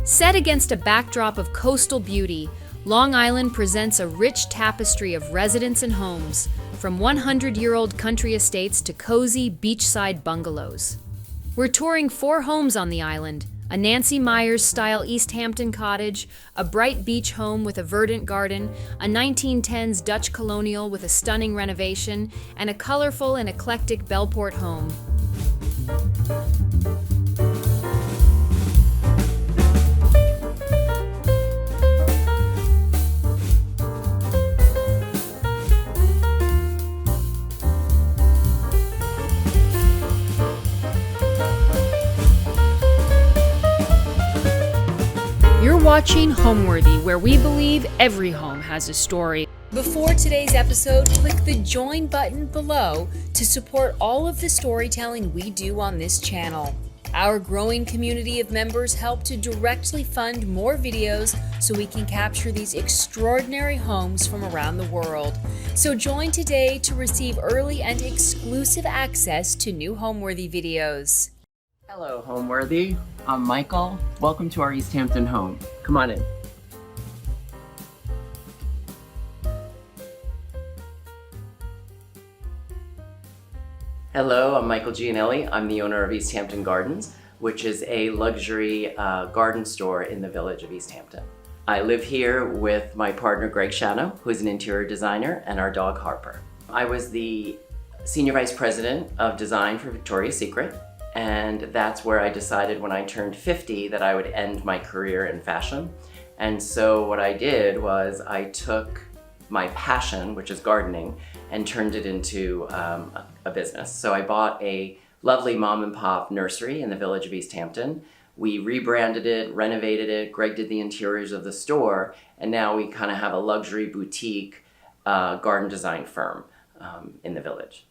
Set against a backdrop of coastal beauty, Long Island presents a rich tapestry of residents and homes, from 100-year-old country estates to cozy beachside bungalows. We're touring 4 homes on the island: a Nancy Meyers style East Hampton cottage, a bright beach home with a verdant garden, a 1910s Dutch Colonial with a stunning renovation, and a colorful and eclectic Bellport home. You're watching Homeworthy, where we believe every home has a story. Before today's episode, click the join button below to support all of the storytelling we do on this channel. Our growing community of members help to directly fund more videos so we can capture these extraordinary homes from around the world. So join today to receive early and exclusive access to new Homeworthy videos. Hello, Homeworthy. I'm Michael. Welcome to our East Hampton home. Come on in. Hello, I'm Michael Gianelli. I'm the owner of East Hampton Gardens, which is a luxury garden store in the village of East Hampton. I live here with my partner, Greg Shano, who's an interior designer, and our dog, Harper. I was the Senior Vice President of Design for Victoria's Secret, and that's where I decided when I turned 50 that I would end my career in fashion. And so what I did was I took my passion, which is gardening, and turned it into a business. So I bought a lovely mom and pop nursery in the village of East Hampton. We rebranded it, renovated it, Greg did the interiors of the store, and now we kind of have a luxury boutique garden design firm in the village.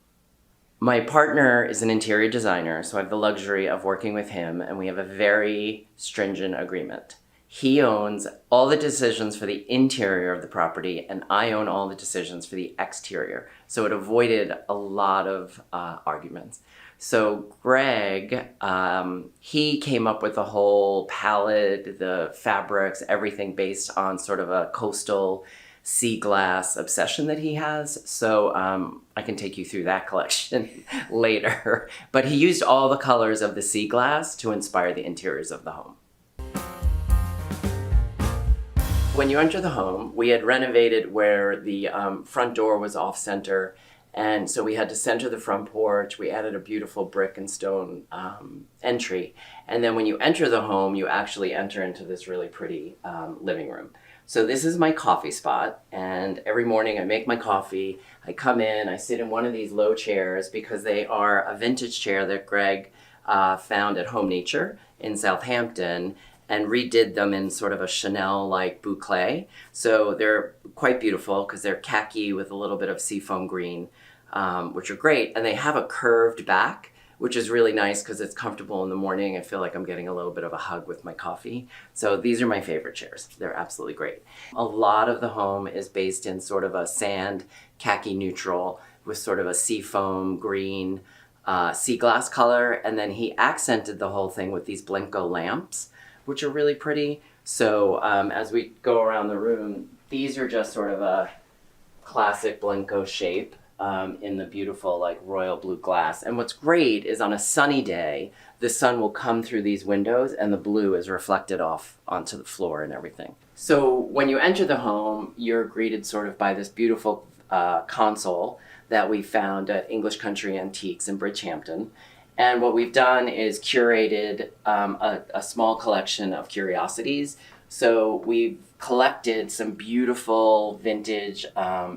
My partner is an interior designer, so I have the luxury of working with him, and we have a very stringent agreement. He owns all the decisions for the interior of the property, and I own all the decisions for the exterior. So it avoided a lot of arguments. So Greg, he came up with the whole palette, the fabrics, everything based on sort of a coastal sea glass obsession that he has. So I can take you through that collection later. But he used all the colors of the sea glass to inspire the interiors of the home. When you enter the home, we had renovated where the front door was off center. And so we had to center the front porch. We added a beautiful brick and stone entry. And then when you enter the home, you actually enter into this really pretty living room. So this is my coffee spot, and every morning I make my coffee, I come in, I sit in one of these low chairs because they are a vintage chair that Greg found at Home Nature in Southampton and redid them in sort of a Chanel-like boucle. So they're quite beautiful because they're khaki with a little bit of seafoam green, which are great. And they have a curved back, which is really nice because it's comfortable in the morning. I feel like I'm getting a little bit of a hug with my coffee. So these are my favorite chairs. They're absolutely great. A lot of the home is based in sort of a sand khaki neutral with sort of a seafoam green sea glass color. And then he accented the whole thing with these Blenko lamps, which are really pretty. So as we go around the room, these are just sort of a classic Blenko shape. In the beautiful like royal blue glass. And what's great is on a sunny day, the sun will come through these windows and the blue is reflected off onto the floor and everything. So when you enter the home, you're greeted sort of by this beautiful console that we found at English Country Antiques in Bridgehampton. And what we've done is curated a small collection of curiosities. So we've collected some beautiful vintage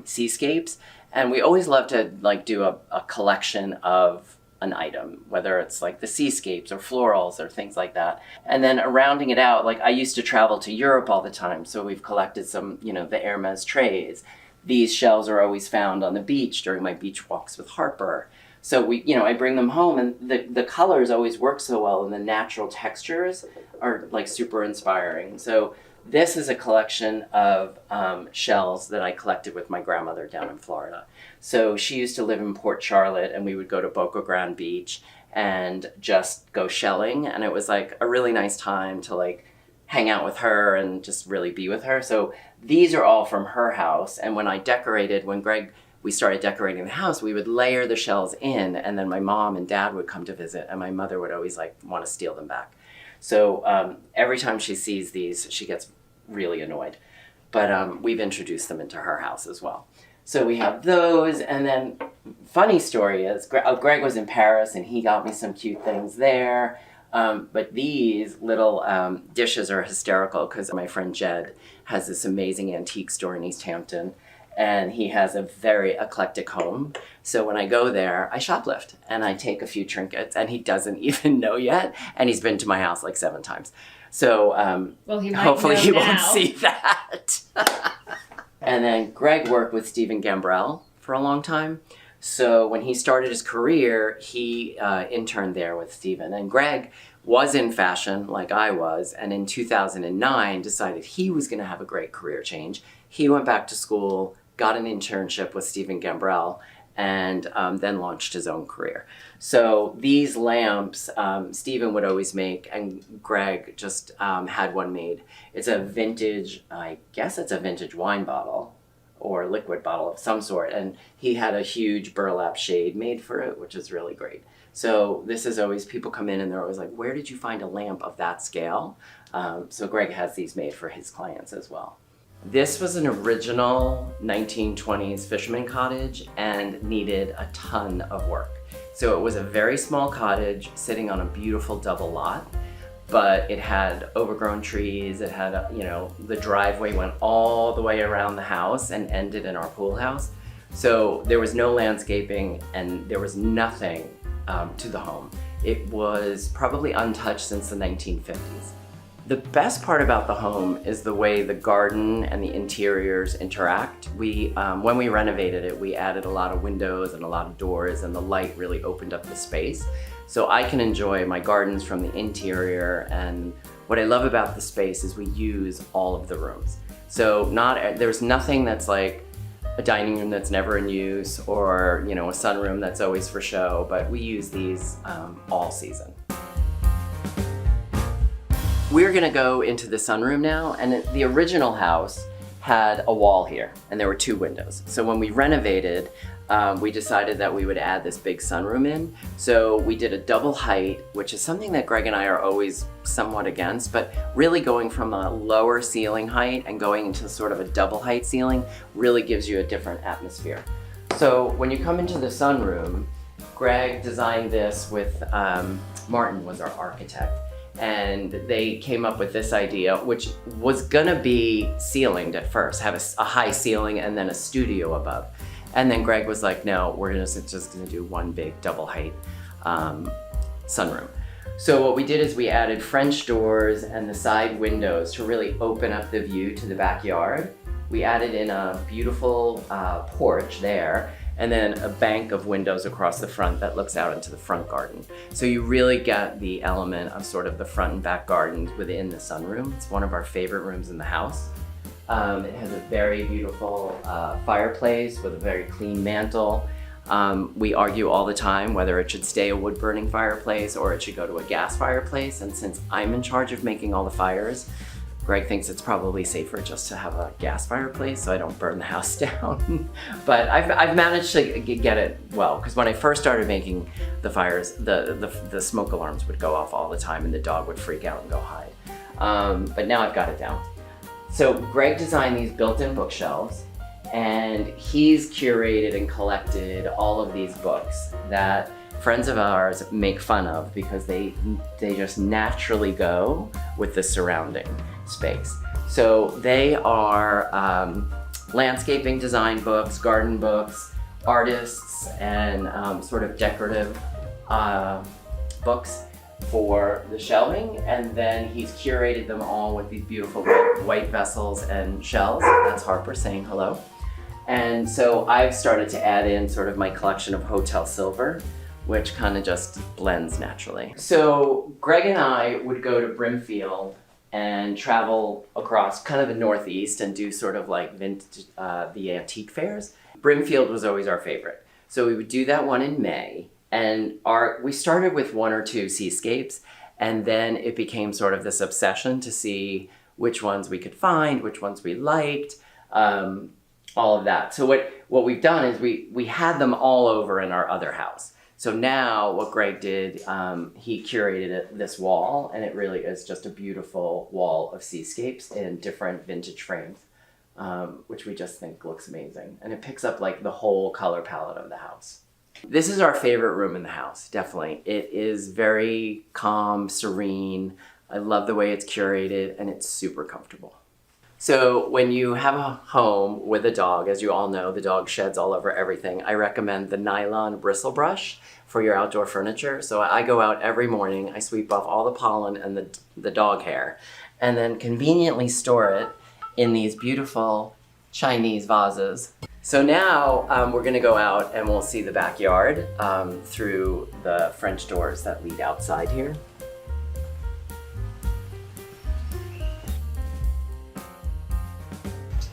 seascapes. And we always love to like do a collection of an item, whether it's like the seascapes or florals or things like that. And then rounding it out, like I used to travel to Europe all the time. So we've collected some, the Hermes trays. These shells are always found on the beach during my beach walks with Harper. So I bring them home and the colors always work so well and the natural textures are like super inspiring. So this is a collection of shells that I collected with my grandmother down in Florida. So she used to live in Port Charlotte and we would go to Boca Grande Beach and just go shelling. And it was like a really nice time to like hang out with her and just really be with her. So these are all from her house. And when we started decorating the house, we would layer the shells in, and then my mom and dad would come to visit, and my mother would always like want to steal them back. So every time she sees these, she gets really annoyed. But we've introduced them into her house as well. So we have those, and then funny story is Greg was in Paris and he got me some cute things there. But these little dishes are hysterical because my friend Jed has this amazing antique store in East Hampton, and he has a very eclectic home. So when I go there, I shoplift and I take a few trinkets, and he doesn't even know yet, and he's been to my house like 7 times. So hopefully he won't see that. And then Greg worked with Stephen Gambrell for a long time. So when he started his career, he interned there with Stephen. And Greg was in fashion like I was, and in 2009 decided he was going to have a great career change. He went back to school, got an internship with Stephen Gambrell, and then launched his own career. So these lamps, Stephen would always make, and Greg just had one made. It's a vintage, I guess it's a vintage wine bottle or liquid bottle of some sort. And he had a huge burlap shade made for it, which is really great. So this is always, people come in and they're always like, where did you find a lamp of that scale? So Greg has these made for his clients as well. This was an original 1920s fisherman cottage and needed a ton of work. So it was a very small cottage sitting on a beautiful double lot, but it had overgrown trees. It had, the driveway went all the way around the house and ended in our pool house. So there was no landscaping and there was nothing to the home. It was probably untouched since the 1950s. The best part about the home is the way the garden and the interiors interact. When we renovated it, we added a lot of windows and a lot of doors, and the light really opened up the space. So I can enjoy my gardens from the interior, and what I love about the space is we use all of the rooms. So there's nothing that's like a dining room that's never in use, or a sunroom that's always for show, but we use these all season. We're gonna go into the sunroom now, and the original house had a wall here, and there were 2 windows. So when we renovated, we decided that we would add this big sunroom in. So we did a double height, which is something that Greg and I are always somewhat against, but really going from a lower ceiling height and going into sort of a double height ceiling really gives you a different atmosphere. So when you come into the sunroom, Greg designed this with, Martin was our architect. And they came up with this idea, which was gonna be ceilinged at first, have a high ceiling and then a studio above. And then Greg was like, no, we're just gonna do one big double height sunroom. So what we did is we added French doors and the side windows to really open up the view to the backyard. We added in a beautiful porch there, and then a bank of windows across the front that looks out into the front garden. So you really get the element of sort of the front and back gardens within the sunroom. It's one of our favorite rooms in the house. It has a very beautiful fireplace with a very clean mantle. We argue all the time whether it should stay a wood-burning fireplace or it should go to a gas fireplace. And since I'm in charge of making all the fires, Greg thinks it's probably safer just to have a gas fireplace so I don't burn the house down. But I've managed to get it well, because when I first started making the fires, the smoke alarms would go off all the time and the dog would freak out and go hide. But now I've got it down. So Greg designed these built-in bookshelves, and he's curated and collected all of these books that friends of ours make fun of because they just naturally go with the surrounding space. So they are landscaping design books, garden books, artists, and sort of decorative books for the shelving. And then he's curated them all with these beautiful white vessels and shells. That's Harper saying hello. And so I've started to add in sort of my collection of hotel silver, which kind of just blends naturally. So Greg and I would go to Brimfield and travel across kind of the Northeast and do sort of like vintage, the antique fairs. Brimfield was always our favorite. So we would do that one in May, and we started with 1 or 2 seascapes, And then it became sort of this obsession to see which ones we could find, which ones we liked, all of that. So what we've done is we had them all over in our other house. So now what Greg did, he curated this wall, and it really is just a beautiful wall of seascapes in different vintage frames, which we just think looks amazing. And it picks up like the whole color palette of the house. This is our favorite room in the house, definitely. It is very calm, serene. I love the way it's curated, and it's super comfortable. So when you have a home with a dog, as you all know, the dog sheds all over everything. I recommend the nylon bristle brush for your outdoor furniture. So I go out every morning, I sweep off all the pollen and the dog hair, and then conveniently store it in these beautiful Chinese vases. So now we're gonna go out and we'll see the backyard through the French doors that lead outside here.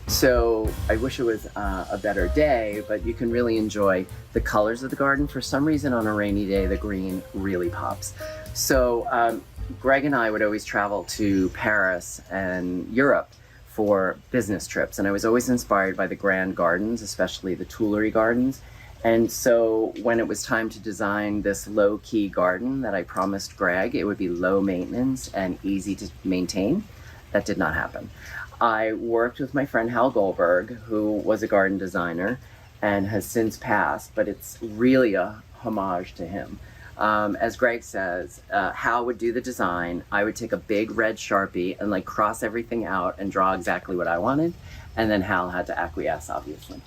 So I wish it was a better day, but you can really enjoy the colors of the garden. For some reason on a rainy day, the green really pops. So Greg and I would always travel to Paris and Europe for business trips, and I was always inspired by the grand gardens, especially the Tuileries gardens. And so when it was time to design this low-key garden that I promised Greg, it would be low maintenance and easy to maintain, that did not happen. I worked with my friend Hal Goldberg, who was a garden designer and has since passed, but it's really a homage to him. As Greg says, Hal would do the design. I would take a big red Sharpie and like cross everything out and draw exactly what I wanted. And then Hal had to acquiesce, obviously.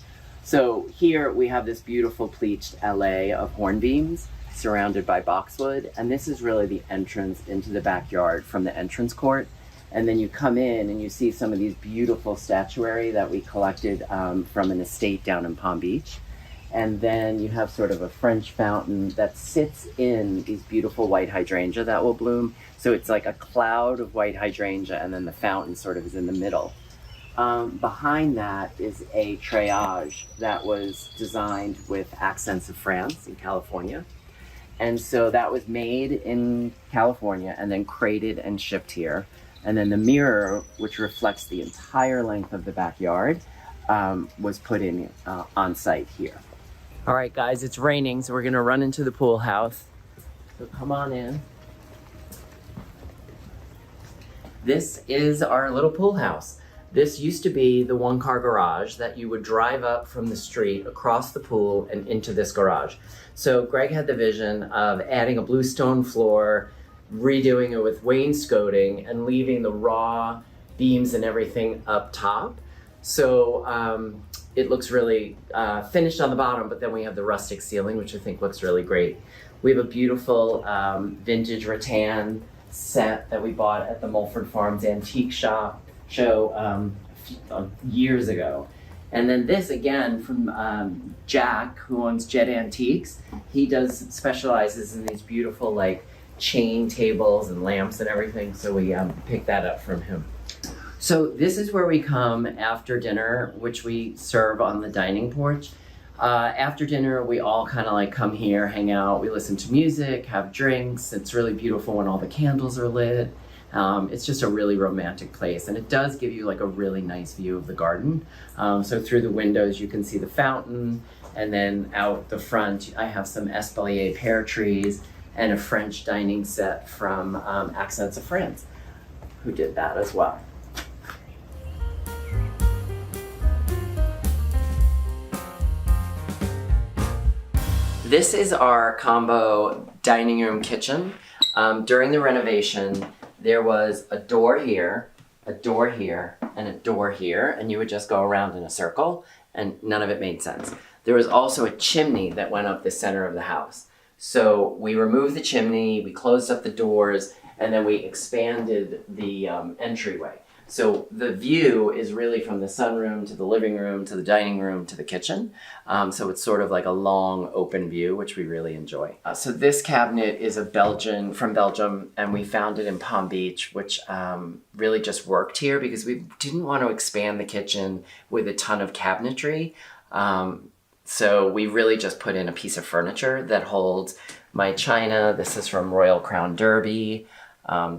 So here we have this beautiful pleached alley of hornbeams surrounded by boxwood. And this is really the entrance into the backyard from the entrance court. And then you come in and you see some of these beautiful statuary that we collected from an estate down in Palm Beach. And then you have sort of a French fountain that sits in these beautiful white hydrangea that will bloom. So it's like a cloud of white hydrangea, and then the fountain sort of is in the middle. Behind that is a treillage that was designed with accents of France in California. And so that was made in California and then crated and shipped here. And then the mirror, which reflects the entire length of the backyard, was put in on site here. All right, guys, it's raining, so we're gonna run into the pool house. So come on in. This is our little pool house. This used to be the one-car garage that you would drive up from the street across the pool and into this garage. So Greg had the vision of adding a bluestone floor, redoing it with wainscoting, and leaving the raw beams and everything up top. So it looks really finished on the bottom, but then we have the rustic ceiling, which I think looks really great. We have a beautiful vintage rattan set that we bought at the Mulford Farms Antique Show years ago. And then this, again, from Jack, who owns Jet Antiques. He specializes in these beautiful like chain tables and lamps and everything, so we picked that up from him. So this is where we come after dinner, which we serve on the dining porch. After dinner, we all kind of like come here, hang out, we listen to music, have drinks. It's really beautiful when all the candles are lit. It's just a really romantic place, and it does give you like a really nice view of the garden. So through the windows, you can see the fountain, and then out the front, I have some espalier pear trees and a French dining set from Accents of France, who did that as well. This is our combo dining room kitchen. During the renovation, there was a door here, a door here, and a door here, and you would just go around in a circle, and none of it made sense. There was also a chimney that went up the center of the house. So we removed the chimney, we closed up the doors, and then we expanded the entryway. So the view is really from the sunroom to the living room to the dining room to the kitchen. So it's sort of like a long open view, which we really enjoy. So this cabinet is from Belgium, and we found it in Palm Beach, which really just worked here because we didn't want to expand the kitchen with a ton of cabinetry. So we really just put in a piece of furniture that holds my china. This is from Royal Crown Derby.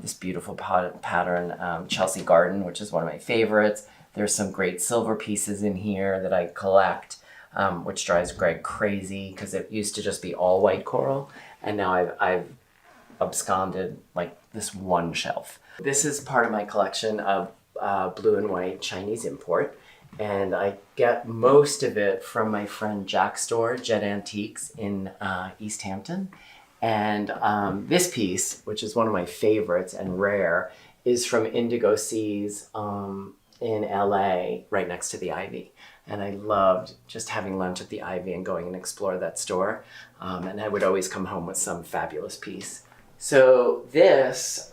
this beautiful pattern, Chelsea Garden, which is one of my favorites. There's some great silver pieces in here that I collect, which drives Greg crazy because it used to just be all white coral, and now I've absconded like this one shelf. This is part of my collection of blue and white Chinese import, and I get most of it from my friend Jack's store, Jet Antiques in East Hampton. And this piece, which is one of my favorites and rare, is from Indigo Seas in LA, right next to the Ivy. And I loved just having lunch at the Ivy and going and explore that store. And I would always come home with some fabulous piece. So this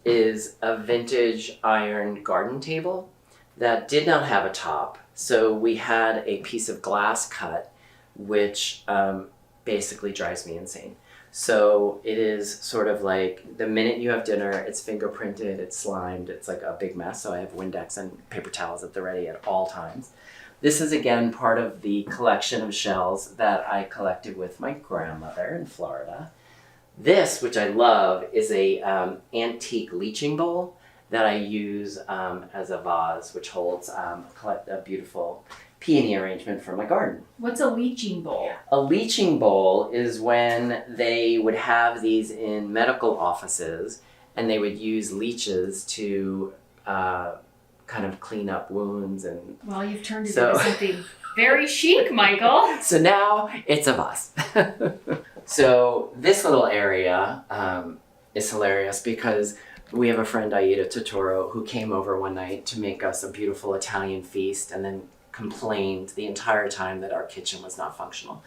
is a vintage iron garden table that did not have a top. So we had a piece of glass cut, which basically drives me insane. So it is sort of like the minute you have dinner, it's fingerprinted, it's slimed, it's like a big mess. So I have Windex and paper towels at the ready at all times. This is again part of the collection of shells that I collected with my grandmother in Florida. This, which I love, is a antique leaching bowl that I use as a vase, which holds a beautiful peony arrangement for my garden. What's a leaching bowl? A leaching bowl is when they would have these in medical offices, and they would use leeches to kind of clean up wounds. And well, you've turned it into something very chic, Michael. So now it's a vase. So this little area is hilarious because we have a friend, Aida Totoro, who came over one night to make us a beautiful Italian feast and then complained the entire time that our kitchen was not functional,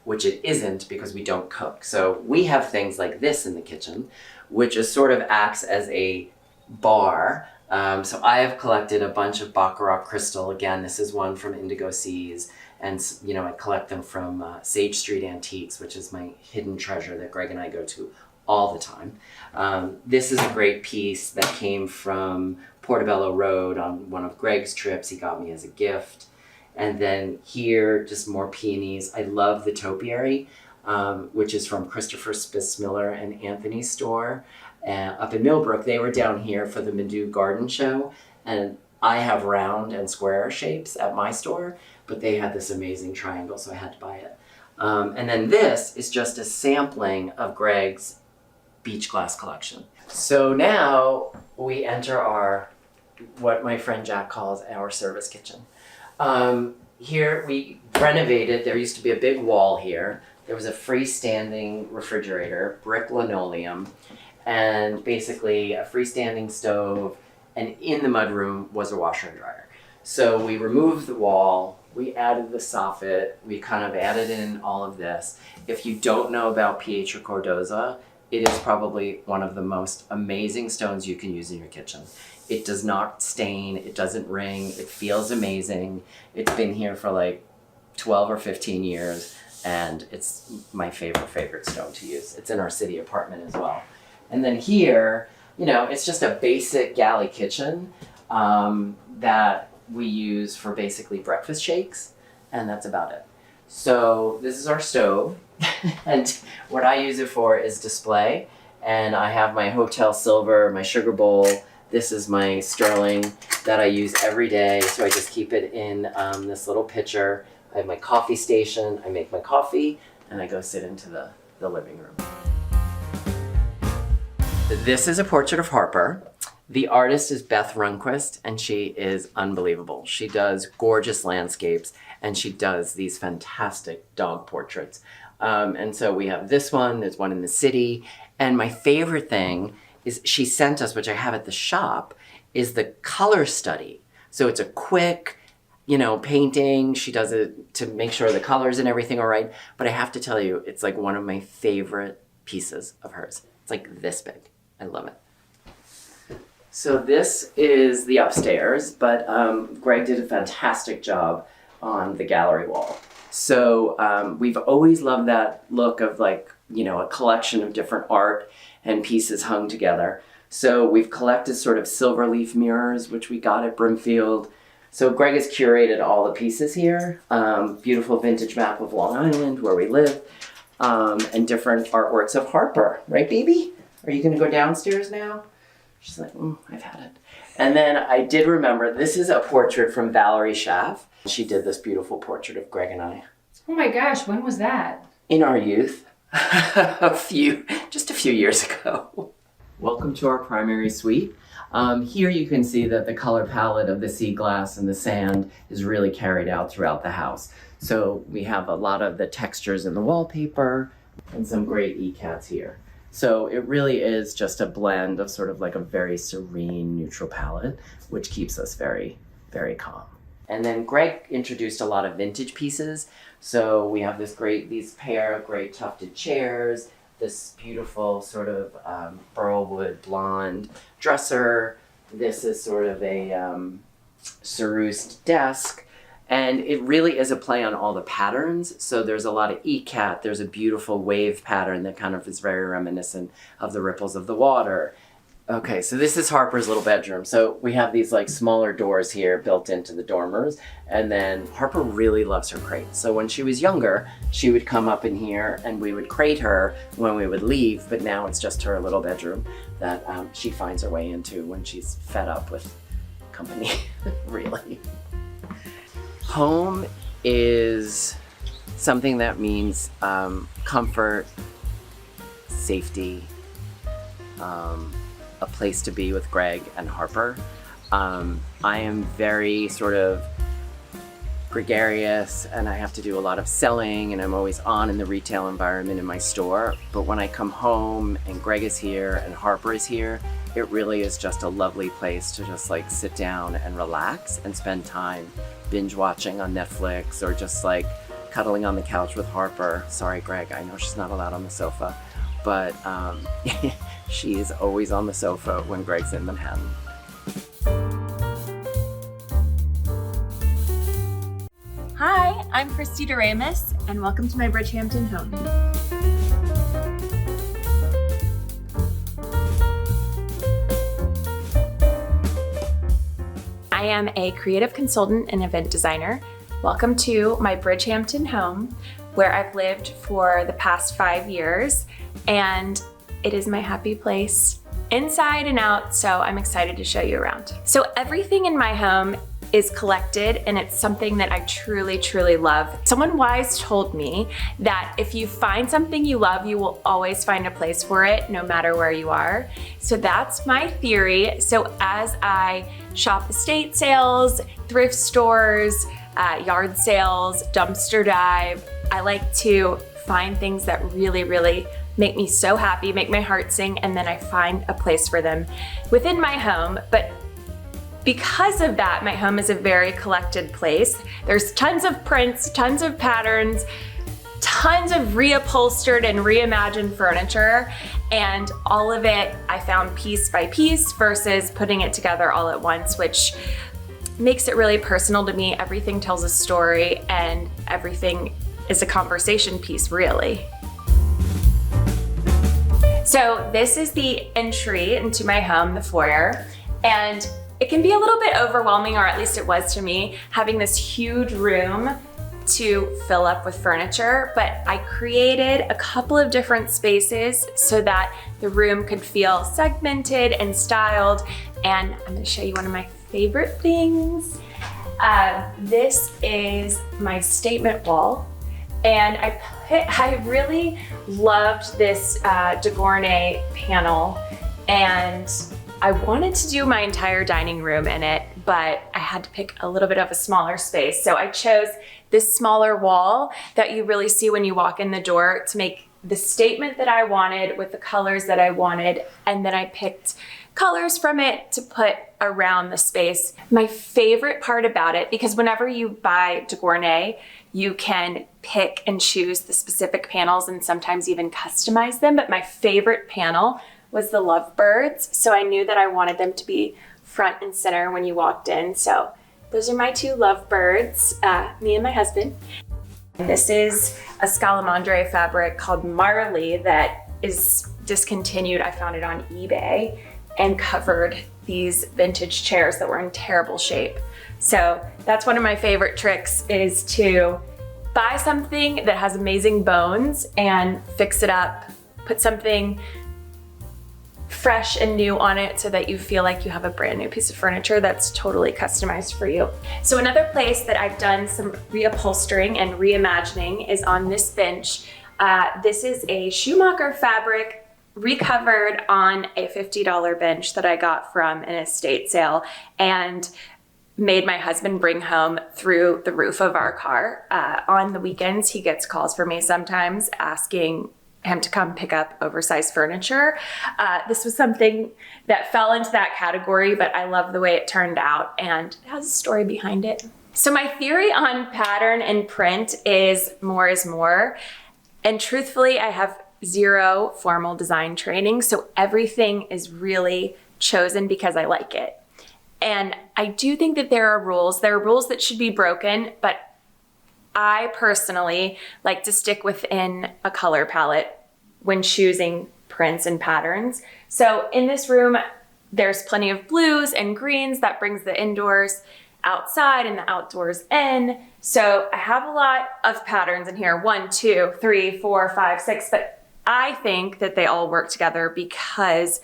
which it isn't because we don't cook. So we have things like this in the kitchen, which is sort of acts as a bar. So I have collected a bunch of Baccarat crystal. Again, this is one from Indigo Seas. And, you know, I collect them from Sage Street Antiques, which is my hidden treasure that Greg and I go to all the time. This is a great piece that came from Portobello Road on one of Greg's trips. He got me as a gift. And then here, just more peonies. I love the topiary, which is from Christopher Spitzmiller and Anthony's store up in Millbrook. They were down here for the Meadow Garden Show, and I have round and square shapes at my store, but they had this amazing triangle, so I had to buy it. And then this is just a sampling of Greg's beach glass collection. So now we enter what my friend Jack calls our service kitchen. Here we renovated. There used to be a big wall here. There was a freestanding refrigerator, brick linoleum, and basically a freestanding stove, and in the mudroom was a washer and dryer. So we removed the wall, we added the soffit, we kind of added in all of this. If you don't know about Pietra Cordosa, it is probably one of the most amazing stones you can use in your kitchen. It does not stain, it doesn't ring, it feels amazing. It's been here for like 12 or 15 years, and it's my favorite stone to use. It's in our city apartment as well. And then here, you know, it's just a basic galley kitchen that we use for basically breakfast shakes, and that's about it. So this is our stove, and what I use it for is display. And I have my hotel silver, my sugar bowl. This is my sterling that I use every day, so I just keep it in this little pitcher. I have my coffee station, I make my coffee, and I go sit into the living room. This is a portrait of Harper. The artist is Beth Runquist, and she is unbelievable. She does gorgeous landscapes, and she does these fantastic dog portraits. And so we have this one, there's one in the city, and my favorite thing is she sent us, which I have at the shop, is the color study. So it's a quick, you know, painting. She does it to make sure the colors and everything are right. But I have to tell you, it's like one of my favorite pieces of hers. It's like this big. I love it. So this is the upstairs, but Greg did a fantastic job on the gallery wall. So we've always loved that look of like, you know, a collection of different art and pieces hung together. So we've collected sort of silver leaf mirrors, which we got at Brimfield. So Greg has curated all the pieces here. Beautiful vintage map of Long Island, where we live, and different artworks of Harper, right, baby? are you gonna go downstairs now? She's like, I've had it. And then I did remember, this is a portrait from Valerie Schaff. She did this beautiful portrait of Greg and I. Oh my gosh, when was that? In our youth, just a few years ago. Welcome to our primary suite. Here you can see that the color palette of the sea glass and the sand is really carried out throughout the house. So we have a lot of the textures in the wallpaper and some great ECATs here. So it really is just a blend of sort of like a very serene, neutral palette, which keeps us very, very calm. And then Greg introduced a lot of vintage pieces. So we have these pair of great tufted chairs, this beautiful sort of burlwood blonde dresser. This is sort of a Cerussed desk. And it really is a play on all the patterns. So there's a lot of ECAT. There's a beautiful wave pattern that kind of is very reminiscent of the ripples of the water. Okay, so this is Harper's little bedroom. So we have these like smaller doors here built into the dormers. And then Harper really loves her crate. So when she was younger, she would come up in here and we would crate her when we would leave. But now it's just her little bedroom that she finds her way into when she's fed up with company, really. Home is something that means comfort, safety, a place to be with Greg and Harper. I am very sort of gregarious and I have to do a lot of selling and I'm always on in the retail environment in my store. But when I come home and Greg is here and Harper is here, it really is just a lovely place to just like sit down and relax and spend time binge watching on Netflix or just like cuddling on the couch with Harper. Sorry, Greg, I know she's not allowed on the sofa, but she is always on the sofa when Greg's in Manhattan. Hi, I'm Christy Doremus, and welcome to my Bridgehampton home. I am a creative consultant and event designer. Welcome to my Bridgehampton home, where I've lived for the past 5 years, and it is my happy place inside and out, so I'm excited to show you around. So everything in my home is collected and it's something that I truly, truly love. Someone wise told me that if you find something you love, you will always find a place for it no matter where you are. So that's my theory. So as I shop estate sales, thrift stores, yard sales, dumpster dive, I like to find things that really, really make me so happy, make my heart sing, and then I find a place for them within my home. But because of that, my home is a very collected place. There's tons of prints, tons of patterns, tons of reupholstered and reimagined furniture, and all of it I found piece by piece versus putting it together all at once, which makes it really personal to me. Everything tells a story and everything is a conversation piece, really. So this is the entry into my home, the foyer, and it can be a little bit overwhelming, or at least it was to me, having this huge room to fill up with furniture, but I created a couple of different spaces so that the room could feel segmented and styled, and I'm gonna show you one of my favorite things. This is my statement wall, and I really loved this de Gournay panel, and I wanted to do my entire dining room in it, but I had to pick a little bit of a smaller space. So I chose this smaller wall that you really see when you walk in the door to make the statement that I wanted with the colors that I wanted. And then I picked colors from it to put around the space. My favorite part about it, because whenever you buy de Gournay, you can pick and choose the specific panels and sometimes even customize them. But my favorite panel was the lovebirds. So I knew that I wanted them to be front and center when you walked in. So those are my two lovebirds, me and my husband. This is a Scalamandre fabric called Marley that is discontinued. I found it on eBay and covered these vintage chairs that were in terrible shape. So that's one of my favorite tricks, is to buy something that has amazing bones and fix it up, put something fresh and new on it so that you feel like you have a brand new piece of furniture that's totally customized for you. So another place that I've done some reupholstering and reimagining is on this bench. This is a Schumacher fabric recovered on a $50 bench that I got from an estate sale and made my husband bring home through the roof of our car. On the weekends, he gets calls from me sometimes asking him to come pick up oversized furniture. This was something that fell into that category, but I love the way it turned out and it has a story behind it. So my theory on pattern and print is more is more. And truthfully, I have zero formal design training, so everything is really chosen because I like it. And I do think that there are rules. There are rules that should be broken, but I personally like to stick within a color palette when choosing prints and patterns. So in this room, there's plenty of blues and greens that brings the indoors outside and the outdoors in. So I have a lot of patterns in here, 1, 2, 3, 4, 5, 6, but I think that they all work together because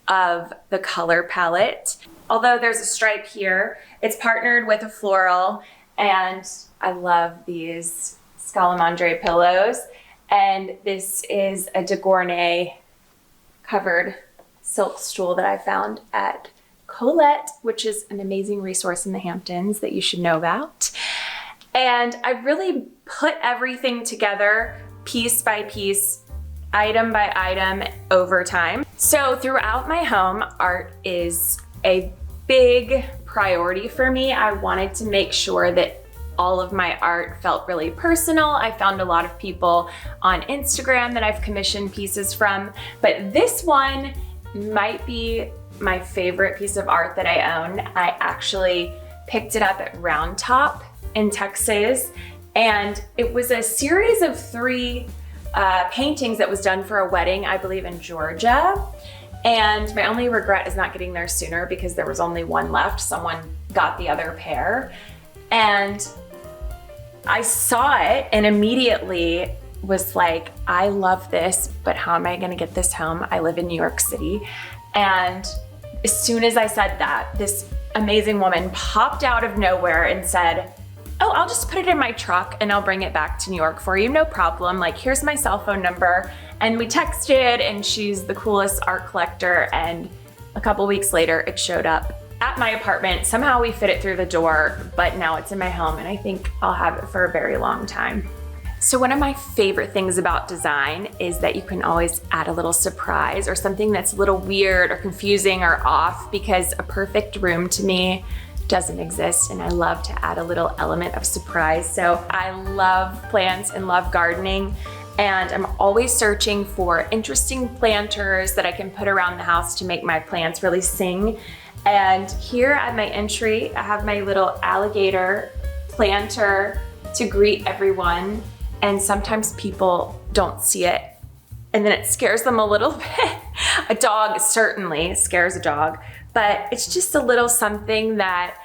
of the color palette. Although there's a stripe here, it's partnered with a floral, and I love these Scalamandre pillows. And this is a de Gournay covered silk stool that I found at Colette, which is an amazing resource in the Hamptons that you should know about. And I really put everything together piece by piece, item by item over time. So throughout my home, art is a big priority for me. I wanted to make sure that all of my art felt really personal. I found a lot of people on Instagram that I've commissioned pieces from, but this one might be my favorite piece of art that I own. I actually picked it up at Round Top in Texas, and it was a series of 3 paintings that was done for a wedding, I believe in Georgia. And my only regret is not getting there sooner because there was only one left. Someone got the other pair. And I saw it and immediately was like, I love this, but how am I gonna get this home? I live in New York City. And as soon as I said that, this amazing woman popped out of nowhere and said, oh, I'll just put it in my truck and I'll bring it back to New York for you, no problem. Like, here's my cell phone number. And we texted, and she's the coolest art collector. And a couple weeks later, it showed up at my apartment. Somehow we fit it through the door, but now it's in my home, and I think I'll have it for a very long time. So one of my favorite things about design is that you can always add a little surprise or something that's a little weird or confusing or off, because a perfect room to me doesn't exist, and I love to add a little element of surprise. So I love plants and love gardening, and I'm always searching for interesting planters that I can put around the house to make my plants really sing. And here at my entry, I have my little alligator planter to greet everyone. And sometimes people don't see it, and then it scares them a little bit. A dog certainly scares a dog, but it's just a little something that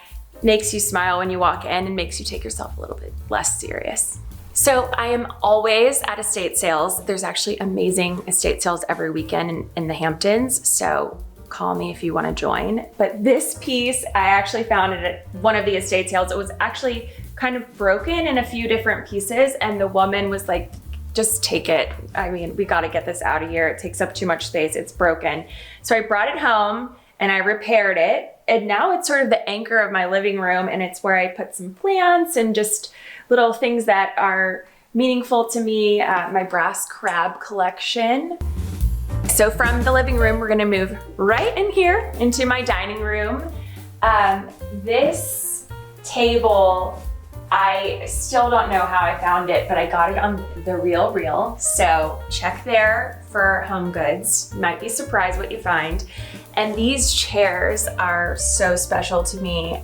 makes you smile when you walk in and makes you take yourself a little bit less serious. So I am always at estate sales. There's actually amazing estate sales every weekend in the Hamptons, so call me if you want to join. But this piece, I actually found it at one of the estate sales. It was actually kind of broken in a few different pieces, and the woman was like, just take it. I mean, we got to get this out of here. It takes up too much space. It's broken. So I brought it home and I repaired it, and now it's sort of the anchor of my living room, and it's where I put some plants and just little things that are meaningful to me, my brass crab collection. So from the living room, we're gonna move right in here into my dining room. This table, I still don't know how I found it, but I got it on The Real. So check there for home goods. You might be surprised what you find. And these chairs are so special to me.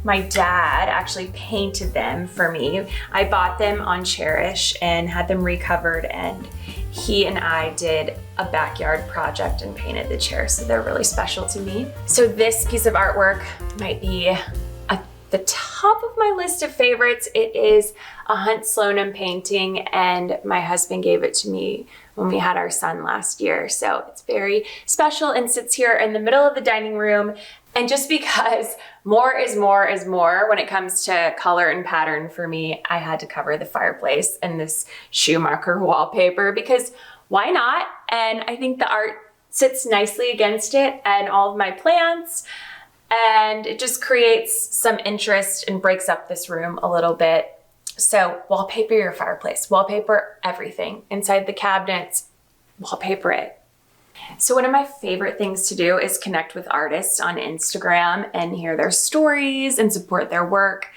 My dad actually painted them for me. I bought them on Cherish and had them recovered, and he and I did a backyard project and painted the chairs, so they're really special to me. So this piece of artwork might be at the top of my list of favorites. It is a Hunt Sloanham painting, and my husband gave it to me when we had our son last year. So it's very special and sits here in the middle of the dining room. And just because more is more is more when it comes to color and pattern for me, I had to cover the fireplace in this Schumacher wallpaper because why not? And I think the art sits nicely against it and all of my plants. And it just creates some interest and breaks up this room a little bit. So wallpaper your fireplace, wallpaper everything inside the cabinets, wallpaper it. So one of my favorite things to do is connect with artists on Instagram and hear their stories and support their work.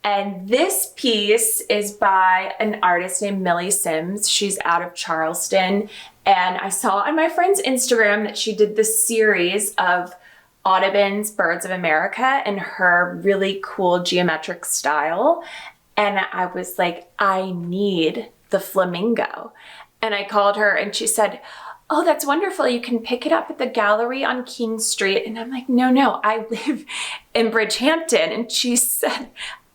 And this piece is by an artist named Millie Sims. She's out of Charleston. And I saw on my friend's Instagram that she did this series of Audubon's Birds of America in her really cool geometric style. And I was like, I need the flamingo. And I called her and she said, oh, that's wonderful. You can pick it up at the gallery on King Street. And I'm like, no, I live in Bridgehampton. And she said,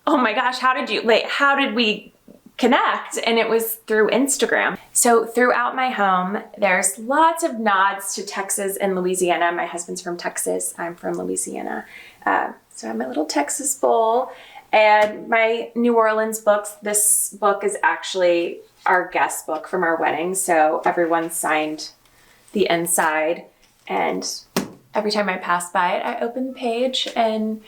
oh my gosh, how did we connect? And it was through Instagram. So throughout my home, there's lots of nods to Texas and Louisiana. My husband's from Texas. I'm from Louisiana. So I have my little Texas bowl. And my New Orleans books, this book is actually our guest book from our wedding. So everyone signed the inside. And every time I pass by it, I open the page and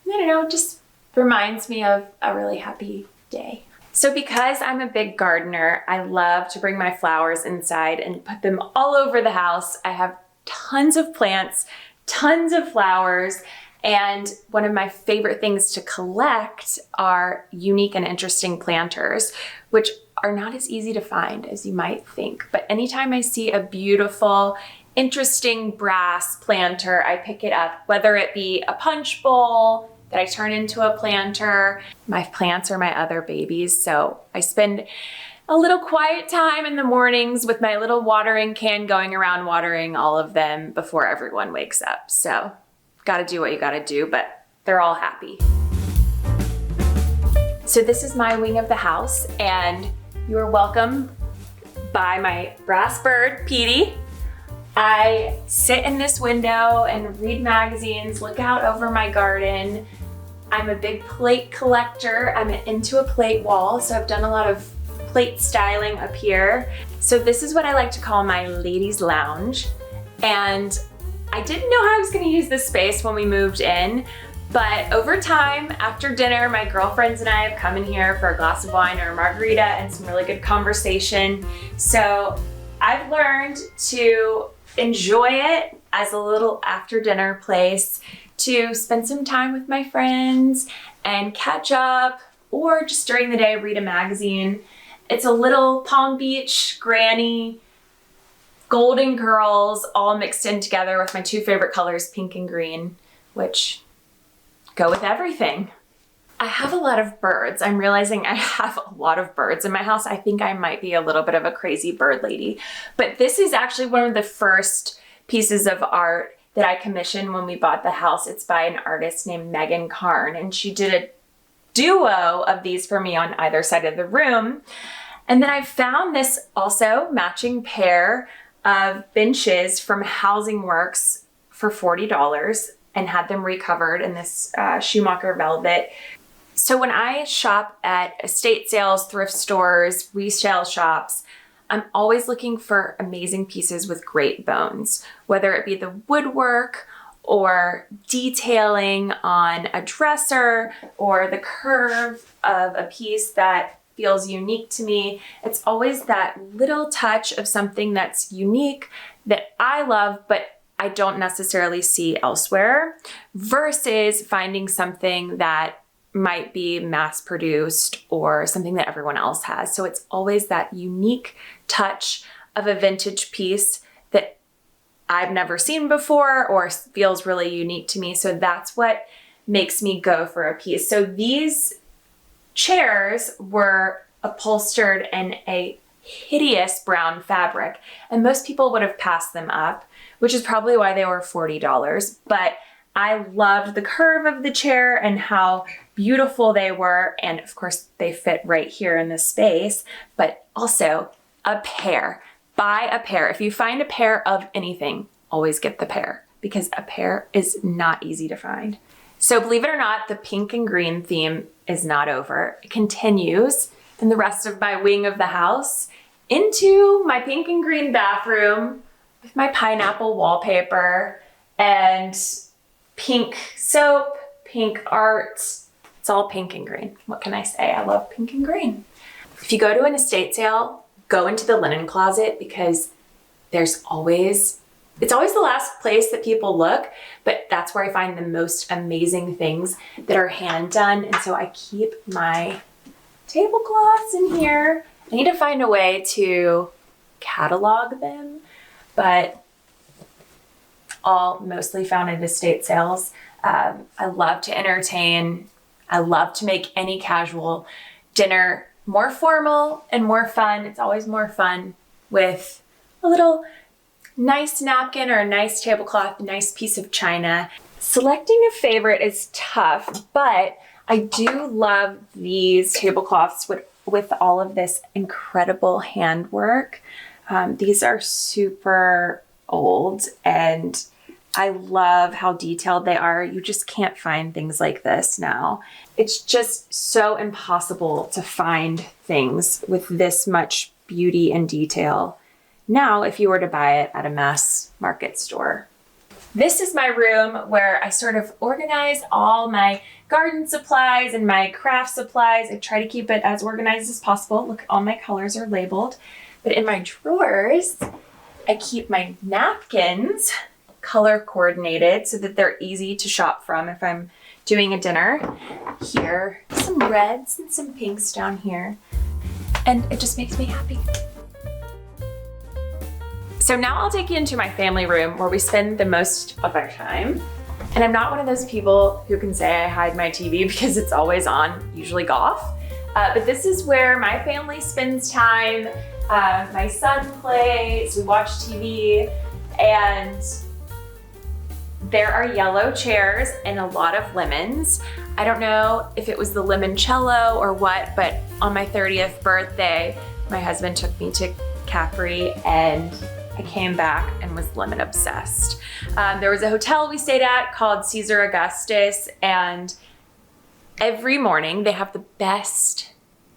I don't know, it just reminds me of a really happy day. So because I'm a big gardener, I love to bring my flowers inside and put them all over the house. I have tons of plants, tons of flowers. And one of my favorite things to collect are unique and interesting planters, which are not as easy to find as you might think. But anytime I see a beautiful, interesting brass planter, I pick it up, whether it be a punch bowl that I turn into a planter. My plants are my other babies, so I spend a little quiet time in the mornings with my little watering can going around watering all of them before everyone wakes up. So gotta do what you gotta do, but they're all happy. So this is my wing of the house, and you are welcome by my brass bird, Petey. I sit in this window and read magazines, look out over my garden. I'm a big plate collector. I'm into a plate wall, so I've done a lot of plate styling up here. So this is what I like to call my ladies' lounge. And I didn't know how I was gonna use this space when we moved in, but over time, after dinner, my girlfriends and I have come in here for a glass of wine or a margarita and some really good conversation. So I've learned to enjoy it as a little after dinner place to spend some time with my friends and catch up, or just during the day, read a magazine. It's a little Palm Beach granny Golden Girls all mixed in together with my two favorite colors, pink and green, which go with everything. I have a lot of birds. I'm realizing I have a lot of birds in my house. I think I might be a little bit of a crazy bird lady, but this is actually one of the first pieces of art that I commissioned when we bought the house. It's by an artist named Megan Karn, and she did a duo of these for me on either side of the room. And then I found this also matching pair of benches from Housing Works for $40 and had them recovered in this Schumacher velvet. So when I shop at estate sales, thrift stores, resale shops, I'm always looking for amazing pieces with great bones, whether it be the woodwork or detailing on a dresser or the curve of a piece that feels unique to me. It's always that little touch of something that's unique that I love, but I don't necessarily see elsewhere, versus finding something that might be mass produced or something that everyone else has. So it's always that unique touch of a vintage piece that I've never seen before or feels really unique to me. So that's what makes me go for a piece. So these chairs were upholstered in a hideous brown fabric, and most people would have passed them up, which is probably why they were $40. But I loved the curve of the chair and how beautiful they were. And of course, they fit right here in this space, but also a pair buy a pair. If you find a pair of anything, always get the pair, because a pair is not easy to find. So believe it or not, the pink and green theme is not over. It continues in the rest of my wing of the house into my pink and green bathroom with my pineapple wallpaper and pink soap, pink art. It's all pink and green. What can I say? I love pink and green. If you go to an estate sale, go into the linen closet, because it's always the last place that people look, but that's where I find the most amazing things that are hand done. And so I keep my tablecloths in here. I need to find a way to catalog them, but all mostly found at estate sales. I love to entertain. I love to make any casual dinner more formal and more fun. It's always more fun with a little nice napkin or a nice tablecloth, a nice piece of china. Selecting a favorite is tough, but I do love these tablecloths with all of this incredible handwork. These are super old, and I love how detailed they are. You just can't find things like this now. It's just so impossible to find things with this much beauty and detail now if you were to buy it at a mass market store. This is my room where I sort of organize all my garden supplies and my craft supplies. I try to keep it as organized as possible. Look, all my colors are labeled. But in my drawers, I keep my napkins color coordinated so that they're easy to shop from if I'm doing a dinner. Here, some reds and some pinks down here. And it just makes me happy. So now I'll take you into my family room where we spend the most of our time. And I'm not one of those people who can say I hide my TV because it's always on, usually golf. But this is where my family spends time. My son plays, we watch TV, and there are yellow chairs and a lot of lemons. I don't know if it was the limoncello or what, but on my 30th birthday, my husband took me to Capri and I came back and was lemon obsessed. There was a hotel we stayed at called Caesar Augustus, and every morning they have the best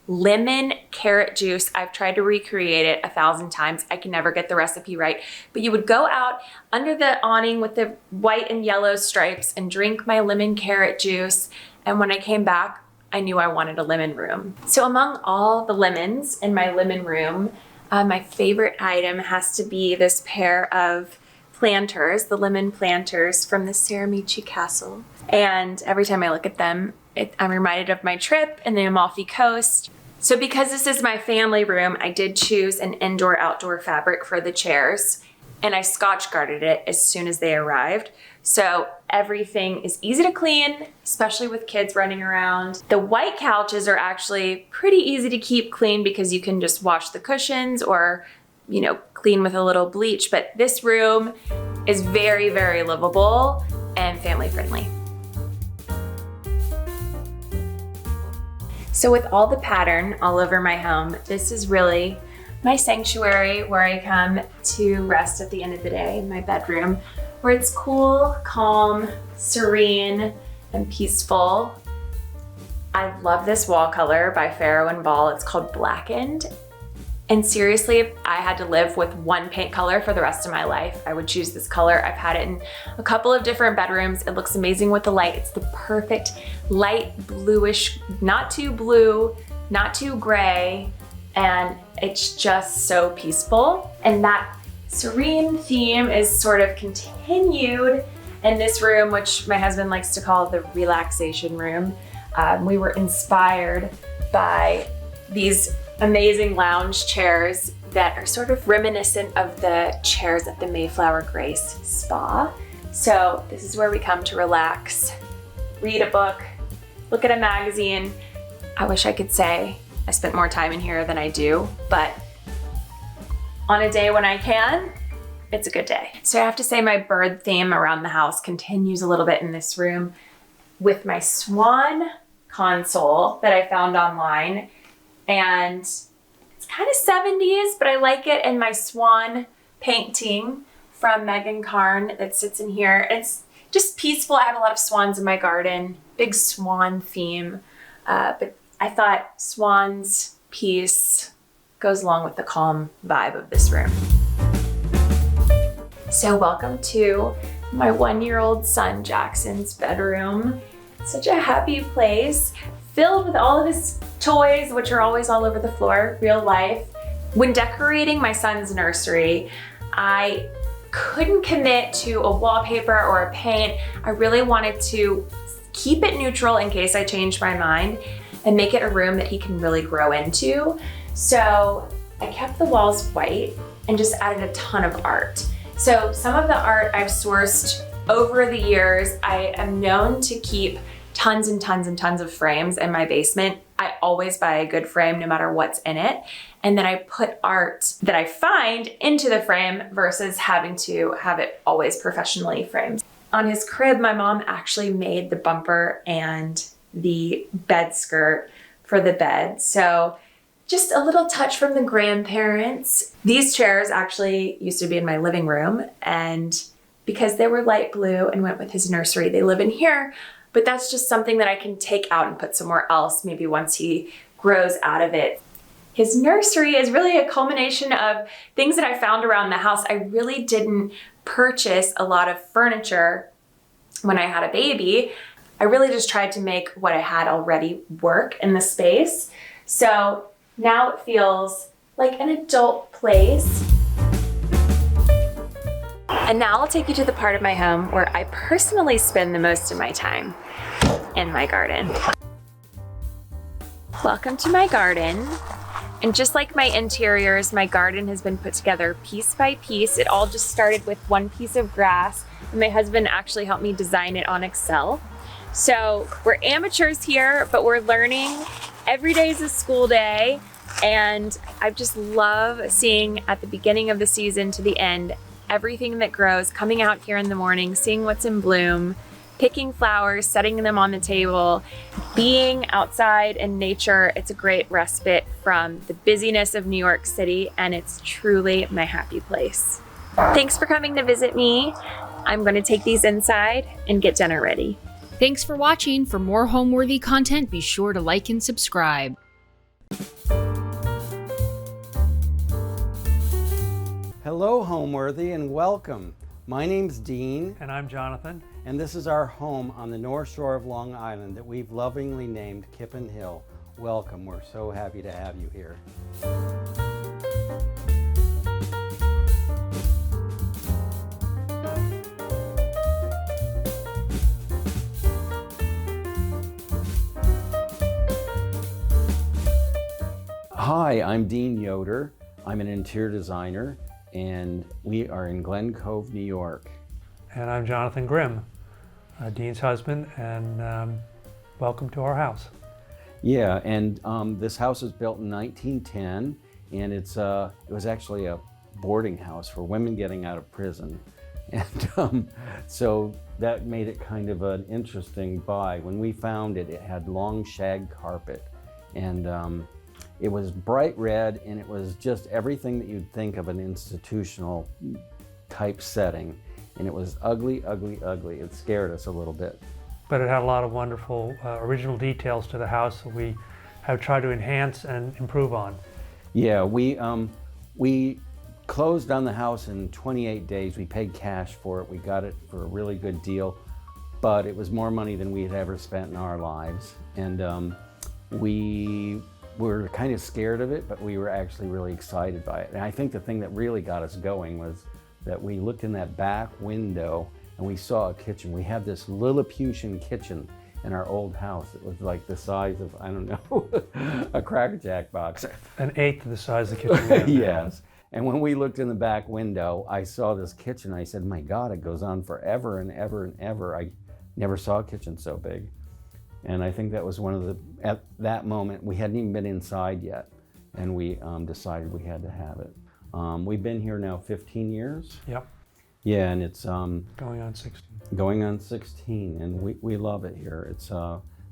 lemon carrot juice. I've tried to recreate it 1,000 times. I can never get the recipe right. But you would go out under the awning with the white and yellow stripes and drink my lemon carrot juice. And when I came back, I knew I wanted a lemon room. So among all the lemons in my lemon room, my favorite item has to be this pair of planters, the lemon planters from the Ceramici Castle. And every time I look at them, I'm reminded of my trip in the Amalfi Coast. So because this is my family room, I did choose an indoor-outdoor fabric for the chairs, and I Scotch guarded it as soon as they arrived. So everything is easy to clean, especially with kids running around. The white couches are actually pretty easy to keep clean because you can just wash the cushions or, clean with a little bleach. But this room is very, very livable and family friendly. So with all the pattern all over my home, this is really my sanctuary where I come to rest at the end of the day, in my bedroom, where it's cool, calm, serene, and peaceful. I love this wall color by Farrow & Ball. It's called Blackened. And seriously, if I had to live with one paint color for the rest of my life, I would choose this color. I've had it in a couple of different bedrooms. It looks amazing with the light. It's the perfect light bluish, not too blue, not too gray, and it's just so peaceful. And that serene theme is sort of continued in this room, which my husband likes to call the relaxation room. We were inspired by these amazing lounge chairs that are sort of reminiscent of the chairs at the Mayflower Grace Spa. So this is where we come to relax, read a book, look at a magazine. I wish I could say I spent more time in here than I do, but on a day when I can, it's a good day. So I have to say my bird theme around the house continues a little bit in this room with my swan console that I found online. And it's kind of 70s, but I like it. And my swan painting from Megan Carn that sits in here. It's just peaceful. I have a lot of swans in my garden, big swan theme. But I thought swans, peace goes along with the calm vibe of this room. So welcome to my 1-year-old son Jackson's bedroom. Such a happy place, filled with all of his toys, which are always all over the floor, real life. When decorating my son's nursery, I couldn't commit to a wallpaper or a paint. I really wanted to keep it neutral in case I changed my mind and make it a room that he can really grow into. So I kept the walls white and just added a ton of art. So some of the art I've sourced over the years. I am known to keep tons and tons and tons of frames in my basement. I always buy a good frame no matter what's in it. And then I put art that I find into the frame versus having to have it always professionally framed. On his crib, my mom actually made the bumper and the bed skirt for the bed. So just a little touch from the grandparents. These chairs actually used to be in my living room, and because they were light blue and went with his nursery, they live in here, but that's just something that I can take out and put somewhere else, maybe once he grows out of it. His nursery is really a culmination of things that I found around the house. I really didn't purchase a lot of furniture when I had a baby. I really just tried to make what I had already work in the space. So now it feels like an adult place. And now I'll take you to the part of my home where I personally spend the most of my time, in my garden. Welcome to my garden. And just like my interiors, my garden has been put together piece by piece. It all just started with one piece of grass, and my husband actually helped me design it on Excel. So we're amateurs here, but we're learning. Every day is a school day, and I just love seeing at the beginning of the season to the end, everything that grows, coming out here in the morning, seeing what's in bloom, picking flowers, setting them on the table, being outside in nature. It's a great respite from the busyness of New York City, and it's truly my happy place. Thanks for coming to visit me. I'm going to take these inside and get dinner ready. Thanks for watching. For more Homeworthy content, be sure to like and subscribe. Hello, Homeworthy, and welcome. My name's Dean, And I'm Jonathan. and this is our home on the North Shore of Long Island that we've lovingly named Kippen Hill. Welcome. We're so happy to have you here. Hi, I'm Dean Yoder. I'm an interior designer, and we are in Glen Cove, New York. And I'm Jonathan Grimm, Dean's husband, and welcome to our house. Yeah, and this house was built in 1910, and it was actually a boarding house for women getting out of prison. And so that made it kind of an interesting buy. When we found it, it had long shag carpet, and it was bright red, and it was just everything that you'd think of an institutional type setting. And it was ugly, ugly, ugly. It scared us a little bit. But it had a lot of wonderful original details to the house that we have tried to enhance and improve on. Yeah, we closed on the house in 28 days. We paid cash for it. We got it for a really good deal, but it was more money than we had ever spent in our lives. And we were kind of scared of it, but we were actually really excited by it. And I think the thing that really got us going was that we looked in that back window and we saw a kitchen. We had this Lilliputian kitchen in our old house. It was like the size of, I don't know, a Cracker Jack box. An eighth of the size of the kitchen we have now. Yes. And when we looked in the back window, I saw this kitchen. I said, my God, it goes on forever and ever and ever. I never saw a kitchen so big. And I think that was one of the, at that moment, we hadn't even been inside yet. And we decided we had to have it. We've been here now 15 years. Yep, Yeah, and it's going on 16. going on 16, and we love it here. It's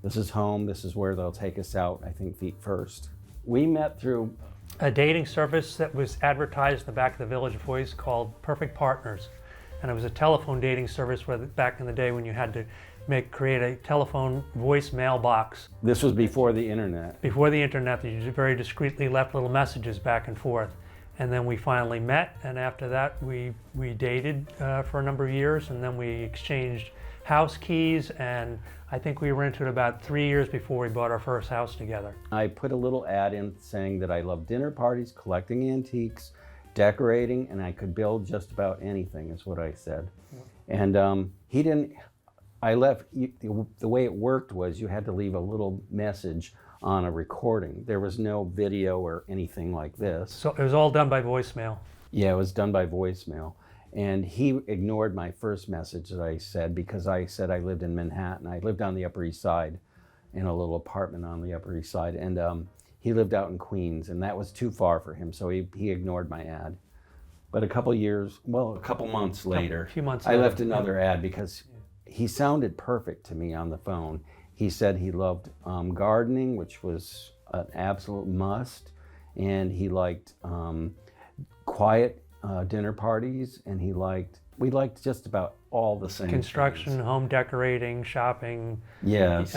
this is home. This is where they'll take us out, I think, feet first. We met through a dating service that was advertised in the back of the Village Voice called Perfect Partners. And it was a telephone dating service where back in the day when you had to create a telephone voice mailbox. This was before the internet. Before the internet, you very discreetly left little messages back and forth. And then we finally met, and after that we dated for a number of years, and then we exchanged house keys, and I think we were into it about 3 years before we bought our first house together. I put a little ad in saying that I love dinner parties, collecting antiques, decorating, and I could build just about anything, is what I said. And he didn't, I left, the way it worked was you had to leave a little message on a recording. There was no video or anything like this. So it was all done by voicemail. Yeah, it was done by voicemail. And he ignored my first message that I said because I said I lived in Manhattan. I lived on the Upper East Side in a little apartment on the Upper East Side. And he lived out in Queens, and that was too far for him, so he ignored my ad. But a couple months later, I left another ad because he sounded perfect to me on the phone. He said he loved gardening, which was an absolute must, and he liked quiet dinner parties, and we liked just about all the same Construction, things. home decorating, shopping. Yes.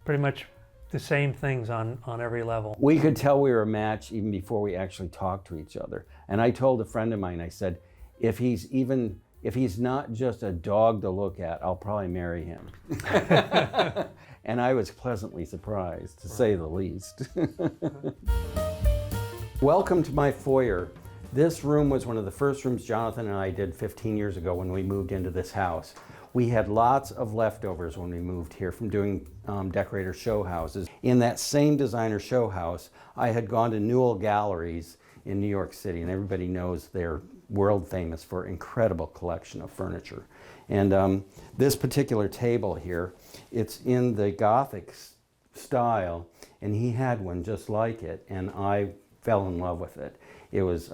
Pretty much the same things on every level. We could tell we were a match even before we actually talked to each other. And I told a friend of mine, I said, if he's not just a dog to look at, I'll probably marry him. And I was pleasantly surprised, to say the least. Welcome to my foyer. This room was one of the first rooms Jonathan and I did 15 years ago when we moved into this house. We had lots of leftovers when we moved here from doing decorator show houses. In that same designer show house, I had gone to Newell Galleries in New York City, and everybody knows they're world famous for incredible collection of furniture. And this particular table here, it's in the Gothic style, and he had one just like it, and I fell in love with it. It was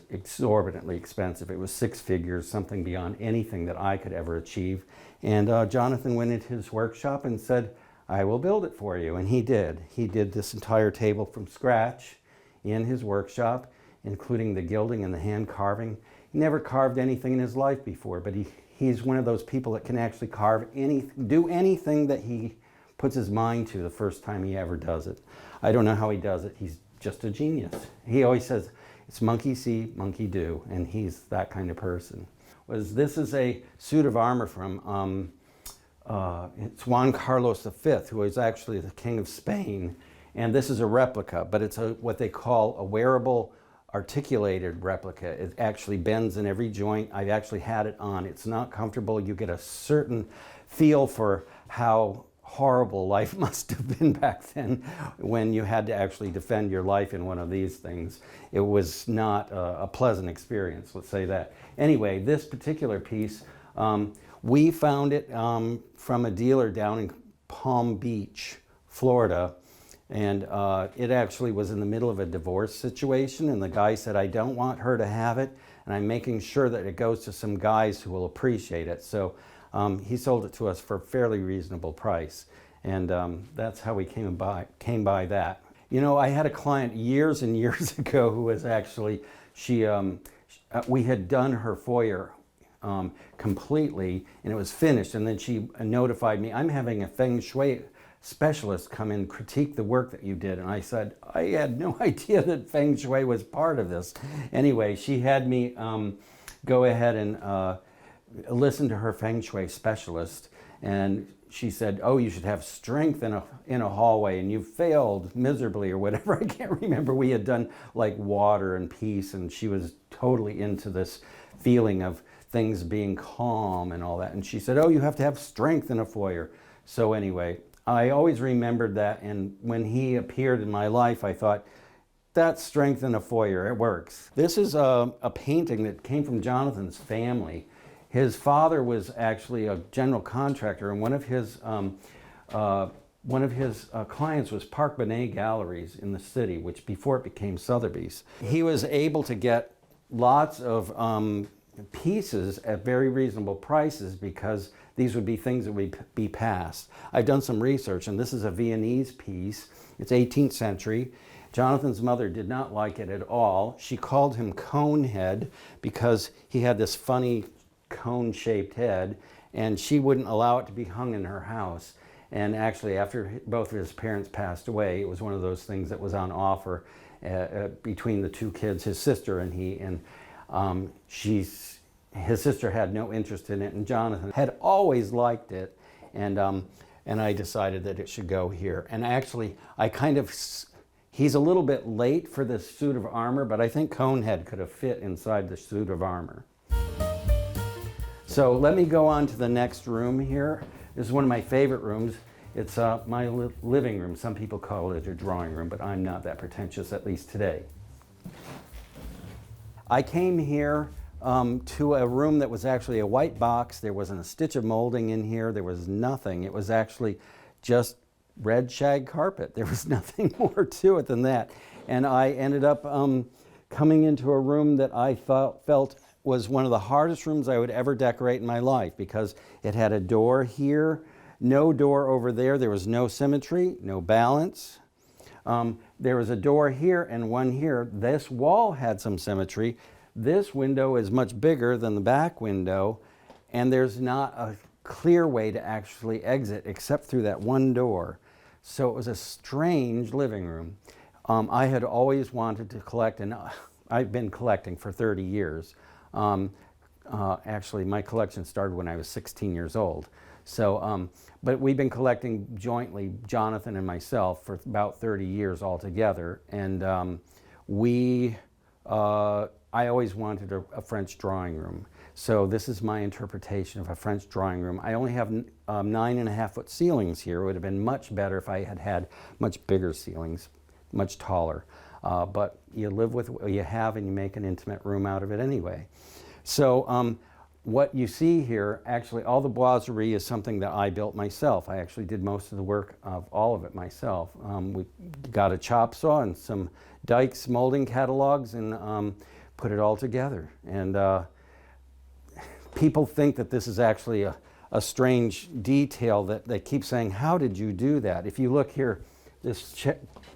exorbitantly expensive. It was six figures, something beyond anything that I could ever achieve. And Jonathan went into his workshop and said, I will build it for you. And he did. He did this entire table from scratch in his workshop, including the gilding and the hand carving. He never carved anything in his life before, but he's one of those people that can actually do anything that he puts his mind to the first time he ever does it. I don't know how he does it. He's just a genius. He always says, it's monkey see, monkey do, and he's that kind of person. This is a suit of armor from it's Juan Carlos V, who was actually the King of Spain, and this is a replica, but it's what they call a wearable articulated replica. It actually bends in every joint. I've actually had it on. It's not comfortable. You get a certain feel for how horrible life must have been back then when you had to actually defend your life in one of these things. It was not a pleasant experience, let's say that. Anyway, this particular piece, we found it from a dealer down in Palm Beach, Florida, and it actually was in the middle of a divorce situation, and the guy said, I don't want her to have it, and I'm making sure that it goes to some guys who will appreciate it. So he sold it to us for a fairly reasonable price, and that's how we came by that. You know, I had a client years and years ago who was actually, we had done her foyer completely, and it was finished, and then she notified me, I'm having a feng shui specialist come and critique the work that you did. And I said, I had no idea that feng shui was part of this. Anyway, she had me go ahead and listen to her feng shui specialist, and she said, oh, you should have strength in a hallway, and you failed miserably or whatever. I can't remember. We had done like water and peace, and she was totally into this feeling of things being calm and all that. And she said, oh, you have to have strength in a foyer. So anyway, I always remembered that, and when he appeared in my life, I thought, that's strength in a foyer, it works. This is a painting that came from Jonathan's family. His father was actually a general contractor, and one of his clients was Park Benet Galleries in the city, which before it became Sotheby's. He was able to get lots of pieces at very reasonable prices because these would be things that would be passed. I've done some research, and this is a Viennese piece. It's 18th century, Jonathan's mother did not like it at all. She called him Conehead because he had this funny cone-shaped head, and she wouldn't allow it to be hung in her house. And actually, after both of his parents passed away, it was one of those things that was on offer between the two kids, his sister and he. And his sister had no interest in it, and Jonathan had always liked it. And I decided that it should go here. And actually, he's a little bit late for this suit of armor, but I think Conehead could have fit inside the suit of armor. So let me go on to the next room here. This is one of my favorite rooms. It's my living room. Some people call it a drawing room, but I'm not that pretentious, at least today. I came here to a room that was actually a white box. There wasn't a stitch of molding in here. There was nothing. It was actually just red shag carpet. There was nothing more to it than that. And I ended up coming into a room that I felt was one of the hardest rooms I would ever decorate in my life, because it had a door here, no door over there. There was no symmetry, no balance. There was a door here and one here. This wall had some symmetry. This window is much bigger than the back window, and there's not a clear way to actually exit except through that one door. So it was a strange living room. I had always wanted to collect, and I've been collecting for 30 years. Actually, my collection started when I was 16 years old. So, but we've been collecting jointly, Jonathan and myself, for about 30 years altogether. And I always wanted a French drawing room. So this is my interpretation of a French drawing room. I only have 9.5-foot ceilings here. It would have been much better if I had had much bigger ceilings, much taller. But you live with what you have, and you make an intimate room out of it anyway. So what you see here, actually all the boiserie is something that I built myself. I actually did most of the work of all of it myself. We got a chop saw and some Dykes molding catalogs and put it all together. And people think that this is actually a strange detail that they keep saying, how did you do that? If you look here, this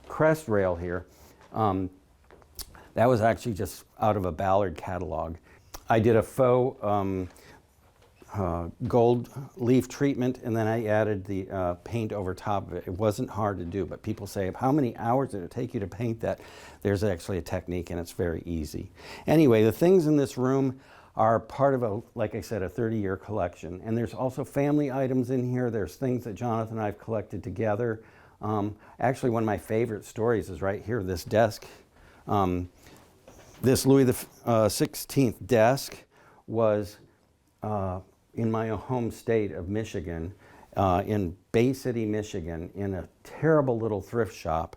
crest rail here, that was actually just out of a Ballard catalog. I did a faux gold leaf treatment, and then I added the paint over top of it. It wasn't hard to do, but people say, how many hours did it take you to paint that? There's actually a technique, and it's very easy. Anyway, the things in this room are part of like I said, a 30-year collection. And there's also family items in here. There's things that Jonathan and I have collected together. Actually, one of my favorite stories is right here, this desk. This Louis XVI desk was in my home state of Michigan, in Bay City, Michigan, in a terrible little thrift shop.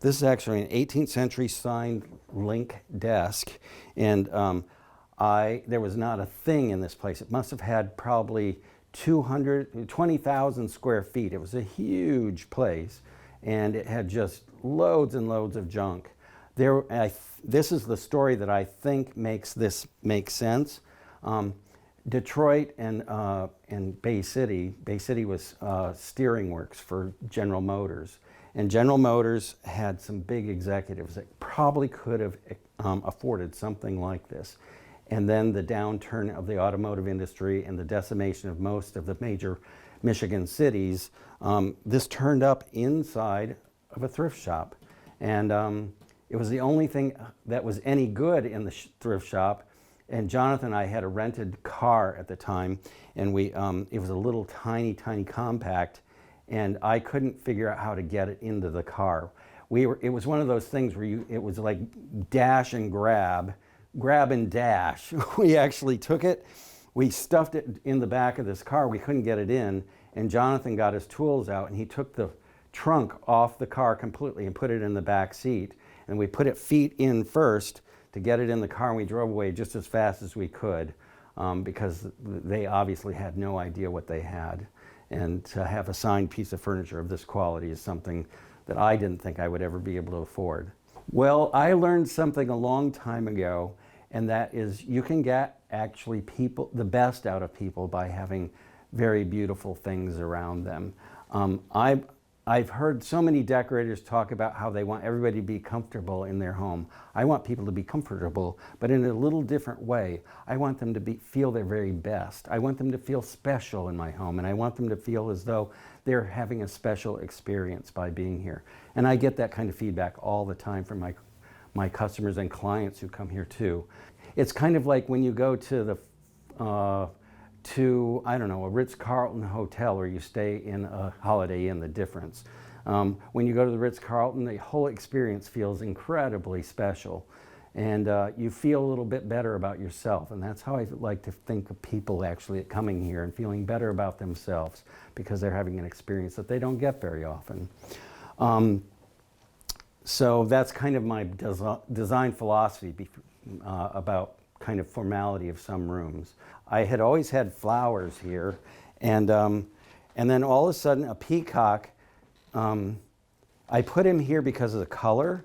This is actually an 18th century signed link desk, and there was not a thing in this place. It must have had probably 20,000 square feet. It was a huge place, and it had just loads and loads of junk. This is the story that I think makes this make sense. Detroit and Bay City was steering works for General Motors. And General Motors had some big executives that probably could have afforded something like this. And then the downturn of the automotive industry and the decimation of most of the major Michigan cities, this turned up inside of a thrift shop. And it was the only thing that was any good in the thrift shop. And Jonathan and I had a rented car at the time, and it was a little tiny compact, and I couldn't figure out how to get it into the car. It was one of those things where it was like dash and grab and dash. We actually took it, we stuffed it in the back of this car, we couldn't get it in, and Jonathan got his tools out, and he took the trunk off the car completely and put it in the back seat. And we put it feet in first to get it in the car, and we drove away just as fast as we could because they obviously had no idea what they had. And to have a signed piece of furniture of this quality is something that I didn't think I would ever be able to afford. Well, I learned something a long time ago, and that is you can get actually the best out of people by having very beautiful things around them. I've heard so many decorators talk about how they want everybody to be comfortable in their home. I want people to be comfortable, but in a little different way. I want them to feel their very best. I want them to feel special in my home, and I want them to feel as though they're having a special experience by being here. And I get that kind of feedback all the time from my customers and clients who come here too. It's kind of like when you go to I don't know, a Ritz-Carlton hotel, or you stay in a Holiday Inn, the difference. When you go to the Ritz-Carlton, the whole experience feels incredibly special, and you feel a little bit better about yourself. And that's how I like to think of people actually coming here and feeling better about themselves because they're having an experience that they don't get very often. So that's kind of my design philosophy about kind of formality of some rooms. I had always had flowers here, and then all of a sudden a peacock, I put him here because of the color,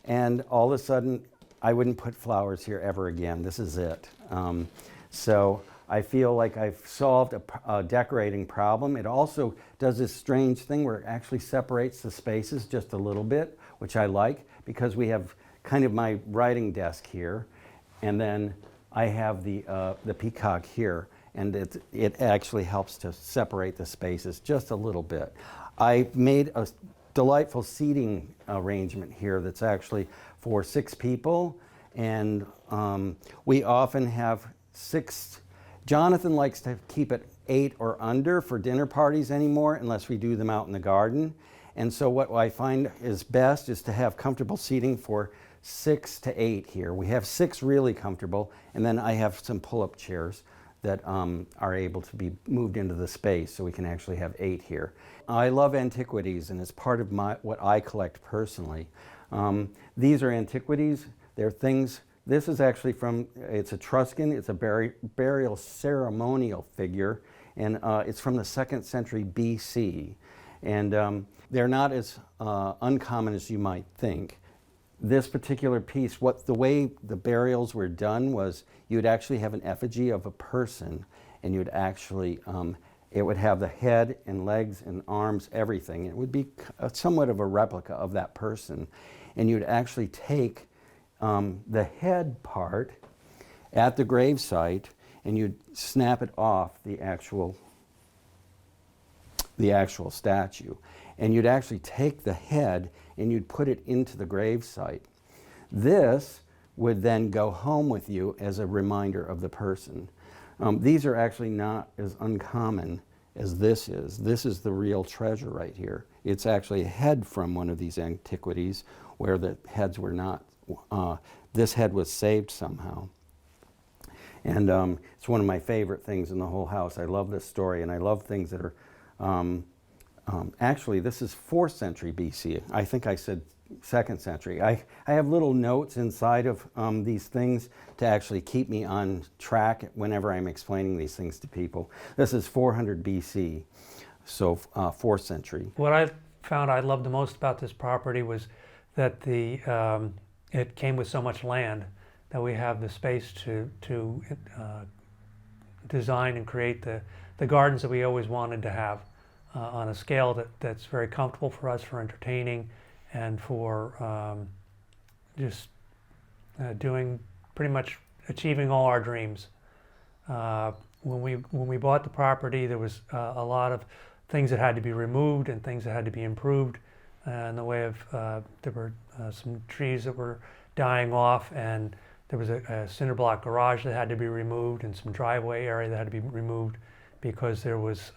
and all of a sudden I wouldn't put flowers here ever again. This is it. So I feel like I've solved a decorating problem. It also does this strange thing where it actually separates the spaces just a little bit, which I like, because we have kind of my writing desk here, and then I have the peacock here, and it actually helps to separate the spaces just a little bit. I made a delightful seating arrangement here that's actually for 6 people, and we often have 6. Jonathan likes to keep it 8 or under for dinner parties anymore, unless we do them out in the garden. And so what I find is best is to have comfortable seating for 6 to 8 here. We have 6 really comfortable, and then I have some pull-up chairs that are able to be moved into the space, so we can actually have 8 here. I love antiquities, and it's part of what I collect personally. These are antiquities. They're things. This is actually it's Etruscan. It's a burial ceremonial figure, and it's from the 2nd century BC. And they're not as uncommon as you might think. This particular piece, the way the burials were done was you'd actually have an effigy of a person, and you'd actually, it would have the head and legs and arms, everything. It would be somewhat of a replica of that person. And you'd actually take the head part at the gravesite, and you'd snap it off the actual statue. And you'd actually take the head and you'd put it into the gravesite. This would then go home with you as a reminder of the person. These are actually not as uncommon as this is. This is the real treasure right here. It's actually a head from one of these antiquities where the heads were not, this head was saved somehow. And it's one of my favorite things in the whole house. I love this story, and I love things that are, actually this is 4th century BC. I think I said 2nd century. I have little notes inside of these things to actually keep me on track whenever I'm explaining these things to people. This is 400 BC, so 4th century. What I found I loved the most about this property was that it came with so much land that we have the space to design and create the gardens that we always wanted to have on a scale that's very comfortable for us for entertaining and for just doing pretty much achieving all our dreams. When we bought the property, there was a lot of things that had to be removed and things that had to be improved in the way of there were some trees that were dying off, and there was a cinder block garage that had to be removed and some driveway area that had to be removed because there was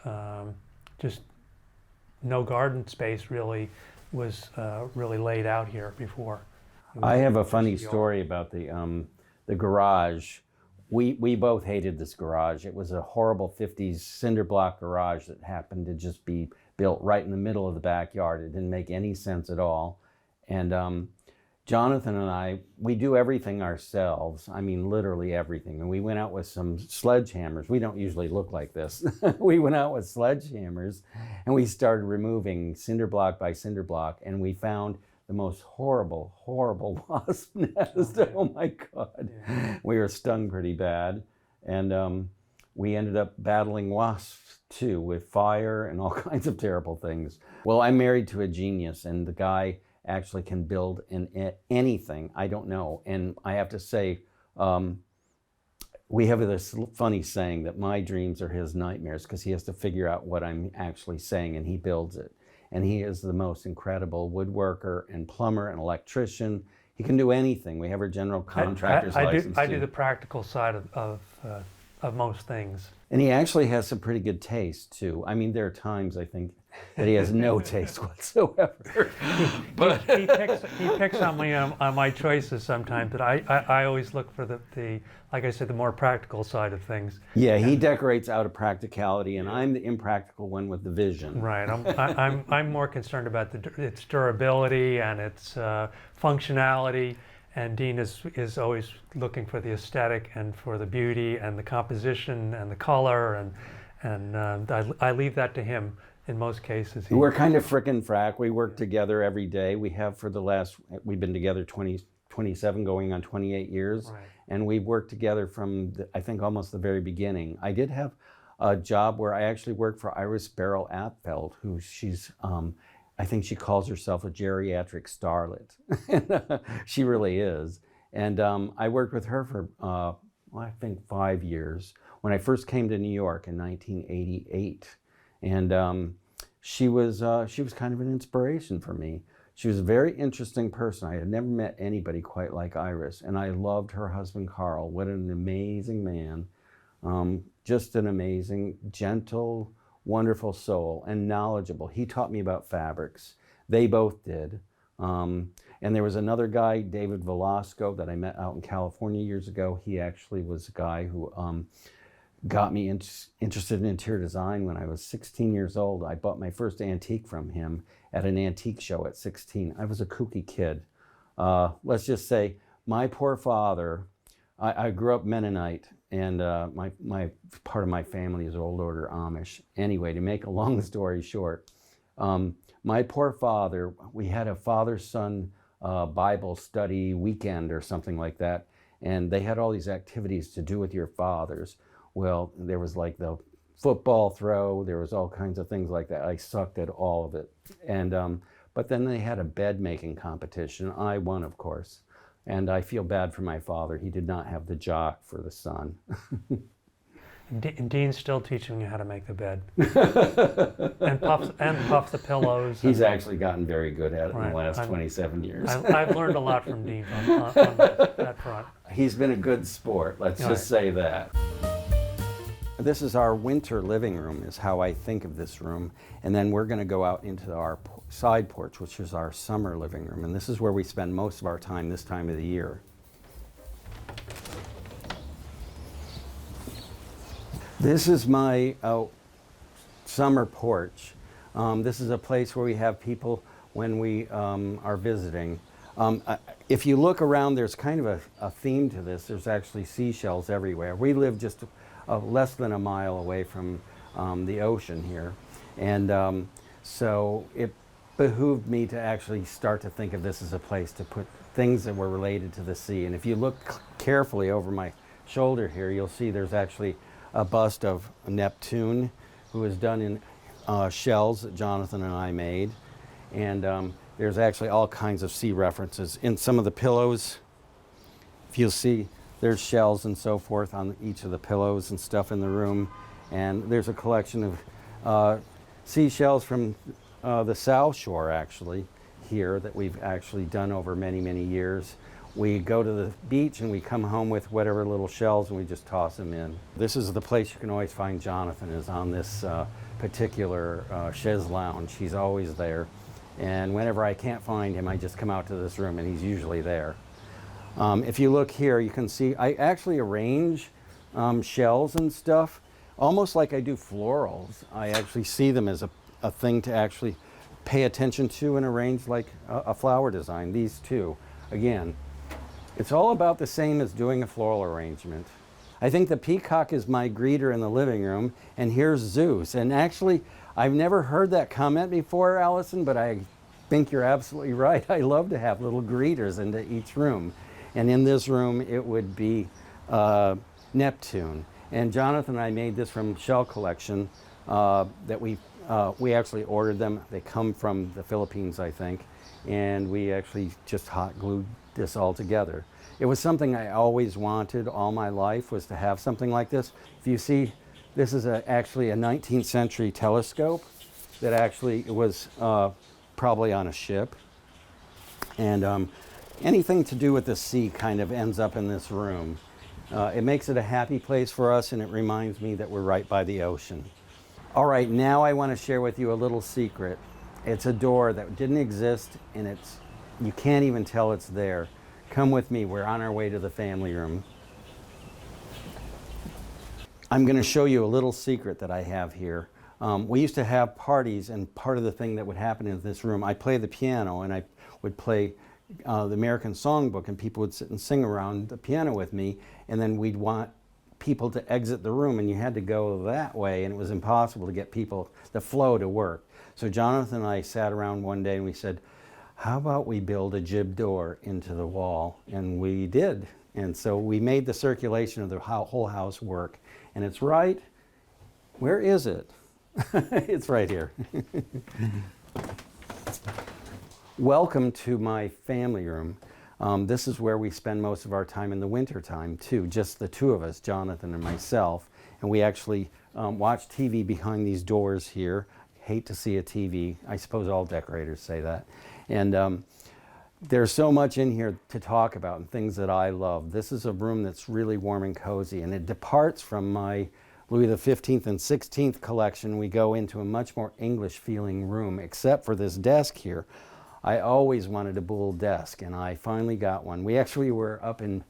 just no garden space really was really laid out here before. I have a funny story about the garage. We both hated this garage. It was a horrible 50s cinder block garage that happened to just be built right in the middle of the backyard. It didn't make any sense at all. And Jonathan and I, we do everything ourselves. I mean, literally everything. And we went out with some sledgehammers. We don't usually look like this. We went out with sledgehammers and we started removing cinder block by cinder block. And we found the most horrible, horrible wasp nest. Oh my God. Yeah. We were stung pretty bad. And we ended up battling wasps too, with fire and all kinds of terrible things. Well, I'm married to a genius, and the guy actually can build anything. I don't know. And I have to say, we have this funny saying that my dreams are his nightmares, because he has to figure out what I'm actually saying, and he builds it. And he is the most incredible woodworker and plumber and electrician. He can do anything. We have our general contractor's license. I do the practical side of most things. And he actually has some pretty good taste too. I mean, there are times I think that he has no taste whatsoever. But he picks on me on my choices sometimes. But I always look for the like I said, the more practical side of things. Yeah, he decorates out of practicality, and I'm the impractical one with the vision. Right. I'm more concerned about its durability and its functionality. And Dean is always looking for the aesthetic and for the beauty and the composition and the color, and I leave that to him in most cases. We're kind of frickin' frack. We work together every day. We have we've been together 27 going on 28 years. Right. And we've worked together from, I think, almost the very beginning. I did have a job where I actually worked for Iris Beryl Apfeld, who she's, I think she calls herself a geriatric starlet. She really is. And I worked with her for, I think 5 years when I first came to New York in 1988. And she was kind of an inspiration for me. She was a very interesting person. I had never met anybody quite like Iris. And I loved her husband, Carl. What an amazing man. Just an amazing, gentle, wonderful soul, and knowledgeable. He taught me about fabrics. They both did. And there was another guy, David Velasco, that I met out in California years ago. He actually was a guy who got me interested in interior design when I was 16 years old. I bought my first antique from him at an antique show at 16. I was a kooky kid. Let's just say my poor father, I grew up Mennonite, and my part of my family is old order Amish. Anyway, to make a long story short, my poor father, we had a father-son Bible study weekend or something like that, and they had all these activities to do with your fathers. Well, there was like the football throw, there was all kinds of things like that. I sucked at all of it. And but then they had a bed making competition. I won, of course. And I feel bad for my father. He did not have the jock for the son. And Dean's still teaching you how to make the bed. and puff the pillows. He's actually gotten very good at it in the last 27 years. I've learned a lot from Dean on that front. He's been a good sport, let's just say that. This is our winter living room, is how I think of this room. And then we're going to go out into our side porch, which is our summer living room. And this is where we spend most of our time this time of the year. This is my summer porch. This is a place where we have people when we are visiting. If you look around, there's kind of a theme to this. There's actually seashells everywhere. We live just less than a mile away from the ocean here. And so it behooved me to actually start to think of this as a place to put things that were related to the sea. And if you look carefully over my shoulder here, you'll see there's actually a bust of Neptune, who was done in shells that Jonathan and I made. And there's actually all kinds of sea references. In some of the pillows, if you'll see, there's shells and so forth on each of the pillows and stuff in the room. And there's a collection of seashells from the South Shore, actually, here, that we've actually done over many, many years. We go to the beach and we come home with whatever little shells and we just toss them in. This is the place you can always find Jonathan, is on this particular chaise lounge. He's always there. And whenever I can't find him, I just come out to this room and he's usually there. If you look here, you can see I actually arrange shells and stuff almost like I do florals. I actually see them as a thing to actually pay attention to and arrange like a flower design. These two, again, it's all about the same as doing a floral arrangement. I think the peacock is my greeter in the living room, and here's Zeus. And actually, I've never heard that comment before, Allison, but I think you're absolutely right. I love to have little greeters into each room. And in this room, it would be Neptune. And Jonathan and I made this from shell collection that we actually ordered them. They come from the Philippines, I think, and we actually just hot glued this all together. It was something I always wanted all my life, was to have something like this. If you see, this is actually a 19th century telescope that actually was probably on a ship. And anything to do with the sea kind of ends up in this room. It makes it a happy place for us, and it reminds me that we're right by the ocean. All right, now I want to share with you a little secret. It's a door that didn't exist, and you can't even tell it's there. Come with me, we're on our way to the family room. I'm going to show you a little secret that I have here. We used to have parties, and part of the thing that would happen in this room, I play the piano, and I would play the American Songbook, and people would sit and sing around the piano with me, and then we'd want people to exit the room, and you had to go that way, and it was impossible to get the flow to work. So Jonathan and I sat around one day and we said, how about we build a jib door into the wall? And we did. And so we made the circulation of the whole house work. And it's right, where is it? It's right here. Welcome to my family room. This is where we spend most of our time in the winter time too, just the two of us, Jonathan and myself. And we actually watch TV behind these doors here. Hate to see a TV. I suppose all decorators say that. And there's so much in here to talk about and things that I love. This is a room that's really warm and cozy, and it departs from my Louis XV and XVI collection. We go into a much more English feeling room, except for this desk here. I always wanted a Boule desk, and I finally got one. We actually were up in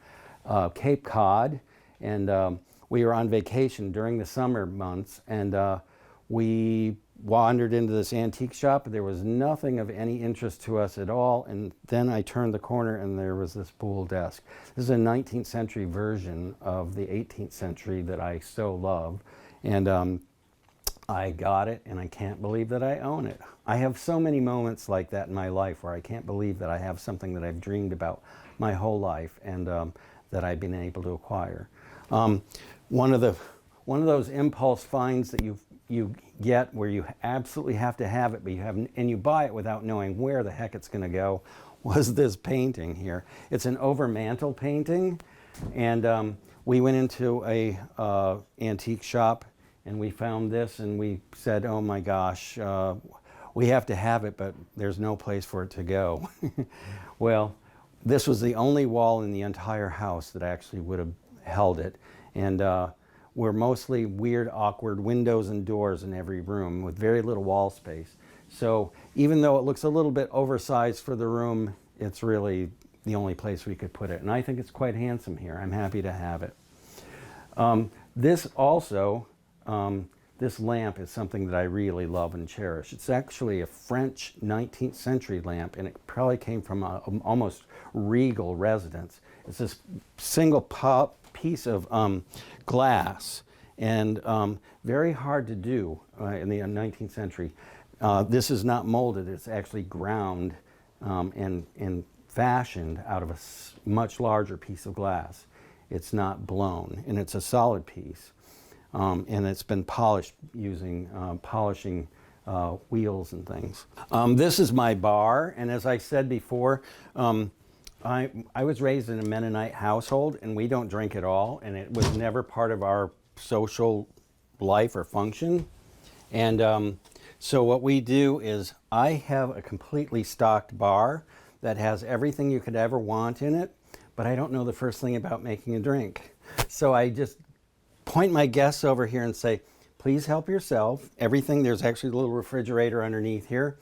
Cape Cod, and we were on vacation during the summer months, and we wandered into this antique shop. There was nothing of any interest to us at all, and then I turned the corner and there was this Boule desk. This is a 19th century version of the 18th century that I so love, and I got it, and I can't believe that I own it. I have so many moments like that in my life where I can't believe that I have something that I've dreamed about my whole life, and that I've been able to acquire. One of those impulse finds that you get where you absolutely have to have it, but you buy it without knowing where the heck it's going to go, was this painting here. It's an overmantel painting, and we went into a antique shop and we found this, and we said, oh my gosh, we have to have it, but there's no place for it to go. Well, this was the only wall in the entire house that actually would have held it, and were mostly weird, awkward windows and doors in every room with very little wall space. So even though it looks a little bit oversized for the room, it's really the only place we could put it. And I think it's quite handsome here. I'm happy to have it. This lamp is something that I really love and cherish. It's actually a French 19th century lamp, and it probably came from an almost regal residence. It's this single piece of glass, and very hard to do in the 19th century. This is not molded, it's actually ground and fashioned out of a much larger piece of glass. It's not blown, and it's a solid piece. And it's been polished using polishing wheels and things. This is my bar, and as I said before, I was raised in a Mennonite household, and we don't drink at all, and it was never part of our social life or function. And so what we do is I have a completely stocked bar that has everything you could ever want in it, but I don't know the first thing about making a drink. So I just point my guests over here and say, please help yourself. Everything, there's actually a little refrigerator underneath here,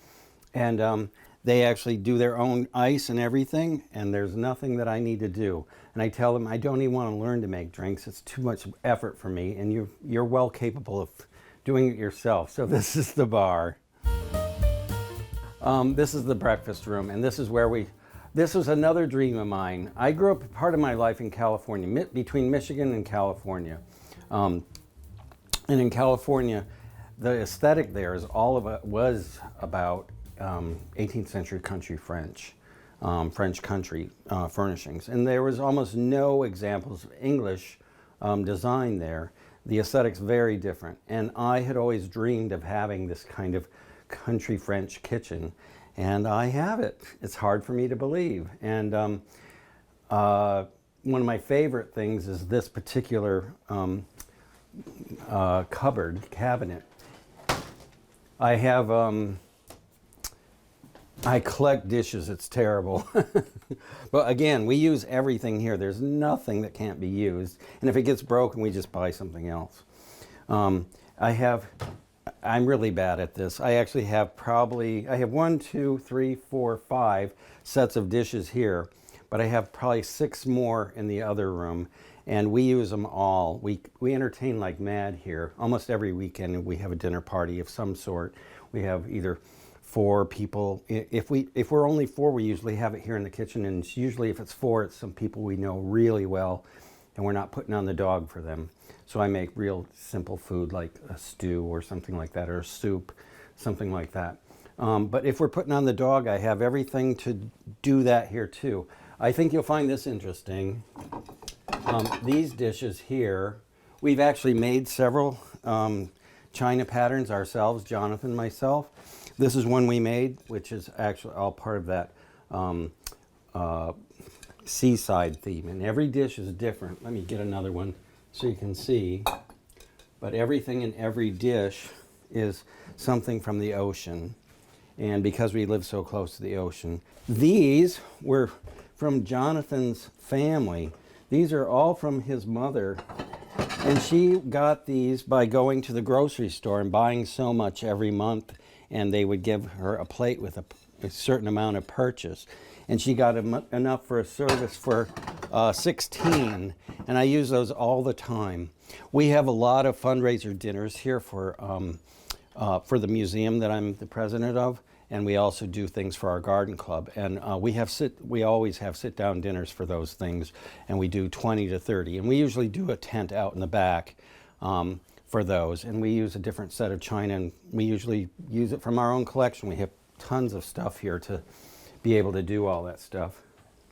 and they actually do their own ice and everything, and there's nothing that I need to do. And I tell them I don't even want to learn to make drinks. It's too much effort for me, and you're well capable of doing it yourself. So this is the bar. This is the breakfast room, and this was another dream of mine. I grew up part of my life in California, between Michigan and California. And in California, the aesthetic there was about 18th century country French country furnishings. And there was almost no examples of English design there. The aesthetic's very different. And I had always dreamed of having this kind of country French kitchen, and I have it. It's hard for me to believe. And one of my favorite things is this particular cabinet. I have, I collect dishes, it's terrible. But again, we use everything here. There's nothing that can't be used. And if it gets broken, we just buy something else. I'm really bad at this. I actually have I have 1, 2, 3, 4, 5 sets of dishes here, but I have probably 6 more in the other room, and we use them all. We entertain like mad here. Almost every weekend we have a dinner party of some sort. We have either 4 people. If we're only 4, we usually have it here in the kitchen, and it's usually, if it's 4, it's some people we know really well, and we're not putting on the dog for them. So I make real simple food like a stew or something like that, or a soup, something like that. But if we're putting on the dog, I have everything to do that here too. I think you'll find this interesting. These dishes here, we've actually made several china patterns ourselves, Jonathan and myself. This is one we made, which is actually all part of that seaside theme. And every dish is different. Let me get another one so you can see. But everything in every dish is something from the ocean. And because we live so close to the ocean. These were from Jonathan's family. These are all from his mother. And she got these by going to the grocery store and buying so much every month. And they would give her a plate with a certain amount of purchase. And she got enough for a service for 16. And I use those all the time. We have a lot of fundraiser dinners here for the museum that I'm the president of. And we also do things for our garden club. And we always have sit-down dinners for those things. And we do 20 to 30. And we usually do a tent out in the back for those. And we use a different set of china. And we usually use it from our own collection. We have tons of stuff here to be able to do all that stuff.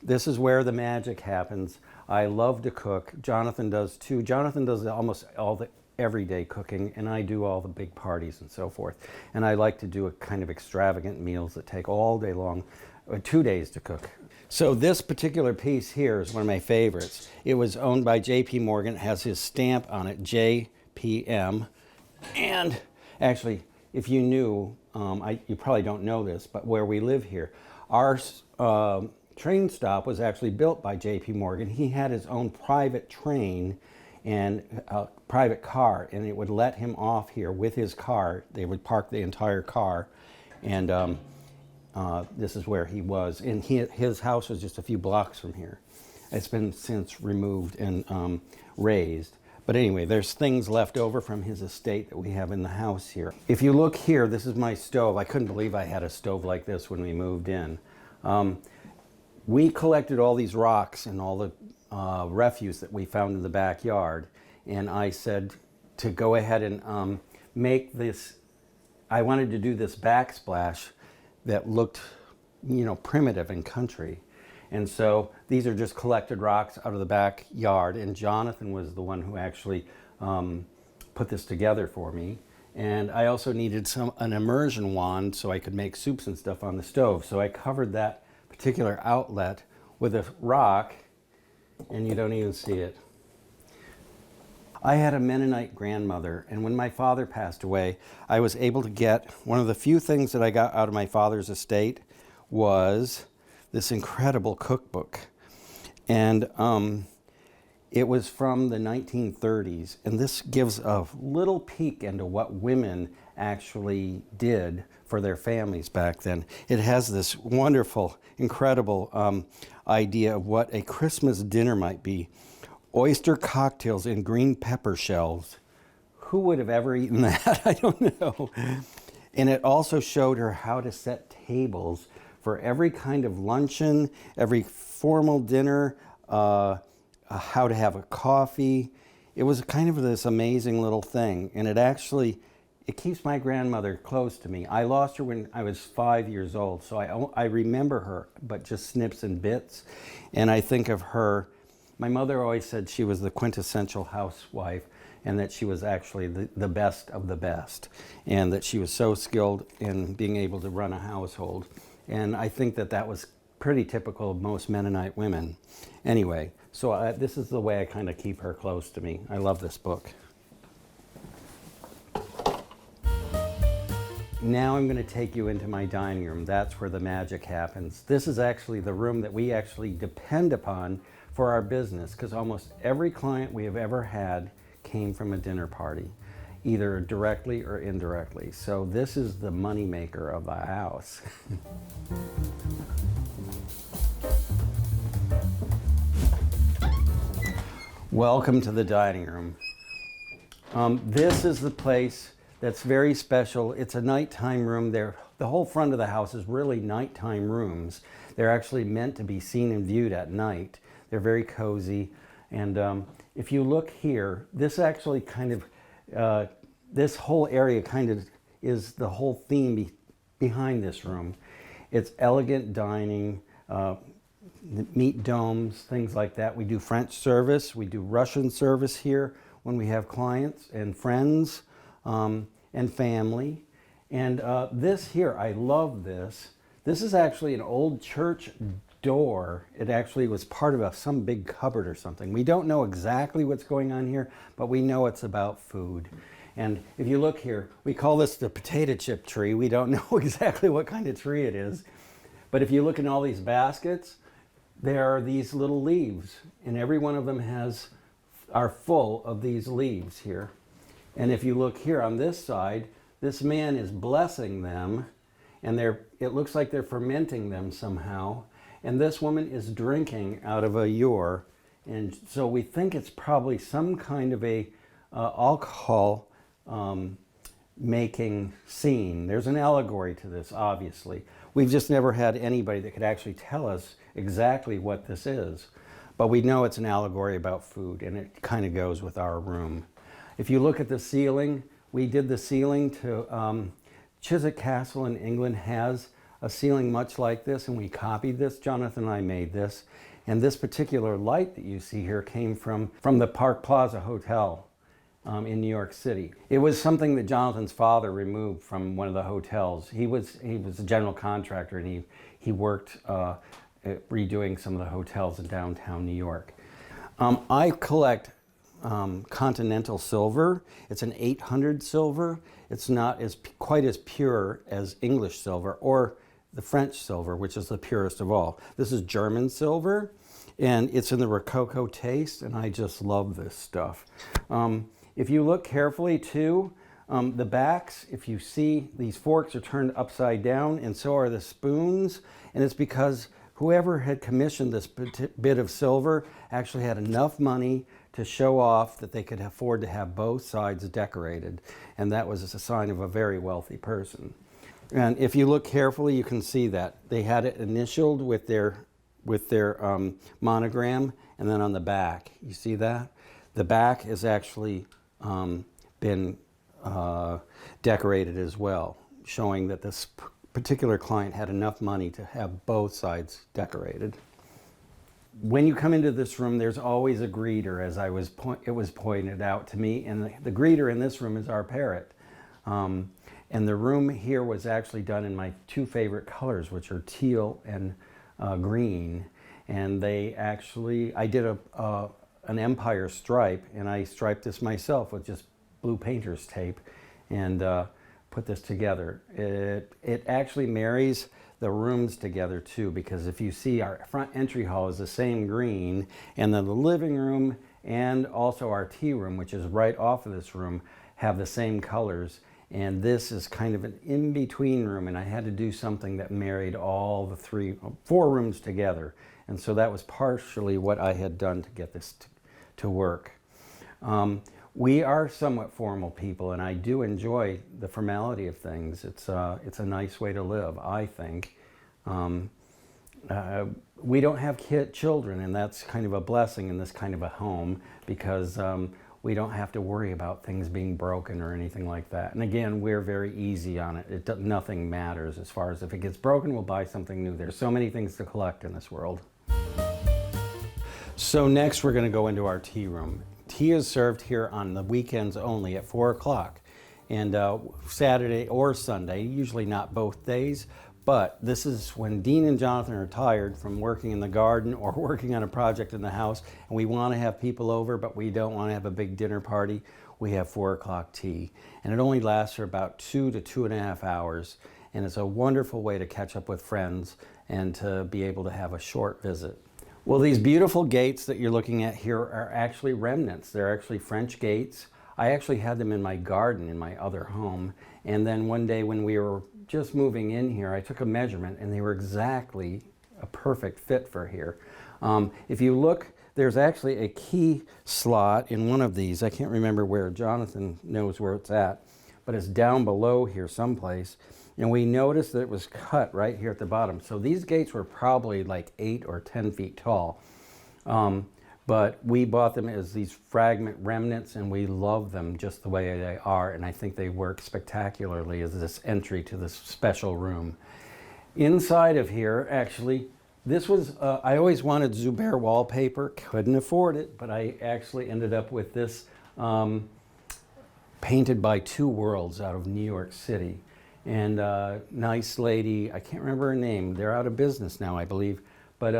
This is where the magic happens. I love to cook. Jonathan does too. Jonathan does almost all the everyday cooking, and I do all the big parties and so forth. And I like to do a kind of extravagant meals that take all day long, 2 days to cook. So this particular piece here is one of my favorites. It was owned by J.P. Morgan. It has his stamp on it, JPM. And actually, if you knew, you probably don't know this, but where we live here, our train stop was actually built by J.P. Morgan. He had his own private train and a private car, and it would let him off here with his car. They would park the entire car, and this is where he was. And his house was just a few blocks from here. It's been since removed and raised. But anyway, there's things left over from his estate that we have in the house here. If you look here, this is my stove. I couldn't believe I had a stove like this when we moved in. We collected all these rocks and all the refuse that we found in the backyard. And I said to go ahead and make this, I wanted to do this backsplash that looked, primitive and country. And so these are just collected rocks out of the backyard, and Jonathan was the one who actually put this together for me. And I also needed an immersion wand so I could make soups and stuff on the stove. So I covered that particular outlet with a rock, and you don't even see it. I had a Mennonite grandmother, and when my father passed away, I was able to get, one of the few things that I got out of my father's estate was this incredible cookbook. And it was from the 1930s, and this gives a little peek into what women actually did for their families back then. It has this wonderful, incredible idea of what a Christmas dinner might be. Oyster cocktails in green pepper shells. Who would have ever eaten that? I don't know. And it also showed her how to set tables for every kind of luncheon, every formal dinner, how to have a coffee. It was kind of this amazing little thing. And it keeps my grandmother close to me. I lost her when I was 5 years old, so I remember her, but just snips and bits. And I think of her, my mother always said she was the quintessential housewife. and that she was actually the best of the best, and that she was so skilled in being able to run a household. And I think that that was pretty typical of most Mennonite women. Anyway, so this is the way I kind of keep her close to me. I love this book. Now I'm going to take you into my dining room. That's where the magic happens. This is actually the room that we actually depend upon for our business, because almost every client we have ever had came from a dinner party, either directly or indirectly. So this is the money maker of the house. Welcome to the dining room. This is the place that's very special. It's a nighttime room. The whole front of the house is really nighttime rooms. They're actually meant to be seen and viewed at night. They're very cozy. And if you look here, this actually kind of, this whole area kind of is the whole theme behind this room. It's elegant dining, meat domes, things like that. We do French service. We do Russian service here when we have clients and friends and family. And this here, I love this. This is actually an old church door. It actually was part of some big cupboard or something. We don't know exactly what's going on here, but we know it's about food. And if you look here, we call this the potato chip tree. We don't know exactly what kind of tree it is. But if you look in all these baskets, there are these little leaves, and every one of them are full of these leaves here. And if you look here on this side, this man is blessing them, and it looks like they're fermenting them somehow. And this woman is drinking out of a ewer, and so we think it's probably some kind of a alcohol making scene. There's an allegory to this, obviously. We've just never had anybody that could actually tell us exactly what this is, but we know it's an allegory about food, and it kind of goes with our room. If you look at the ceiling, we did the ceiling to Chiswick Castle in England has a ceiling much like this, and we copied this. Jonathan and I made this, and this particular light that you see here came from the Park Plaza Hotel in New York City. It was something that Jonathan's father removed from one of the hotels. He was a general contractor, and he worked at redoing some of the hotels in downtown New York. I collect continental silver. It's an 800 silver. It's not quite as pure as English silver or the French silver, which is the purest of all. This is German silver, and it's in the Rococo taste, and I just love this stuff. If you look carefully too, the backs, if you see, these forks are turned upside down, and so are the spoons, and it's because whoever had commissioned this bit of silver actually had enough money to show off that they could afford to have both sides decorated, and that was a sign of a very wealthy person. And if you look carefully, you can see that they had it initialed with their monogram, and then on the back, you see that? The back has actually been decorated as well, showing that this particular client had enough money to have both sides decorated. When you come into this room, there's always a greeter, as it was pointed out to me, and the greeter in this room is our parrot. And the room here was actually done in my two favorite colors, which are teal and green. And I did an empire stripe, and I striped this myself with just blue painter's tape and put this together. It actually marries the rooms together too, because if you see, our front entry hall is the same green, and then the living room and also our tea room, which is right off of this room, have the same colors. And this is kind of an in-between room, and I had to do something that married all the four rooms together. And so that was partially what I had done to get this to work. We are somewhat formal people, and I do enjoy the formality of things. It's a nice way to live, I think. We don't have children, and that's kind of a blessing in this kind of a home, because we don't have to worry about things being broken or anything like that. And again, we're very easy on it. Nothing matters as far as if it gets broken, we'll buy something new. There's so many things to collect in this world. So next we're going to go into our tea room. tea is served here on the weekends only at 4 o'clock. And Saturday or Sunday, usually not both days, but this is when Dean and Jonathan are tired from working in the garden or working on a project in the house, and we want to have people over, but we don't want to have a big dinner party. We have 4 o'clock tea, and it only lasts for about 2 to 2.5 hours, and it's a wonderful way to catch up with friends and to be able to have a short visit. Well, these beautiful gates that you're looking at here are actually remnants. They're actually French gates. I actually had them in my garden in my other home, and then one day when we were just moving in here, I took a measurement and they were exactly a perfect fit for here. If you look, there's actually a key slot in one of these. I can't remember where. Jonathan knows where it's at, but it's down below here someplace. And we noticed that it was cut right here at the bottom. So these gates were probably like 8 or 10 feet tall. But we bought them as these fragment remnants, and we love them just the way they are, and I think they work spectacularly as this entry to this special room. Inside of here, actually, this was, I always wanted Zubair wallpaper, couldn't afford it, but I actually ended up with this painted by Two Worlds out of New York City. And nice lady, I can't remember her name, they're out of business now, I believe. But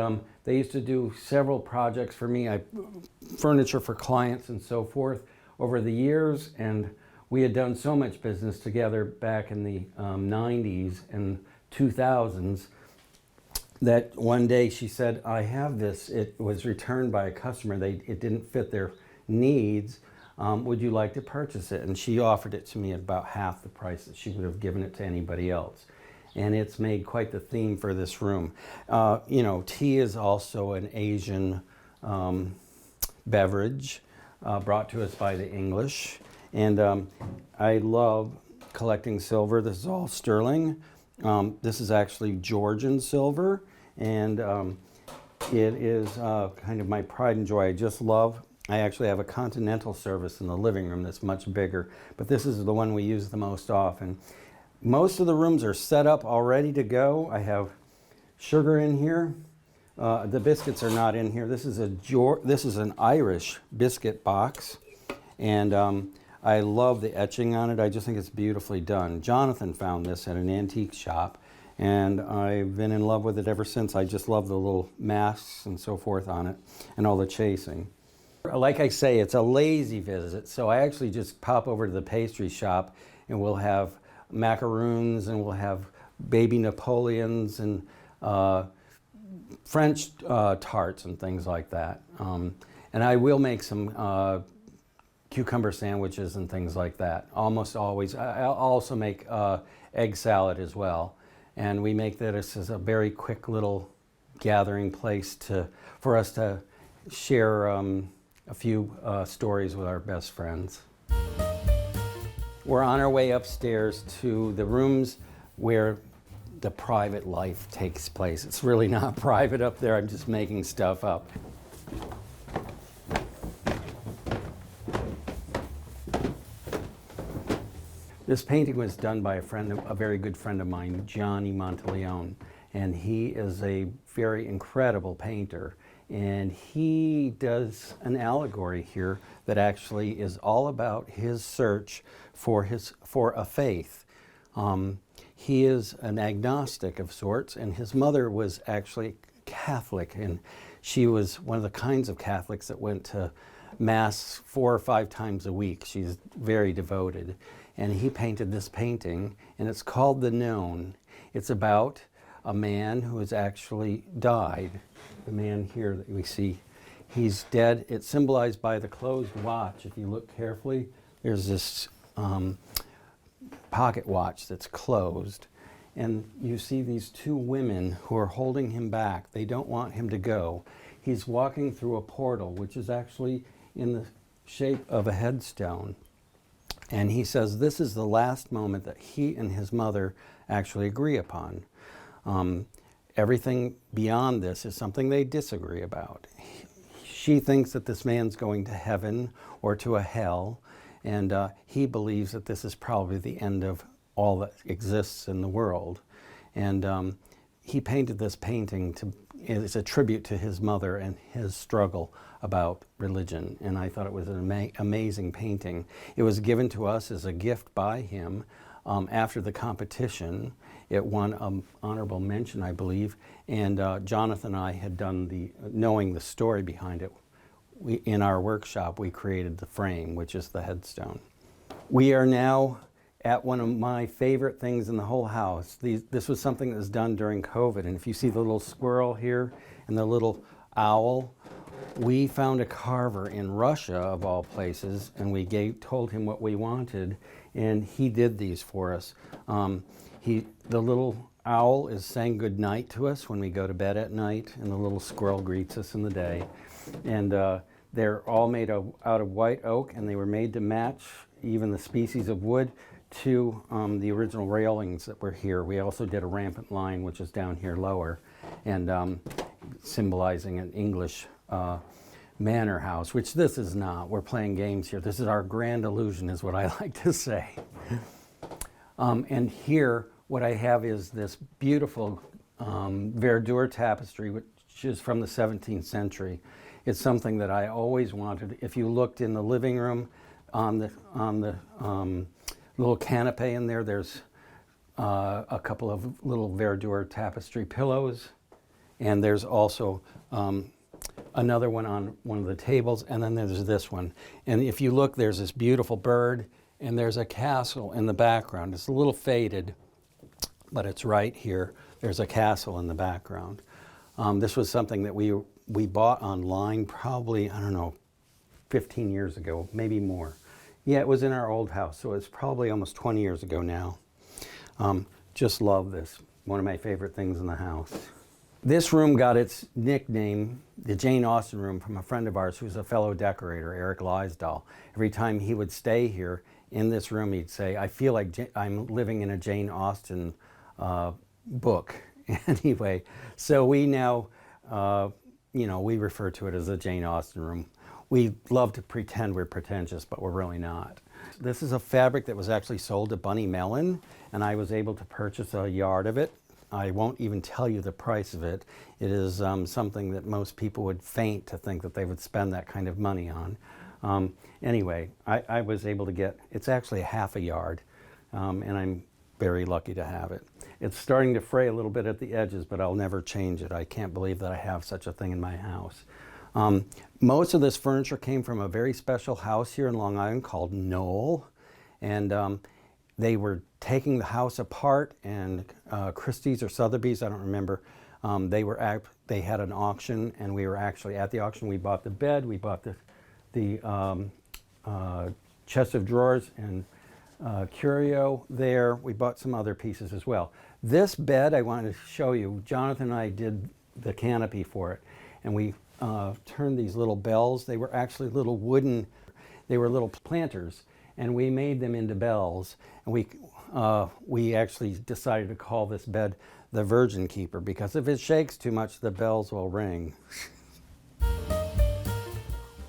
they used to do several projects for me, furniture for clients and so forth over the years. And we had done so much business together back in the 90s and 2000s that one day she said, I have this. It was returned by a customer. It didn't fit their needs. Would you like to purchase it? And she offered it to me at about half the price that she would have given it to anybody else. And it's made quite the theme for this room. You know, tea is also an Asian beverage brought to us by the English. And I love collecting silver. This is all sterling. This is actually Georgian silver. And it is kind of my pride and joy. I actually have a continental service in the living room that's much bigger. But this is the one we use the most often. Most of the rooms are set up all ready to go. I have sugar in here. The biscuits are not in here. This is an Irish biscuit box, and I love the etching on it. I just think it's beautifully done. Jonathan found this at an antique shop, and I've been in love with it ever since. I just love the little masks and so forth on it, and all the chasing. Like I say, it's a lazy visit, so I actually just pop over to the pastry shop, and we'll have macaroons, and we'll have baby Napoleons and French tarts and things like that. And I will make some cucumber sandwiches and things like that. Almost always. I'll also make egg salad as well. And we make that as a very quick little gathering place for us to share a few stories with our best friends. We're on our way upstairs to the rooms where the private life takes place. It's really not private up there, I'm just making stuff up. This painting was done by a very good friend of mine, Johnny Monteleone, and he is a very incredible painter. And he does an allegory here that actually is all about his search for a faith. He is an agnostic of sorts, and his mother was actually Catholic, and she was one of the kinds of Catholics that went to Mass 4 or 5 times a week. She's very devoted. And he painted this painting, and it's called The Known. It's about a man who has actually died. The man here that we see, he's dead. It's symbolized by the closed watch. If you look carefully, there's this pocket watch that's closed. And you see these 2 women who are holding him back. They don't want him to go. He's walking through a portal, which is actually in the shape of a headstone. And he says this is the last moment that he and his mother actually agree upon. Everything beyond this is something they disagree about. She thinks that this man's going to heaven or to a hell, and he believes that this is probably the end of all that exists in the world. And he painted this painting to is a tribute to his mother and his struggle about religion. And I thought it was an amazing painting. It was given to us as a gift by him after the competition. It won honorable mention, I believe. And Jonathan and I had done knowing the story behind it, in our workshop, we created the frame, which is the headstone. We are now at one of my favorite things in the whole house. This was something that was done during COVID, and if you see the little squirrel here and the little owl, we found a carver in Russia, of all places, and we told him what we wanted, and he did these for us. The little owl is saying good night to us when we go to bed at night, and the little squirrel greets us in the day. And they're all made out of white oak, and they were made to match even the species of wood to the original railings that were here. We also did a rampant line, which is down here lower, and symbolizing an English manor house, which this is not. We're playing games here. This is our grand illusion, is what I like to say. And here, what I have is this beautiful Verdant tapestry, which is from the 17th century. It's something that I always wanted. If you looked in the living room, on the little canopy in there, there's a couple of little Verdant tapestry pillows, and there's also another one on one of the tables, and then there's this one. And if you look, there's this beautiful bird, and there's a castle in the background. It's a little faded, but it's right here. There's a castle in the background. This was something that we bought online probably, I don't know, 15 years ago, maybe more. Yeah, it was in our old house, so it's probably almost 20 years ago now. Just love this. One of my favorite things in the house. This room got its nickname, the Jane Austen room, from a friend of ours who's a fellow decorator, Eric Lysdahl. Every time he would stay here in this room, he'd say, I feel like I'm living in a Jane Austen book. Anyway, so we now, we refer to it as a Jane Austen room. We love to pretend we're pretentious, but we're really not. This is a fabric that was actually sold to Bunny Mellon, and I was able to purchase a yard of it. I won't even tell you the price of it. It is something that most people would faint to think that they would spend that kind of money on. Anyway, I was able to get, it's actually a half a yard, and I'm very lucky to have it. It's starting to fray a little bit at the edges, but I'll never change it. I can't believe that I have such a thing in my house. Most of this furniture came from a very special house here in Long Island called Knoll, and they were taking the house apart, and Christie's or Sotheby's, I don't remember, they had an auction, and we were actually at the auction. We bought the bed, we bought the chest of drawers and curio there. We bought some other pieces as well. This bed I wanted to show you. Jonathan and I did the canopy for it, and we turned these little bells. They were actually little wooden, they were little planters, and we made them into bells. And we actually decided to call this bed the Virgin Keeper, because if it shakes too much, the bells will ring.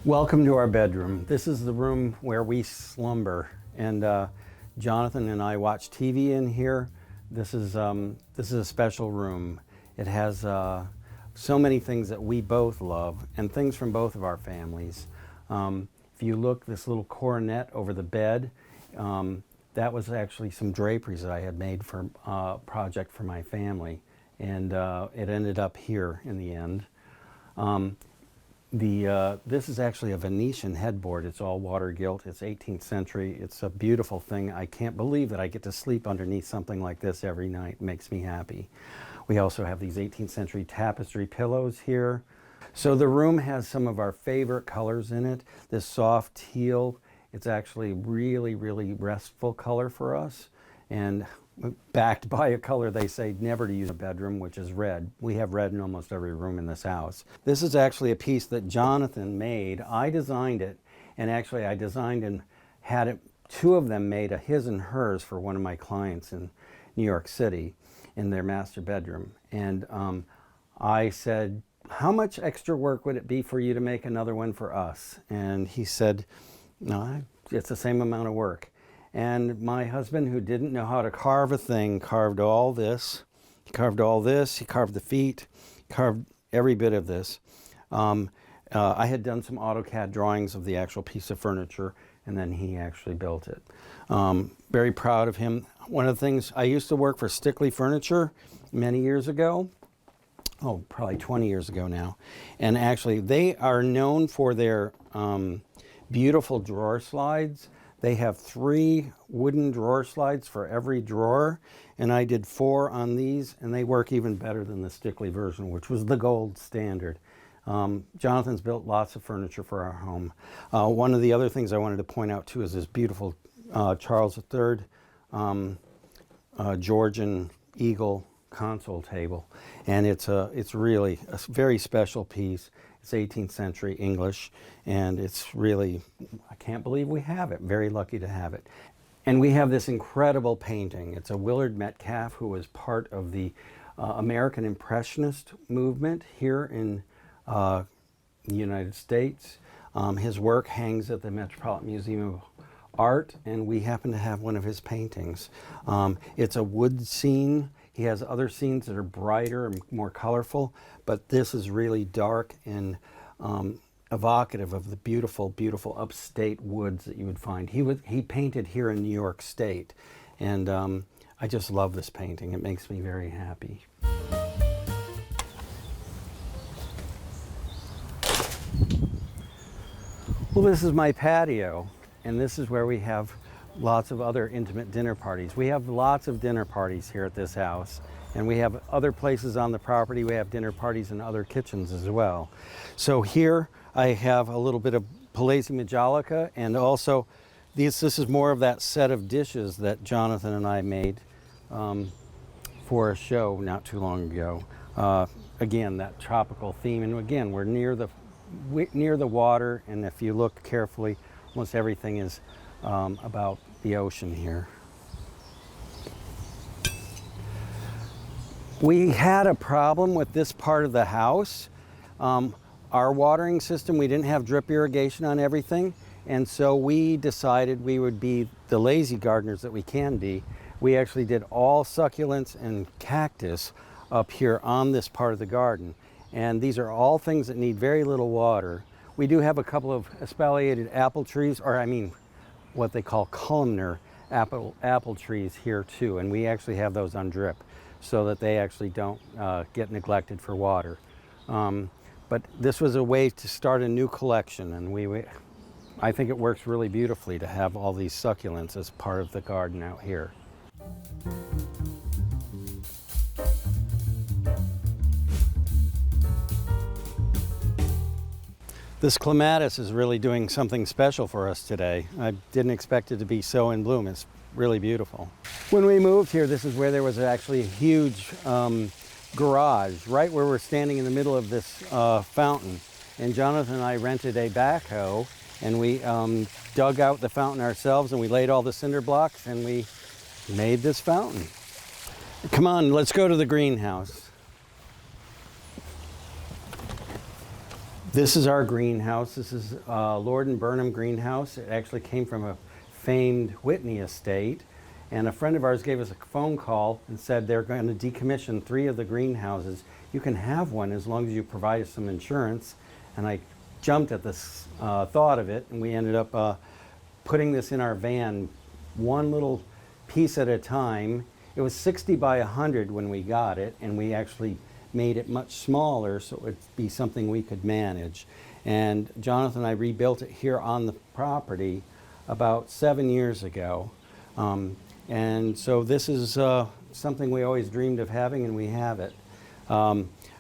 Welcome to our bedroom. This is the room where we slumber, and Jonathan and I watch TV in here. This is a special room. It has so many things that we both love, and things from both of our families. If you look, this little coronet over the bed, that was actually some draperies that I had made for a project for my family, and it ended up here in the end. This is actually a Venetian headboard. It's all water gilt. It's 18th century. It's a beautiful thing. I can't believe that I get to sleep underneath something like this every night. It makes me happy. We also have these 18th century tapestry pillows here. So the room has some of our favorite colors in it. This soft teal, it's actually really, really restful color for us. And backed by a color they say never to use in a bedroom, which is red. We have red in almost every room in this house. This is actually a piece that Jonathan made. I designed it, and actually I designed and had it, two of them made, a his and hers, for one of my clients in New York City in their master bedroom. And I said, how much extra work would it be for you to make another one for us? And he said, no, it's the same amount of work. And my husband, who didn't know how to carve a thing, carved all this. He carved all this, he carved the feet, carved every bit of this. I had done some AutoCAD drawings of the actual piece of furniture, and then he actually built it. Very proud of him. One of the things, I used to work for Stickley Furniture many years ago. Oh, probably 20 years ago now. And actually, they are known for their beautiful drawer slides. They have 3 wooden drawer slides for every drawer, and I did 4 on these, and they work even better than the Stickley version, which was the gold standard. Jonathan's built lots of furniture for our home. One of the other things I wanted to point out too is this beautiful Charles III Georgian eagle console table, and it's really a very special piece. It's 18th century English, and it's really, I can't believe we have it. Very lucky to have it. And we have this incredible painting. It's a Willard Metcalf, who was part of the American Impressionist movement here in the United States. His work hangs at the Metropolitan Museum of Art, and we happen to have one of his paintings. It's a wood scene. He has other scenes that are brighter and more colorful, but this is really dark and evocative of the beautiful, beautiful upstate woods that you would find. He painted here in New York State, and I just love this painting. It makes me very happy. Well, this is my patio, and this is where we have lots of other intimate dinner parties. We have lots of dinner parties here at this house, and we have other places on the property. We have dinner parties in other kitchens as well. So here I have a little bit of Palese Majolica, and also this is more of that set of dishes that Jonathan and I made for a show not too long ago. Again, that tropical theme, and again, we're near the water, and if you look carefully, almost everything is about the ocean here. We had a problem with this part of the house. Our watering system, we didn't have drip irrigation on everything, and so we decided we would be the lazy gardeners that we can be. We actually did all succulents and cactus up here on this part of the garden. And these are all things that need very little water. We do have a couple of espaliated apple trees, or I mean, what they call columnar apple trees here too. And we actually have those on drip so that they actually don't get neglected for water. But this was a way to start a new collection, and I think it works really beautifully to have all these succulents as part of the garden out here. This clematis is really doing something special for us today. I didn't expect it to be so in bloom. It's really beautiful. When we moved here, this is where there was actually a huge garage, right where we're standing in the middle of this fountain. And Jonathan and I rented a backhoe, and we dug out the fountain ourselves, and we laid all the cinder blocks, and we made this fountain. Come on, let's go to the greenhouse. This is our greenhouse. This is Lord and Burnham greenhouse. It actually came from a famed Whitney estate. And a friend of ours gave us a phone call and said they're going to decommission 3 of the greenhouses. You can have one as long as you provide us some insurance. And I jumped at this thought of it, and we ended up putting this in our van, one little piece at a time. It was 60 by 100 when we got it, and we actually made it much smaller so it would be something we could manage. And Jonathan and I rebuilt it here on the property about 7 years ago. And so this is something we always dreamed of having, and we have it.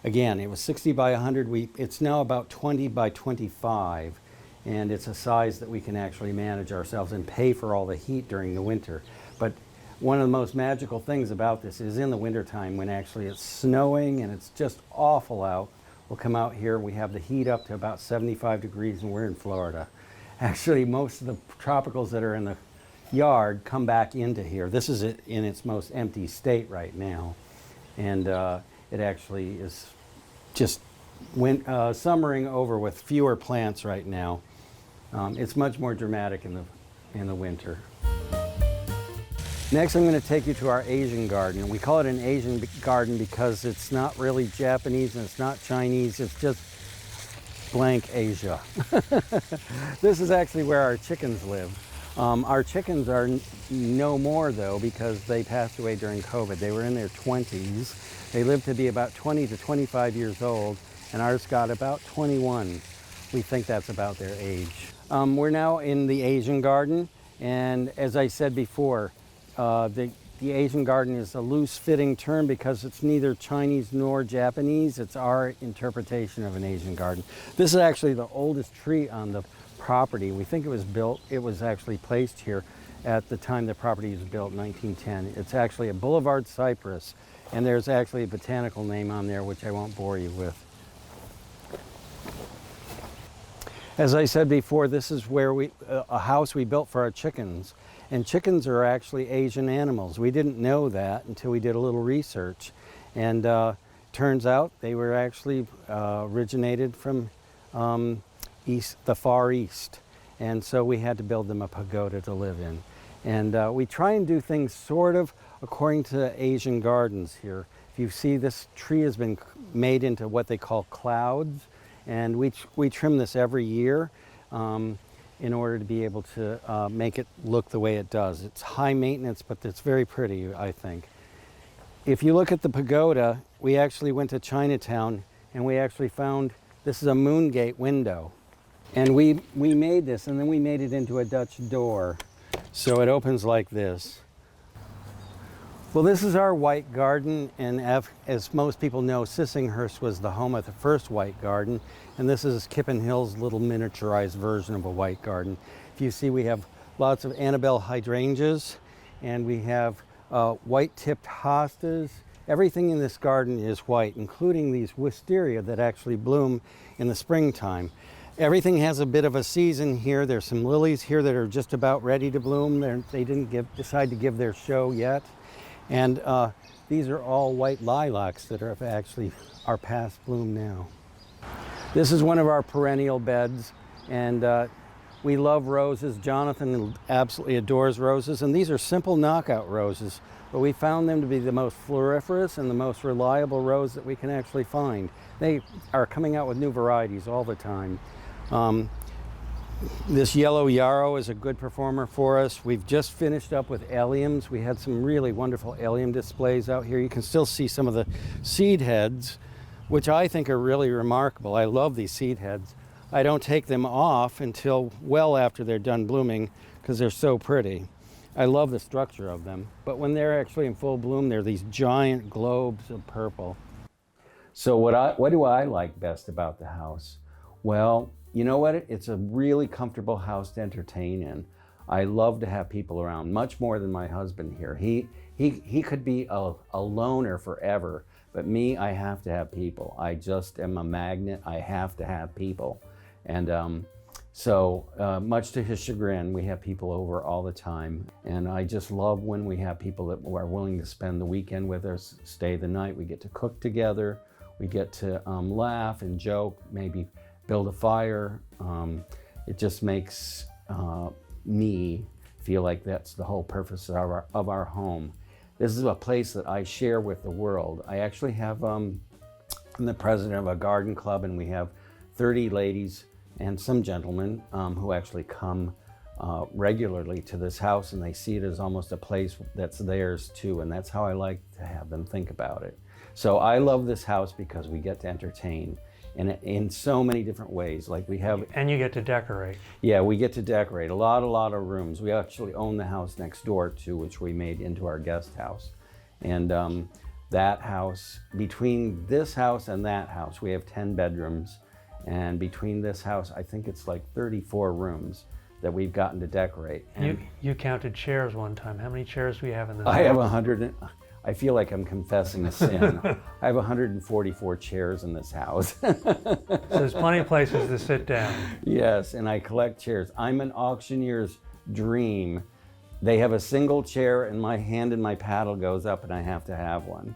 Again, it was 60 by 100. It's now about 20 by 25, and it's a size that we can actually manage ourselves and pay for all the heat during the winter. But one of the most magical things about this is in the wintertime when actually it's snowing and it's just awful out. We'll come out here, we have the heat up to about 75 degrees, and we're in Florida. Actually, most of the tropicals that are in the yard come back into here. This is it in its most empty state right now. And it actually is just summering over with fewer plants right now. It's much more dramatic in the winter. Next, I'm going to take you to our Asian garden. We call it an Asian garden because it's not really Japanese and it's not Chinese, it's just blank Asia. This is actually where our chickens live. Our chickens are no more though because they passed away during COVID. They were in their 20s. They lived to be about 20 to 25 years old, and ours got about 21. We think that's about their age. We're now in the Asian garden, and as I said before, the Asian garden is a loose-fitting term because it's neither Chinese nor Japanese. It's our interpretation of an Asian garden. This is actually the oldest tree on the property. We think it was actually placed here at the time the property was built in 1910. It's actually a boulevard cypress, and there's actually a botanical name on there which I won't bore you with. As I said before, this is where a house we built for our chickens. And chickens are actually Asian animals. We didn't know that until we did a little research. And turns out they were actually originated from the Far East. And so we had to build them a pagoda to live in. And we try and do things sort of according to Asian gardens here. If you see, this tree has been made into what they call clouds. And we trim this every year in order to be able to make it look the way it does. It's high maintenance, but it's very pretty, I think. If you look at the pagoda, we actually went to Chinatown and we actually found, this is a moon gate window. And we made this, and then we made it into a Dutch door. So it opens like this. Well, this is our white garden, and as most people know, Sissinghurst was the home of the first white garden, and this is Kippen Hill's little miniaturized version of a white garden. If you see, we have lots of Annabelle hydrangeas, and we have white-tipped hostas. Everything in this garden is white, including these wisteria that actually bloom in the springtime. Everything has a bit of a season here. There's some lilies here that are just about ready to bloom. They didn't decide to give their show yet. And these are all white lilacs that are past bloom now. This is one of our perennial beds, and we love roses. Jonathan absolutely adores roses, and these are simple knockout roses, but we found them to be the most floriferous and the most reliable rose that we can actually find. They are coming out with new varieties all the time. This yellow yarrow is a good performer for us. We've just finished up with alliums. We had some really wonderful allium displays out here. You can still see some of the seed heads, which I think are really remarkable. I love these seed heads. I don't take them off until well after they're done blooming because they're so pretty. I love the structure of them. But when they're actually in full bloom, they're these giant globes of purple. So what do I like best about the house? Well, you know what? It's a really comfortable house to entertain in. I love to have people around, much more than my husband here. He could be a loner forever, but me, I have to have people. I just am a magnet. I have to have people. And so much to his chagrin, we have people over all the time. And I just love when we have people that are willing to spend the weekend with us, stay the night. We get to cook together. We get to laugh and joke, maybe build a fire. It just makes me feel like that's the whole purpose of our home. This is a place that I share with the world. I actually have, I'm the president of a garden club, and we have 30 ladies and some gentlemen who actually come regularly to this house, and they see it as almost a place that's theirs too, and that's how I like to have them think about it. So I love this house because we get to entertain in so many different ways. Like we have, And you get to decorate. yeah, we get to decorate a lot of rooms. We actually own the house next door to, which we made into our guest house. And that house, between this house and that house, we have 10 bedrooms. And between this house, I think it's like 34 rooms that we've gotten to decorate. And You counted chairs one time. How many chairs do we have in this I house? have 100. I feel like I'm confessing a sin. I have 144 chairs in this house. So there's plenty of places to sit down. Yes, and I collect chairs. I'm an auctioneer's dream. They have a single chair, and my hand and my paddle goes up, and I have to have one.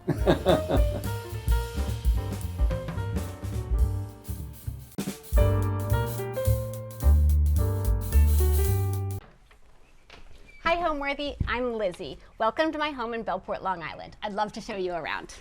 Hi, Homeworthy. Homeworthy. I'm Lizzie. Welcome to my home in Bellport, Long Island. I'd love to show you around.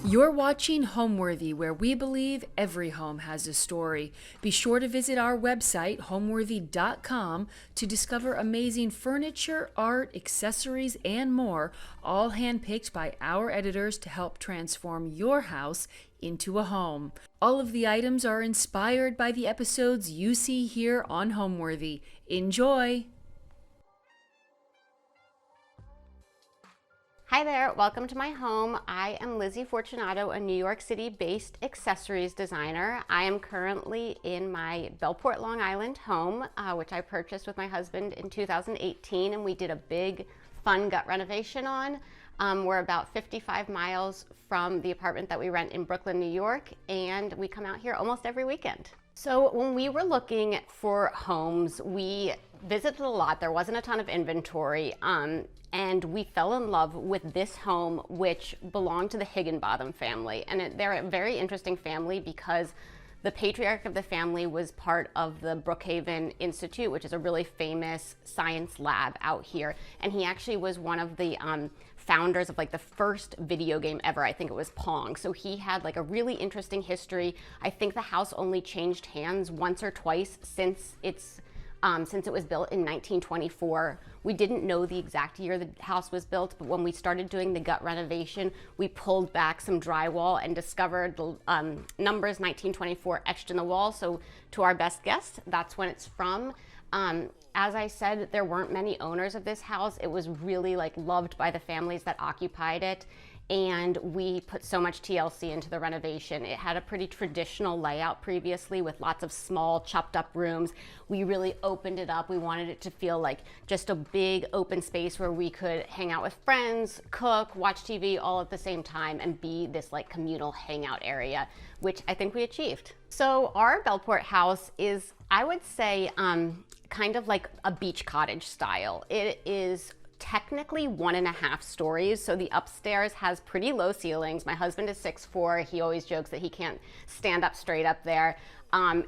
You're watching Homeworthy, where we believe every home has a story. Be sure to visit our website, homeworthy.com, to discover amazing furniture, art, accessories, and more, all handpicked by our editors to help transform your house into a home. All of the items are inspired by the episodes you see here on Homeworthy. Enjoy! Hi there, welcome to my home. I am Lizzie Fortunato, a New York City-based accessories designer. I am currently in my Bellport, Long Island home, which I purchased with my husband in 2018, and we did a big, fun gut renovation on. We're about 55 miles from the apartment that we rent in Brooklyn, New York, and we come out here almost every weekend. So when we were looking for homes, we visited a lot. There wasn't a ton of inventory. And we fell in love with this home, which belonged to the Higginbotham family. And they're a very interesting family because the patriarch of the family was part of the Brookhaven Institute, which is a really famous science lab out here. And he actually was one of the founders of like the first video game ever. I think it was Pong. So he had like a really interesting history. I think the house only changed hands once or twice since it was built in 1924. We didn't know the exact year the house was built, but when we started doing the gut renovation, we pulled back some drywall and discovered the numbers 1924 etched in the wall. So to our best guess, that's when it's from. As I said, there weren't many owners of this house. It was really like loved by the families that occupied it. And we put so much TLC into the renovation. It had a pretty traditional layout previously with lots of small chopped up rooms. We really opened it up. We wanted it to feel like just a big open space where we could hang out with friends, cook, watch TV all at the same time, and be this like communal hangout area, which I think we achieved. So our Bellport house is, I would say, kind of like a beach cottage style. It is technically 1.5 stories. So the upstairs has pretty low ceilings. My husband is 6'4". He always jokes that he can't stand up straight up there.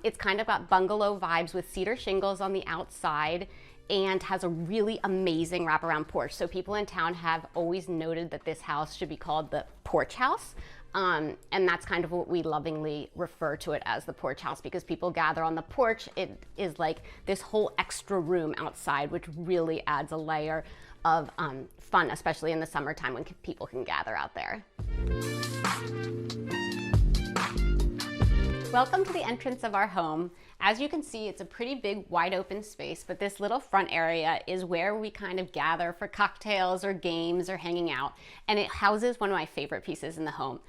It's kind of got bungalow vibes with cedar shingles on the outside and has a really amazing wraparound porch. So people in town have always noted that this house should be called the porch house. And that's kind of what we lovingly refer to it as, the porch house, because people gather on the porch. It is like this whole extra room outside, which really adds a layer of fun, especially in the summertime when people can gather out there. Welcome to the entrance of our home. As you can see, it's a pretty big, wide open space, but this little front area is where we kind of gather for cocktails or games or hanging out, and it houses one of my favorite pieces in the home.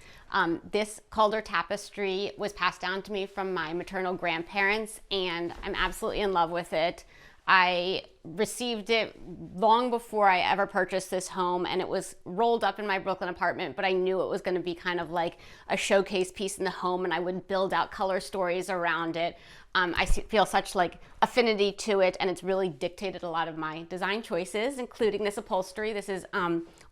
This Calder tapestry was passed down to me from my maternal grandparents, and I'm absolutely in love with it. I received it long before I ever purchased this home, and it was rolled up in my Brooklyn apartment, but I knew it was going to be kind of like a showcase piece in the home, and I would build out color stories around it. I feel such like affinity to it, and it's really dictated a lot of my design choices, including this upholstery. This is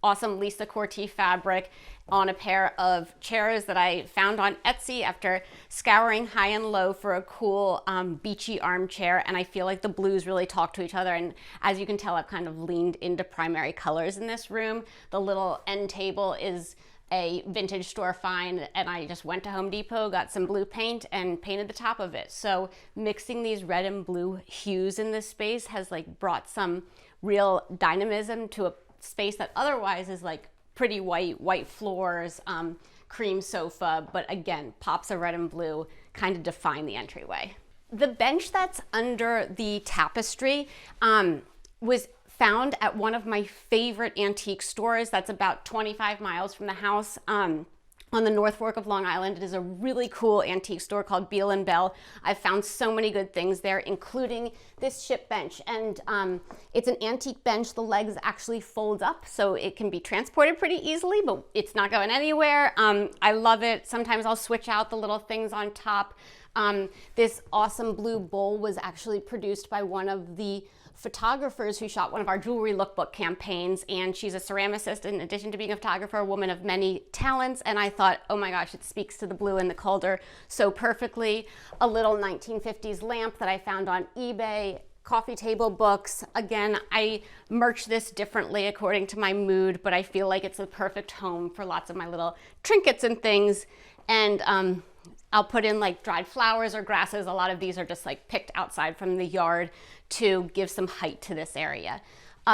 awesome Lisa Corti fabric on a pair of chairs that I found on Etsy after scouring high and low for a cool beachy armchair, and I feel like the blues really talk to each other. And as you can tell, I've kind of leaned into primary colors in this room. The little end table is a vintage store find, and I just went to Home Depot, got some blue paint, and painted the top of it. So mixing these red and blue hues in this space has like brought some real dynamism to a space that otherwise is like pretty white floors, cream sofa, but again, pops of red and blue kind of define the entryway. The bench that's under the tapestry was found at one of my favorite antique stores that's about 25 miles from the house on the North Fork of Long Island. It is a really cool antique store called Beal & Bell. I've found so many good things there, including this ship bench. And it's an antique bench. The legs actually fold up, so it can be transported pretty easily, but it's not going anywhere. I love it. Sometimes I'll switch out the little things on top. This awesome blue bowl was actually produced by one of the photographers who shot one of our jewelry lookbook campaigns, and she's a ceramicist in addition to being a photographer, a woman of many talents, and I thought, oh my gosh, it speaks to the blue in the Calder so perfectly. A little 1950s lamp that I found on eBay, coffee table books. Again, I merch this differently according to my mood, but I feel like it's a perfect home for lots of my little trinkets and things. And I'll put in like dried flowers or grasses. A lot of these are just like picked outside from the yard to give some height to this area.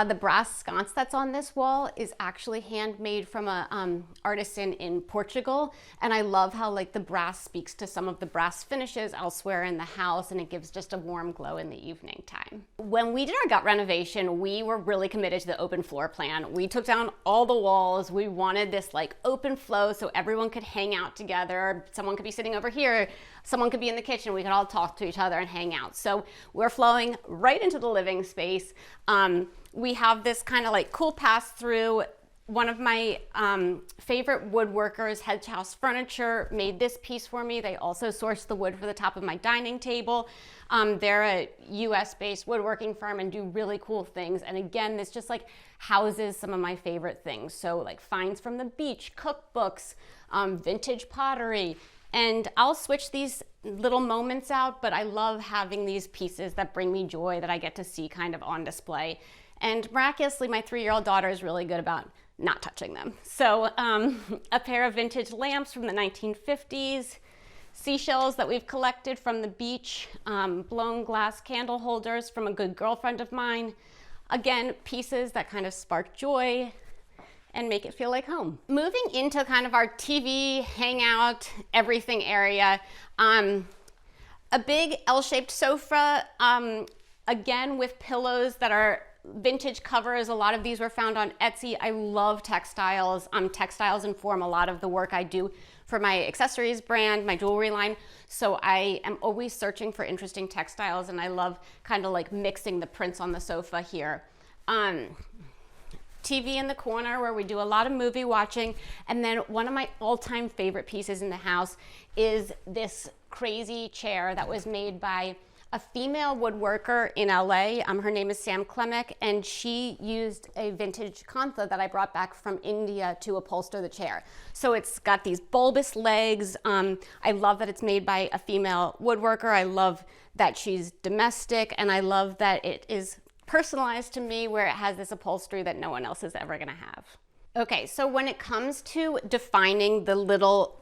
The brass sconce that's on this wall is actually handmade from a artisan in Portugal, and I love how like the brass speaks to some of the brass finishes elsewhere in the house, and it gives just a warm glow in the evening time. When we did our gut renovation, we were really committed to the open floor plan. We took down all the walls. We wanted this like open flow so everyone could hang out together. Someone could be sitting over here, someone could be in the kitchen. We could all talk to each other and hang out. So we're flowing right into the living space. We have this kind of like cool pass through. One of my favorite woodworkers, Hedge House Furniture, made this piece for me. They also sourced the wood for the top of my dining table. They're a US-based woodworking firm and do really cool things. And again, this just like houses some of my favorite things. So like finds from the beach, cookbooks, vintage pottery. And I'll switch these little moments out, but I love having these pieces that bring me joy that I get to see kind of on display. And miraculously, my 3-year-old daughter is really good about not touching them. So a pair of vintage lamps from the 1950s, seashells that we've collected from the beach, blown glass candle holders from a good girlfriend of mine. Again, pieces that kind of spark joy and make it feel like home. Moving into kind of our TV, hangout, everything area, a big L-shaped sofa, again with pillows that are vintage covers. A lot of these were found on Etsy. I love textiles. Textiles inform a lot of the work I do for my accessories brand, my jewelry line. So I am always searching for interesting textiles, and I love kind of like mixing the prints on the sofa here. TV in the corner where we do a lot of movie watching. And then one of my all-time favorite pieces in the house is this crazy chair that was made by a female woodworker in LA. Her name is Sam Klemek, and she used a vintage kantha that I brought back from India to upholster the chair. So it's got these bulbous legs. I love that it's made by a female woodworker. I love that she's domestic, and I love that it is personalized to me where it has this upholstery that no one else is ever gonna have. Okay, so when it comes to defining the little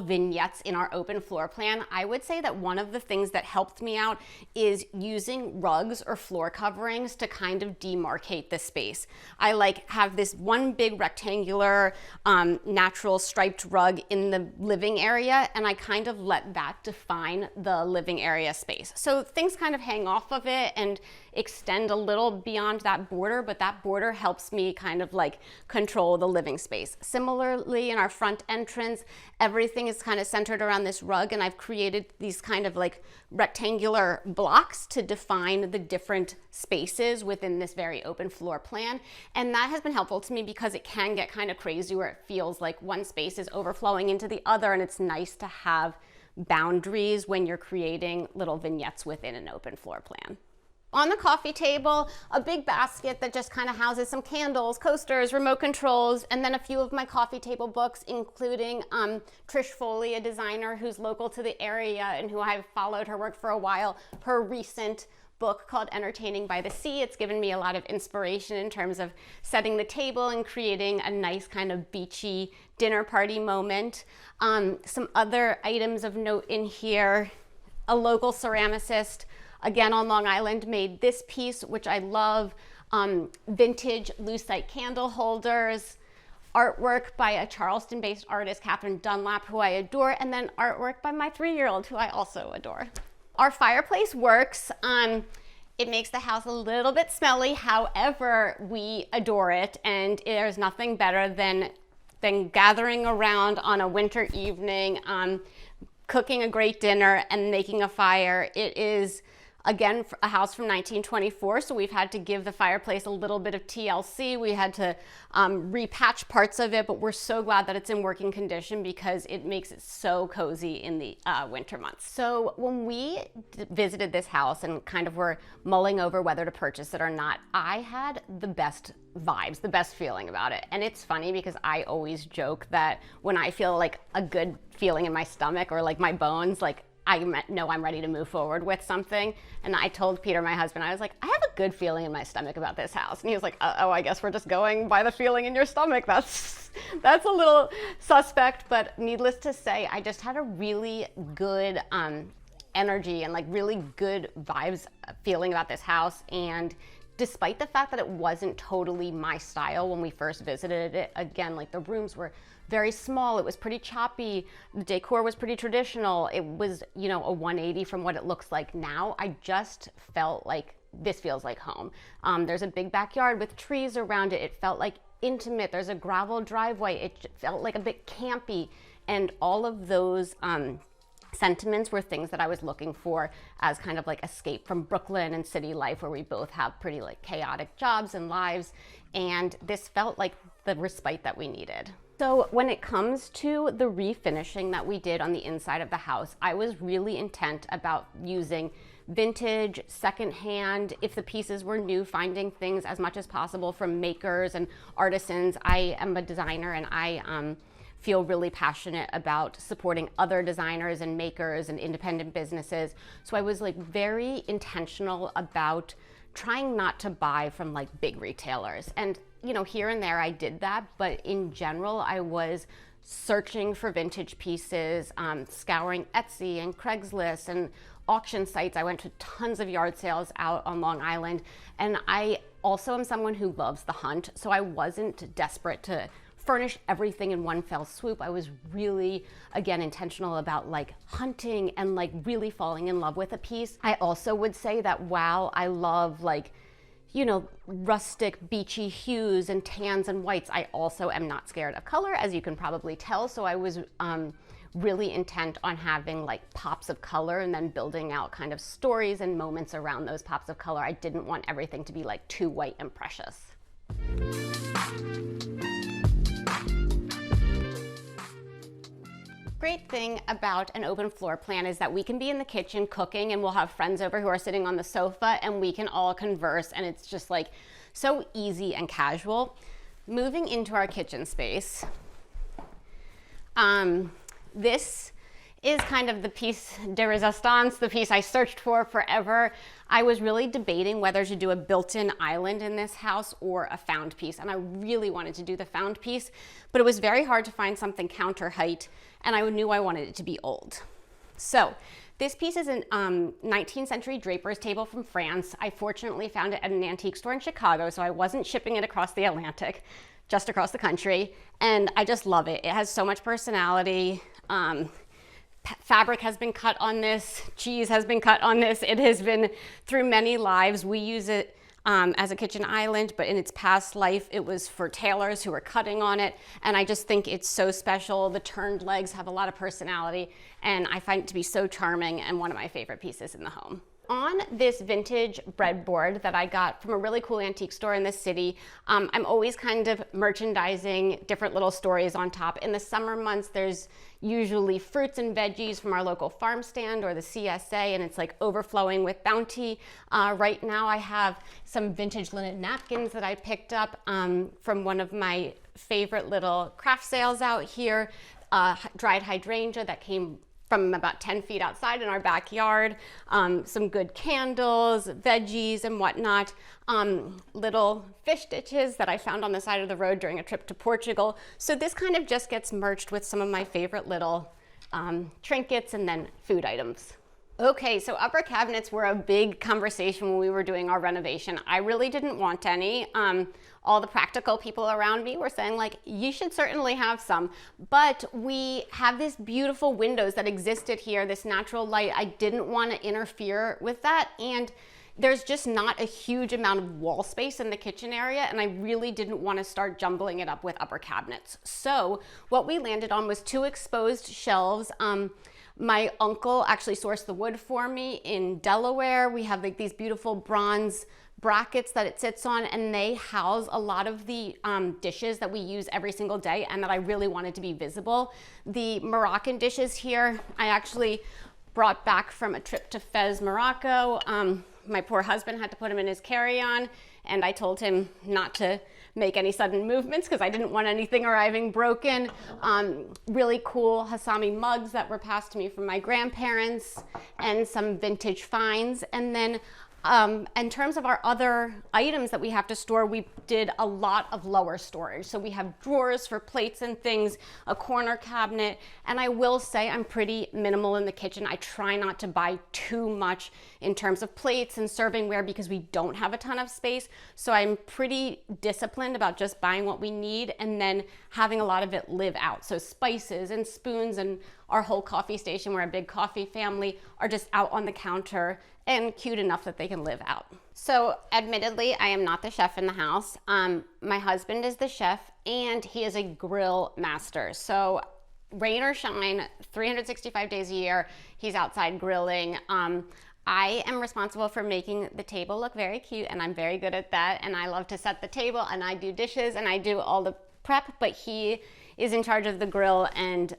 vignettes in our open floor plan, I would say that one of the things that helped me out is using rugs or floor coverings to kind of demarcate the space. I like have this one big rectangular natural striped rug in the living area, and I kind of let that define the living area space. So things kind of hang off of it and extend a little beyond that border, but that border helps me kind of like control the living space. Similarly, in our front entrance, everything is kind of centered around this rug, and I've created these kind of like rectangular blocks to define the different spaces within this very open floor plan. And that has been helpful to me because it can get kind of crazy where it feels like one space is overflowing into the other, and it's nice to have boundaries when you're creating little vignettes within an open floor plan. On the coffee table, a big basket that just kind of houses some candles, coasters, remote controls, and then a few of my coffee table books, including Trish Foley, a designer who's local to the area and who I've followed her work for a while. Her recent book called Entertaining by the Sea, it's given me a lot of inspiration in terms of setting the table and creating a nice kind of beachy dinner party moment. Some other items of note in here, a local ceramicist, again on Long Island, made this piece, which I love, vintage lucite candle holders, artwork by a Charleston-based artist, Catherine Dunlap, who I adore, and then artwork by my 3-year-old, who I also adore. Our fireplace works. It makes the house a little bit smelly, however, we adore it, and there's nothing better than gathering around on a winter evening, cooking a great dinner and making a fire. It is Again, a house from 1924, so we've had to give the fireplace a little bit of TLC. We had to repatch parts of it, but we're so glad that it's in working condition because it makes it so cozy in the winter months. So when we visited this house and kind of were mulling over whether to purchase it or not, I had the best vibes, the best feeling about it. And it's funny because I always joke that when I feel like a good feeling in my stomach or like my bones, like I know I'm ready to move forward with something. And I told Peter, my husband, I was like, I have a good feeling in my stomach about this house. And he was like, oh, I guess we're just going by the feeling in your stomach. That's a little suspect, but needless to say, I just had a really good energy and like really good vibes feeling about this house. And despite the fact that it wasn't totally my style when we first visited it, again, like the rooms were very small, it was pretty choppy, the decor was pretty traditional, it was, you know, a 180 from what it looks like now. I just felt like this feels like home. There's a big backyard with trees around it. It felt like intimate. There's a gravel driveway. It felt like a bit campy, and all of those sentiments were things that I was looking for as kind of like escape from Brooklyn and city life, where we both have pretty like chaotic jobs and lives, and this felt like the respite that we needed. So when it comes to the refinishing that we did on the inside of the house, I was really intent about using vintage, secondhand, if the pieces were new, finding things as much as possible from makers and artisans. I am a designer, and I feel really passionate about supporting other designers and makers and independent businesses. So I was like very intentional about trying not to buy from like big retailers. And you know, here and there I did that, but in general I was searching for vintage pieces, scouring Etsy and Craigslist and auction sites. I went to tons of yard sales out on Long Island, and I also am someone who loves the hunt, so I wasn't desperate to furnish everything in one fell swoop. I was really, again, intentional about like hunting and like really falling in love with a piece. I also would say that while I love like, you know, rustic beachy hues and tans and whites, I also am not scared of color, as you can probably tell. So I was really intent on having like pops of color and then building out kind of stories and moments around those pops of color. I didn't want everything to be like too white and precious. Great thing about an open floor plan is that we can be in the kitchen cooking, and we'll have friends over who are sitting on the sofa, and we can all converse, and it's just like so easy and casual. Moving into our kitchen space, this is kind of the piece de resistance, the piece I searched for forever. I was really debating whether to do a built-in island in this house or a found piece, and I really wanted to do the found piece, but it was very hard to find something counter height, and I knew I wanted it to be old. So this piece is an 19th century draper's table from France. I fortunately found it at an antique store in Chicago, so I wasn't shipping it across the Atlantic, just across the country, and I just love it. It has so much personality. Fabric has been cut on this, cheese has been cut on this. It has been through many lives. We use it as a kitchen island, but in its past life, it was for tailors who were cutting on it. And I just think it's so special. The turned legs have a lot of personality, and I find it to be so charming and one of my favorite pieces in the home. On this vintage breadboard that I got from a really cool antique store in the city, I'm always kind of merchandising different little stories on top. In the summer months, there's usually fruits and veggies from our local farm stand or the CSA, and it's like overflowing with bounty. Right now I have some vintage linen napkins that I picked up from one of my favorite little craft sales out here, dried hydrangea that came from about 10 feet outside in our backyard, some good candles, veggies and whatnot, little fish ditches that I found on the side of the road during a trip to Portugal. So this kind of just gets merged with some of my favorite little trinkets and then food items. Okay, so upper cabinets were a big conversation when we were doing our renovation. I really didn't want any. All the practical people around me were saying like, you should certainly have some, but we have this beautiful windows that existed here, this natural light. I didn't want to interfere with that, and there's just not a huge amount of wall space in the kitchen area, and I really didn't want to start jumbling it up with upper cabinets. So what we landed on was two exposed shelves. My uncle actually sourced the wood for me in Delaware. We have like these beautiful bronze brackets that it sits on, and they house a lot of the dishes that we use every single day and that I really wanted to be visible. The Moroccan dishes here, I actually brought back from a trip to Fez, Morocco. My poor husband had to put him in his carry-on, and I told him not to make any sudden movements because I didn't want anything arriving broken. Really cool Hassami mugs that were passed to me from my grandparents, and some vintage finds. And then in terms of our other items that we have to store, we did a lot of lower storage. So we have drawers for plates and things, a corner cabinet, and I will say I'm pretty minimal in the kitchen. I try not to buy too much in terms of plates and servingware because we don't have a ton of space. So I'm pretty disciplined about just buying what we need and then having a lot of it live out. So spices and spoons and our whole coffee station, we're a big coffee family, are just out on the counter and cute enough that they can live out. So admittedly, I am not the chef in the house. My husband is the chef and he is a grill master. So rain or shine, 365 days a year, he's outside grilling. I am responsible for making the table look very cute, and I'm very good at that. And I love to set the table, and I do dishes, and I do all the prep, but he is in charge of the grill, and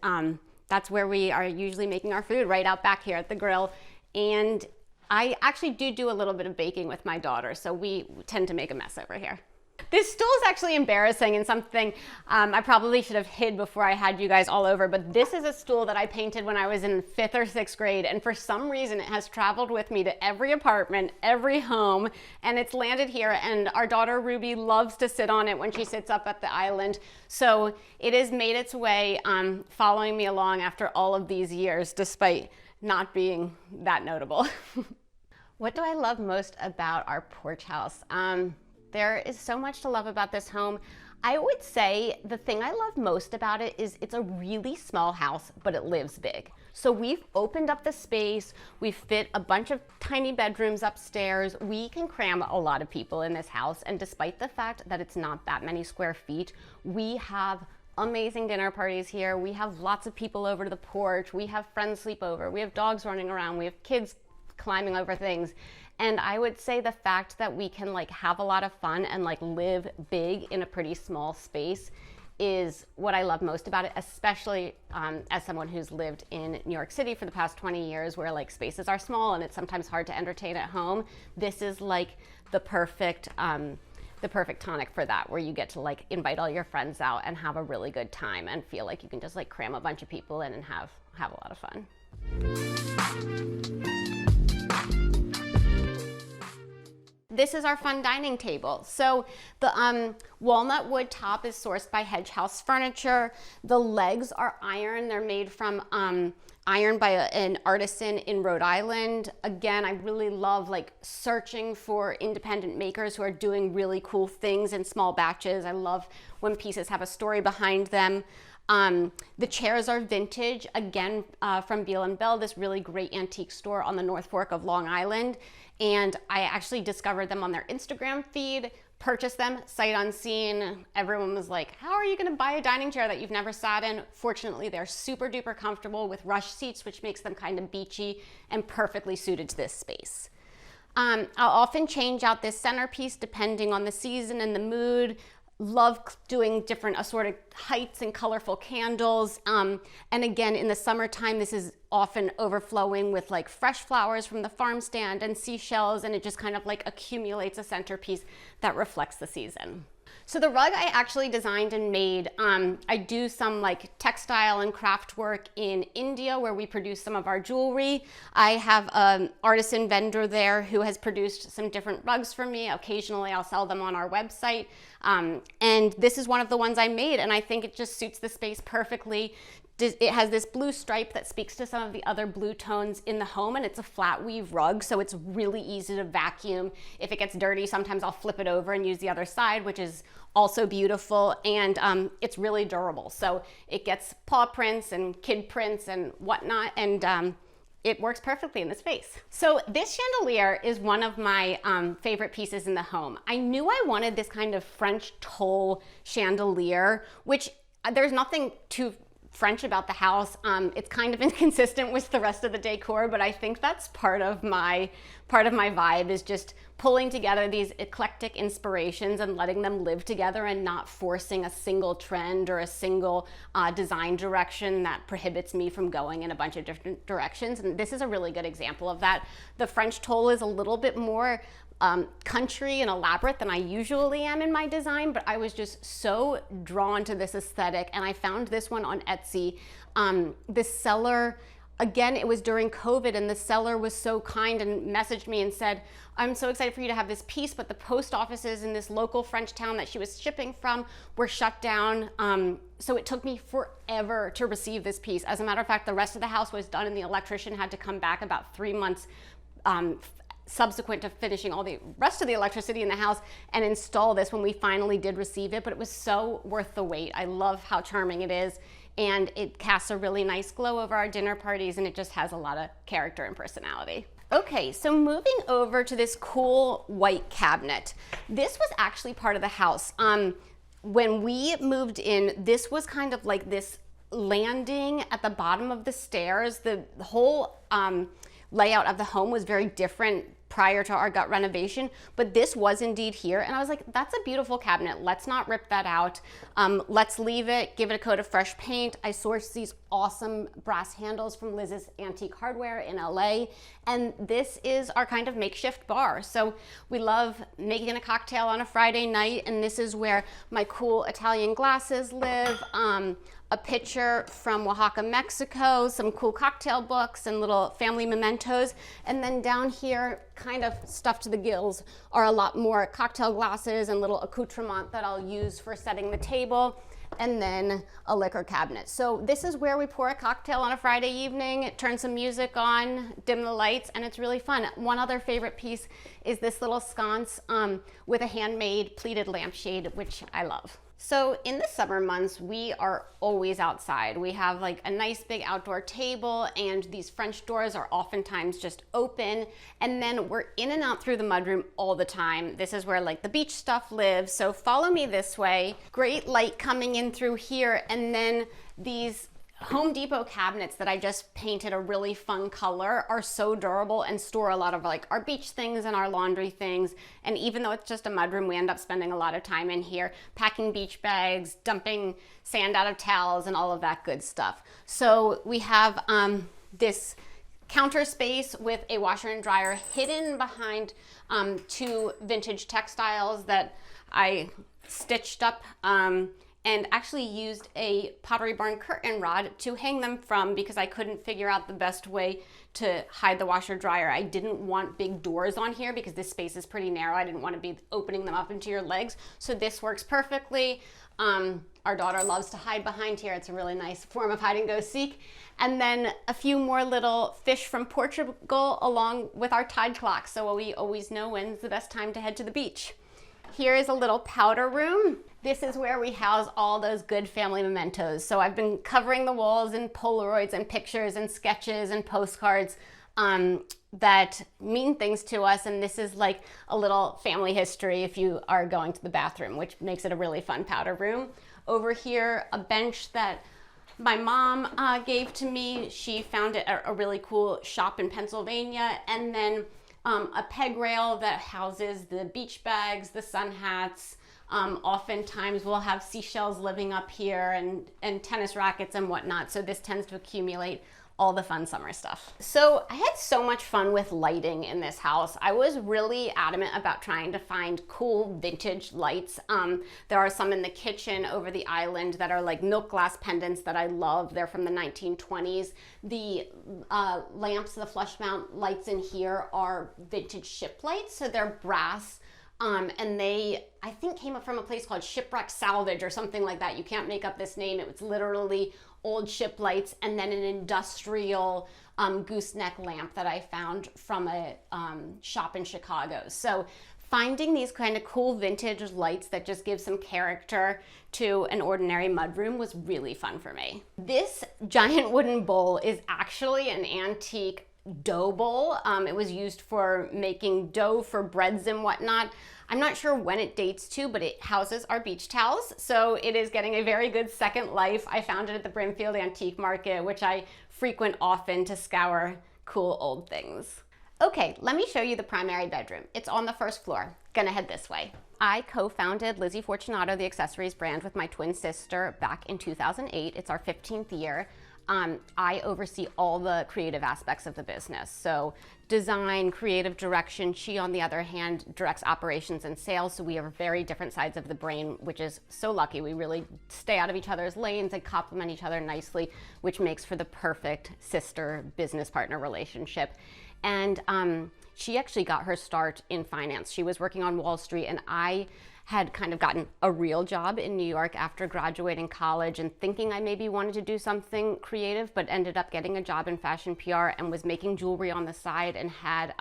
that's where we are usually making our food, right out back here at the grill. And I actually do a little bit of baking with my daughter, so we tend to make a mess over here. This stool is actually embarrassing and something I probably should have hid before I had you guys all over, but this is a stool that I painted when I was in 5th or 6th grade, and for some reason it has traveled with me to every apartment, every home, and it's landed here, and our daughter Ruby loves to sit on it when she sits up at the island. So it has made its way following me along after all of these years, despite not being that notable. What do I love most about our porch house? There is so much to love about this home. I would say the thing I love most about it is it's a really small house, but it lives big. So we've opened up the space, we've fit a bunch of tiny bedrooms upstairs. We can cram a lot of people in this house, and despite the fact that it's not that many square feet, we have amazing dinner parties here. We have lots of people over to the porch. We have friends sleep over. We have dogs running around. We have kids climbing over things. And I would say the fact that we can like have a lot of fun and like live big in a pretty small space is what I love most about it, especially as someone who's lived in New York City for the past 20 years where like spaces are small and it's sometimes hard to entertain at home. This is like the perfect tonic for that, where you get to like invite all your friends out and have a really good time and feel like you can just like cram a bunch of people in and have a lot of fun. This is our fun dining table. So the walnut wood top is sourced by Hedge House Furniture. The legs are iron. They're made from iron by an artisan in Rhode Island. Again, I really love like searching for independent makers who are doing really cool things in small batches. I love when pieces have a story behind them. The chairs are vintage, again, from Beal & Bell, this really great antique store on the North Fork of Long Island. And I actually discovered them on their Instagram feed, purchased them sight unseen. Everyone was like, how are you gonna buy a dining chair that you've never sat in? Fortunately, they're super duper comfortable with rush seats, which makes them kind of beachy and perfectly suited to this space. I'll often change out this centerpiece depending on the season and the mood. Love doing different assorted heights and colorful candles. And again, in the summertime, this is often overflowing with like fresh flowers from the farm stand and seashells, and it just kind of like accumulates a centerpiece that reflects the season. So the rug I actually designed and made. I do some like textile and craft work in India where we produce some of our jewelry. I have an artisan vendor there who has produced some different rugs for me. Occasionally I'll sell them on our website. And this is one of the ones I made, and I think it just suits the space perfectly. It has this blue stripe that speaks to some of the other blue tones in the home, and it's a flat weave rug, so it's really easy to vacuum. If it gets dirty, sometimes I'll flip it over and use the other side, which is also beautiful, and it's really durable. So it gets paw prints and kid prints and whatnot, and it works perfectly in the space. So this chandelier is one of my favorite pieces in the home. I knew I wanted this kind of French toll chandelier, which there's nothing too French about the house. It's kind of inconsistent with the rest of the decor, but I think that's part of my vibe, is just pulling together these eclectic inspirations and letting them live together and not forcing a single trend or a single design direction that prohibits me from going in a bunch of different directions. And this is a really good example of that. The French toll is a little bit more country and elaborate than I usually am in my design, but I was just so drawn to this aesthetic, and I found this one on Etsy. This seller, again, it was during COVID, and the seller was so kind and messaged me and said, I'm so excited for you to have this piece, but the post offices in this local French town that she was shipping from were shut down. So it took me forever to receive this piece. As a matter of fact, the rest of the house was done and the electrician had to come back about 3 months subsequent to finishing all the rest of the electricity in the house and install this when we finally did receive it. But it was so worth the wait. I love how charming it is, and it casts a really nice glow over our dinner parties, and it just has a lot of character and personality. Okay, so moving over to this cool white cabinet. This was actually part of the house. When we moved in, this was kind of like this landing at the bottom of the stairs. The whole layout of the home was very different prior to our gut renovation, but this was indeed here. And I was like, that's a beautiful cabinet. Let's not rip that out. Let's leave it, give it a coat of fresh paint. I sourced these awesome brass handles from Liz's Antique Hardware in LA. And this is our kind of makeshift bar. So we love making a cocktail on a Friday night. And this is where my cool Italian glasses live. A picture from Oaxaca, Mexico, some cool cocktail books and little family mementos. And then down here, kind of stuffed to the gills, are a lot more cocktail glasses and little accoutrement that I'll use for setting the table, and then a liquor cabinet. So this is where we pour a cocktail on a Friday evening, turn some music on, dim the lights, and it's really fun. One other favorite piece is this little sconce with a handmade pleated lampshade, which I love. So in the summer months, we are always outside. We have like a nice big outdoor table, and these French doors are oftentimes just open. And then we're in and out through the mudroom all the time. This is where like the beach stuff lives. So follow me this way. Great light coming in through here. And then these Home Depot cabinets that I just painted a really fun color are so durable and store a lot of like our beach things and our laundry things. And even though it's just a mudroom, we end up spending a lot of time in here packing beach bags, dumping sand out of towels, and all of that good stuff. So we have this counter space with a washer and dryer hidden behind 2 vintage textiles that I stitched up and actually used a Pottery Barn curtain rod to hang them from, because I couldn't figure out the best way to hide the washer dryer. I didn't want big doors on here because this space is pretty narrow. I didn't want to be opening them up into your legs. So this works perfectly. Our daughter loves to hide behind here. It's a really nice form of hide and go seek. And then a few more little fish from Portugal along with our tide clock, so we always know when's the best time to head to the beach. Here is a little powder room. This is where we house all those good family mementos. So I've been covering the walls in Polaroids and pictures and sketches and postcards that mean things to us. And this is like a little family history if you are going to the bathroom, which makes it a really fun powder room. Over here, a bench that my mom gave to me. She found it at a really cool shop in Pennsylvania. And then a peg rail that houses the beach bags, the sun hats. Oftentimes we'll have seashells living up here and tennis rackets and whatnot. So this tends to accumulate all the fun summer stuff. So I had so much fun with lighting in this house. I was really adamant about trying to find cool vintage lights. There are some in the kitchen over the island that are like milk glass pendants that I love. They're from the 1920s. The lamps, the flush mount lights in here are vintage ship lights. So they're brass. And they, I think, came up from a place called Shipwreck Salvage or something like that. You can't make up this name. It was literally old ship lights and then an industrial gooseneck lamp that I found from a shop in Chicago. So finding these kind of cool vintage lights that just give some character to an ordinary mudroom was really fun for me. This giant wooden bowl is actually an antique dough bowl. It was used for making dough for breads and whatnot. I'm not sure when it dates to, but it houses our beach towels. So it is getting a very good second life. I found it at the Brimfield Antique Market, which I frequent often to scour cool old things. Okay, let me show you the primary bedroom. It's on the first floor. Gonna head this way. I co-founded Lizzie Fortunato, the accessories brand, with my twin sister back in 2008. It's our 15th year. I oversee all the creative aspects of the business. So design, creative direction. She, on the other hand, directs operations and sales. So we have very different sides of the brain, which is so lucky. We really stay out of each other's lanes and complement each other nicely, which makes for the perfect sister business partner relationship. And she actually got her start in finance. She was working on Wall Street, and I had kind of gotten a real job in New York after graduating college and thinking I maybe wanted to do something creative, but ended up getting a job in fashion PR and was making jewelry on the side, and had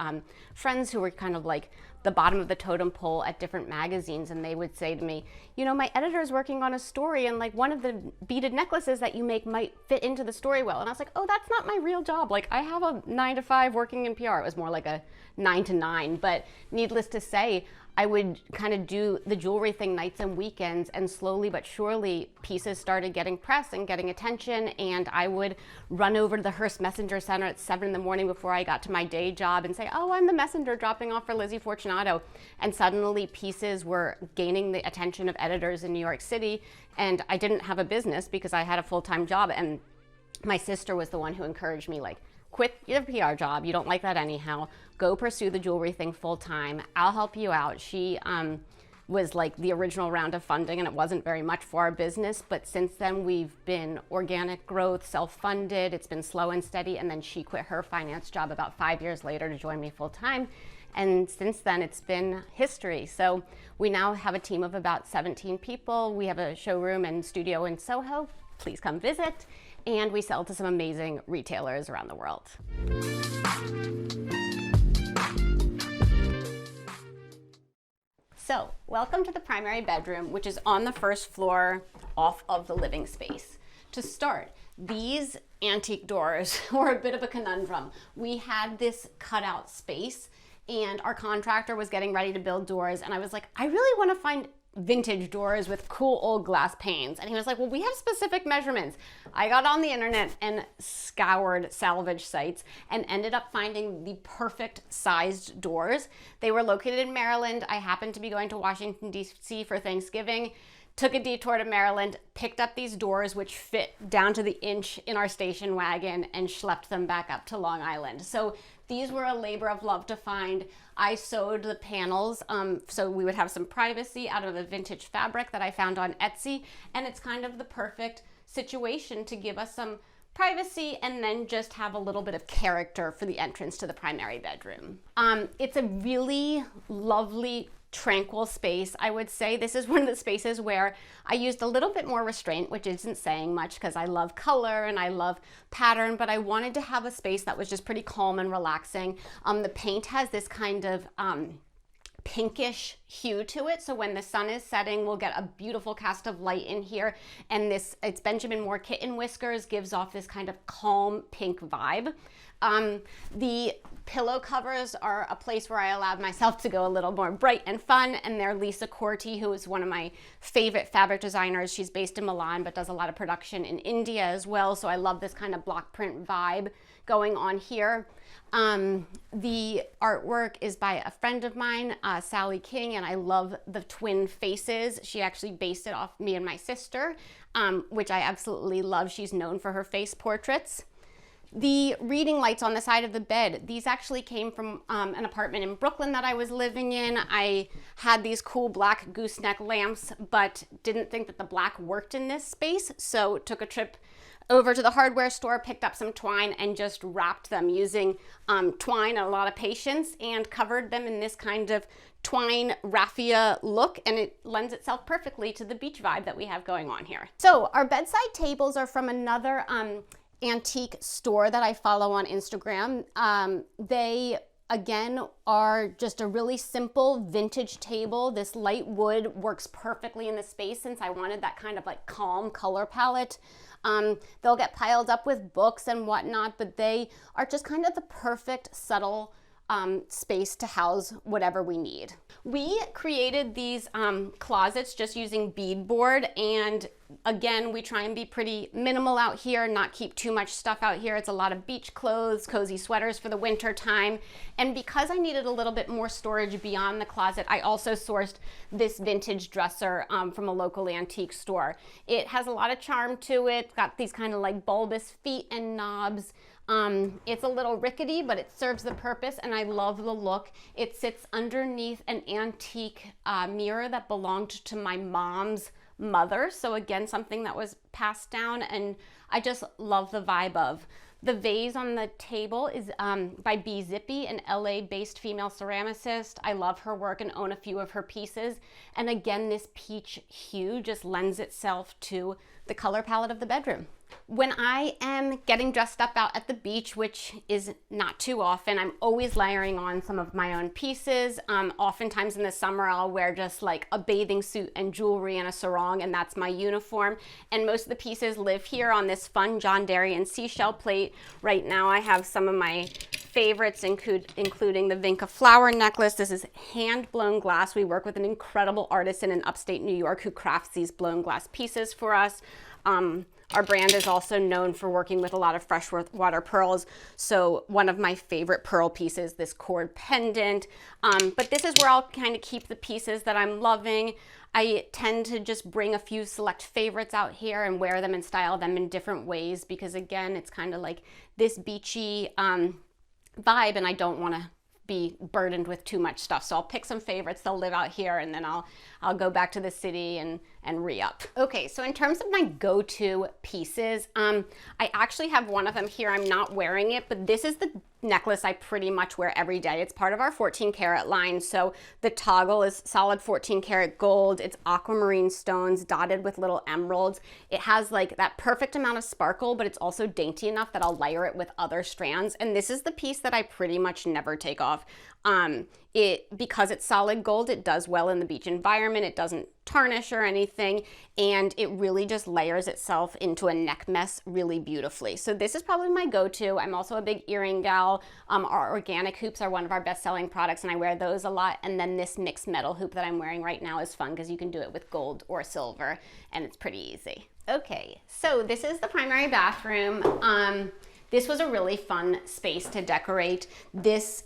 friends who were kind of like the bottom of the totem pole at different magazines, and they would say to me, you know, my editor is working on a story, and like one of the beaded necklaces that you make might fit into the story well. And I was like, oh, that's not my real job. Like, I have a 9 to 5 working in PR. It was more like a 9 to 9, but needless to say, I would kind of do the jewelry thing nights and weekends, and slowly but surely pieces started getting press and getting attention, and I would run over to the Hearst Messenger Center at 7 in the morning before I got to my day job and say, oh, I'm the messenger dropping off for Lizzie Fortunato. And suddenly pieces were gaining the attention of editors in New York City, and I didn't have a business because I had a full-time job, and my sister was the one who encouraged me, like, quit your PR job. You don't like that anyhow. Go pursue the jewelry thing full time. I'll help you out. She was like the original round of funding, and it wasn't very much for our business. But since then, we've been organic growth, self-funded. It's been slow and steady. And then she quit her finance job about 5 years later to join me full time. And since then, it's been history. So we now have a team of about 17 people. We have a showroom and studio in Soho. Please come visit. And we sell to some amazing retailers around the world. So, welcome to the primary bedroom, which is on the first floor off of the living space. To start, these antique doors were a bit of a conundrum. We had this cutout space, and our contractor was getting ready to build doors, and I was like, I really want to find vintage doors with cool old glass panes. And he was like, well, we have specific measurements. I got on the internet and scoured salvage sites and ended up finding the perfect sized doors. They were located in Maryland. I happened to be going to Washington, D.C. for Thanksgiving, took a detour to Maryland, picked up these doors, which fit down to the inch in our station wagon, and schlepped them back up to Long Island. So these were a labor of love to find. I sewed the panels so we would have some privacy out of a vintage fabric that I found on Etsy, and it's kind of the perfect situation to give us some privacy and then just have a little bit of character for the entrance to the primary bedroom. It's a really lovely, tranquil space. I would say this is one of the spaces where I used a little bit more restraint, which isn't saying much because I love color and I love pattern, but I wanted to have a space that was just pretty calm and relaxing. The paint has this kind of pinkish hue to it, so when the sun is setting, we'll get a beautiful cast of light in here, and it's Benjamin Moore kitten whiskers gives off this kind of calm pink vibe. The pillow covers are a place where I allowed myself to go a little more bright and fun, and they're Lisa Corti, who is one of my favorite fabric designers. She's based in Milan but does a lot of production in India as well, so I love this kind of block print vibe going on here. The artwork is by a friend of mine, Sally King, and I love the twin faces. She actually based it off me and my sister, which I absolutely love. She's known for her face portraits. The reading lights on the side of the bed, these actually came from an apartment in Brooklyn that I was living in. I had these cool black gooseneck lamps, but didn't think that the black worked in this space, so took a trip over to the hardware store, picked up some twine, and just wrapped them using twine and a lot of patience, and covered them in this kind of twine raffia look, and it lends itself perfectly to the beach vibe that we have going on here. So our bedside tables are from another antique store that I follow on Instagram. They again are just a really simple vintage table. This light wood works perfectly in the space since I wanted that kind of like calm color palette. They'll get piled up with books and whatnot, but they are just kind of the perfect subtle space to house whatever we need. We created these closets just using beadboard, and again, we try and be pretty minimal out here, not keep too much stuff out here. It's a lot of beach clothes, cozy sweaters for the winter time. And because I needed a little bit more storage beyond the closet, I also sourced this vintage dresser from a local antique store. It has a lot of charm to it. It's got these kind of like bulbous feet and knobs. It's a little rickety, but it serves the purpose, and I love the look. It sits underneath an antique mirror that belonged to my mom's mother. So again, something that was passed down, and I just love the vibe of. The vase on the table is by B. Zippy, an LA-based female ceramicist. I love her work and own a few of her pieces. And again, this peach hue just lends itself to the color palette of the bedroom. When I am getting dressed up out at the beach, which is not too often, I'm always layering on some of my own pieces. Oftentimes in the summer, I'll wear just like a bathing suit and jewelry and a sarong, and that's my uniform. And most of the pieces live here on this fun John Darien seashell plate. Right now, I have some of my favorites, including the Vinca flower necklace. This is hand-blown glass. We work with an incredible artisan in upstate New York who crafts these blown glass pieces for us. Our brand is also known for working with a lot of freshwater pearls. So one of my favorite pearl pieces, this cord pendant. But this is where I'll kind of keep the pieces that I'm loving. I tend to just bring a few select favorites out here and wear them and style them in different ways because again, it's kind of like this beachy vibe, and I don't want to be burdened with too much stuff. So I'll pick some favorites, they'll live out here, and then I'll go back to the city and re-up. Okay, so in terms of my go-to pieces, I actually have one of them here. I'm not wearing it, but this is the necklace I pretty much wear every day. It's part of our 14 karat line. So the toggle is solid 14 karat gold. It's aquamarine stones dotted with little emeralds. It has like that perfect amount of sparkle, but it's also dainty enough that I'll layer it with other strands. And this is the piece that I pretty much never take off. Because it's solid gold, it does well in the beach environment. It doesn't tarnish or anything, and it really just layers itself into a neck mess really beautifully. So this is probably my go-to. I'm also a big earring gal. Our organic hoops are one of our best-selling products, and I wear those a lot. And then this mixed metal hoop that I'm wearing right now is fun because you can do it with gold or silver, and it's pretty easy. Okay, so this is the primary bathroom. This was a really fun space to decorate. This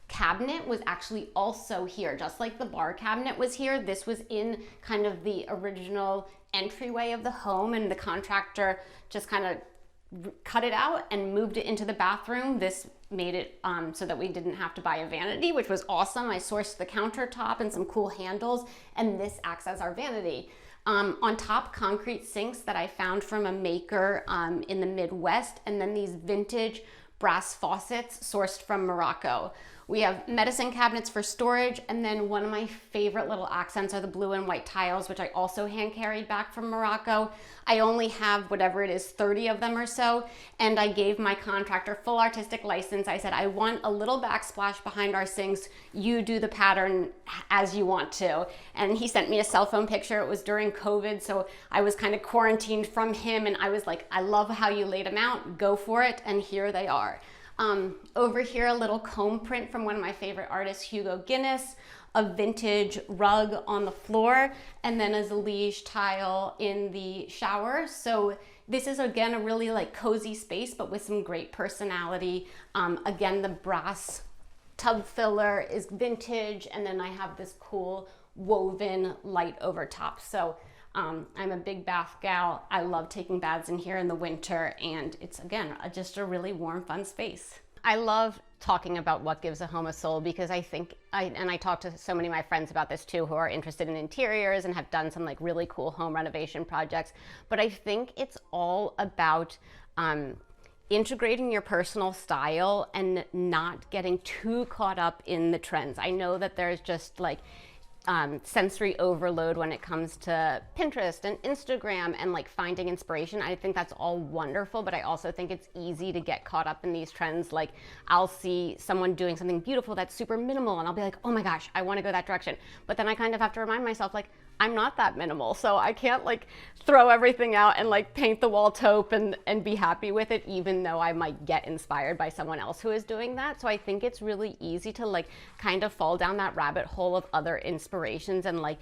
cabinet was actually also here, just like the bar cabinet was here. This was in kind of the original entryway of the home, and the contractor just kind of cut it out and moved it into the bathroom. This made it so that we didn't have to buy a vanity, which was awesome. I sourced the countertop and some cool handles, and this acts as our vanity. On top, concrete sinks that I found from a maker in the Midwest, and then these vintage brass faucets sourced from Morocco. We have medicine cabinets for storage, and then one of my favorite little accents are the blue and white tiles, which I also hand carried back from Morocco. I only have whatever it is, 30 of them or so, and I gave my contractor full artistic license. I said, I want a little backsplash behind our sinks. You do the pattern as you want to. And he sent me a cell phone picture. It was during COVID, so I was kind of quarantined from him, and I was like, I love how you laid them out. Go for it, and here they are. Over here, a little comb print from one of my favorite artists, Hugo Guinness, a vintage rug on the floor, and then a Zalige tile in the shower. So this is, again, a really like cozy space, but with some great personality. Again, the brass tub filler is vintage, and then I have this cool woven light over top. So I'm a big bath gal. I love taking baths in here in the winter, and it's, again, just a really warm, fun space. I love talking about what gives a home a soul because I think, and I talk to so many of my friends about this too, who are interested in interiors and have done some like really cool home renovation projects, but I think it's all about integrating your personal style and not getting too caught up in the trends. I know that there's just like sensory overload when it comes to Pinterest and Instagram and like finding inspiration. I think that's all wonderful, but I also think it's easy to get caught up in these trends. Like I'll see someone doing something beautiful that's super minimal and I'll be like, oh my gosh, I want to go that direction. But then I kind of have to remind myself like, I'm not that minimal, so I can't like throw everything out and like paint the wall taupe and be happy with it, even though I might get inspired by someone else who is doing that. So I think it's really easy to like kind of fall down that rabbit hole of other inspirations, and like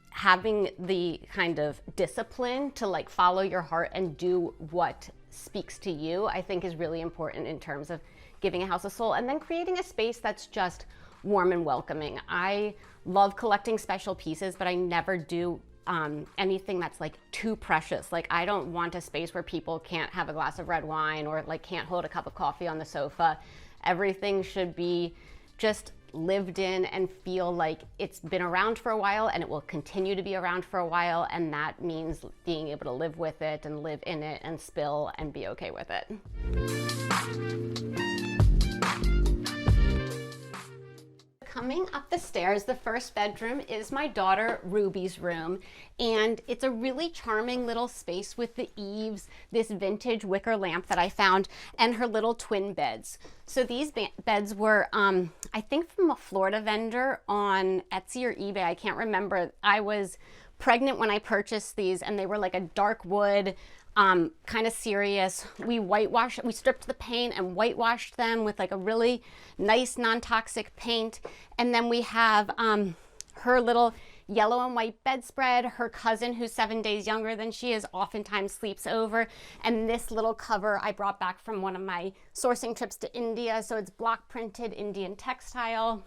having the kind of discipline to like follow your heart and do what speaks to you, I think is really important in terms of giving a house a soul, and then creating a space that's just warm and welcoming. I love collecting special pieces, but I never do anything that's like too precious. Like I don't want a space where people can't have a glass of red wine or like can't hold a cup of coffee on the sofa. Everything should be just lived in and feel like it's been around for a while and it will continue to be around for a while, and that means being able to live with it and live in it and spill and be okay with it. Coming up the stairs, the first bedroom is my daughter Ruby's room, and it's a really charming little space with the eaves, this vintage wicker lamp that I found, and her little twin beds. So these beds were, I think from a Florida vendor on Etsy or eBay, I can't remember. I was pregnant when I purchased these, and they were like a dark wood, kind of serious. We stripped the paint and whitewashed them with like a really nice non-toxic paint. And then we have her little yellow and white bedspread. Her cousin, who's 7 days younger than she is, oftentimes sleeps over. And this little cover I brought back from one of my sourcing trips to India. So it's block printed Indian textile.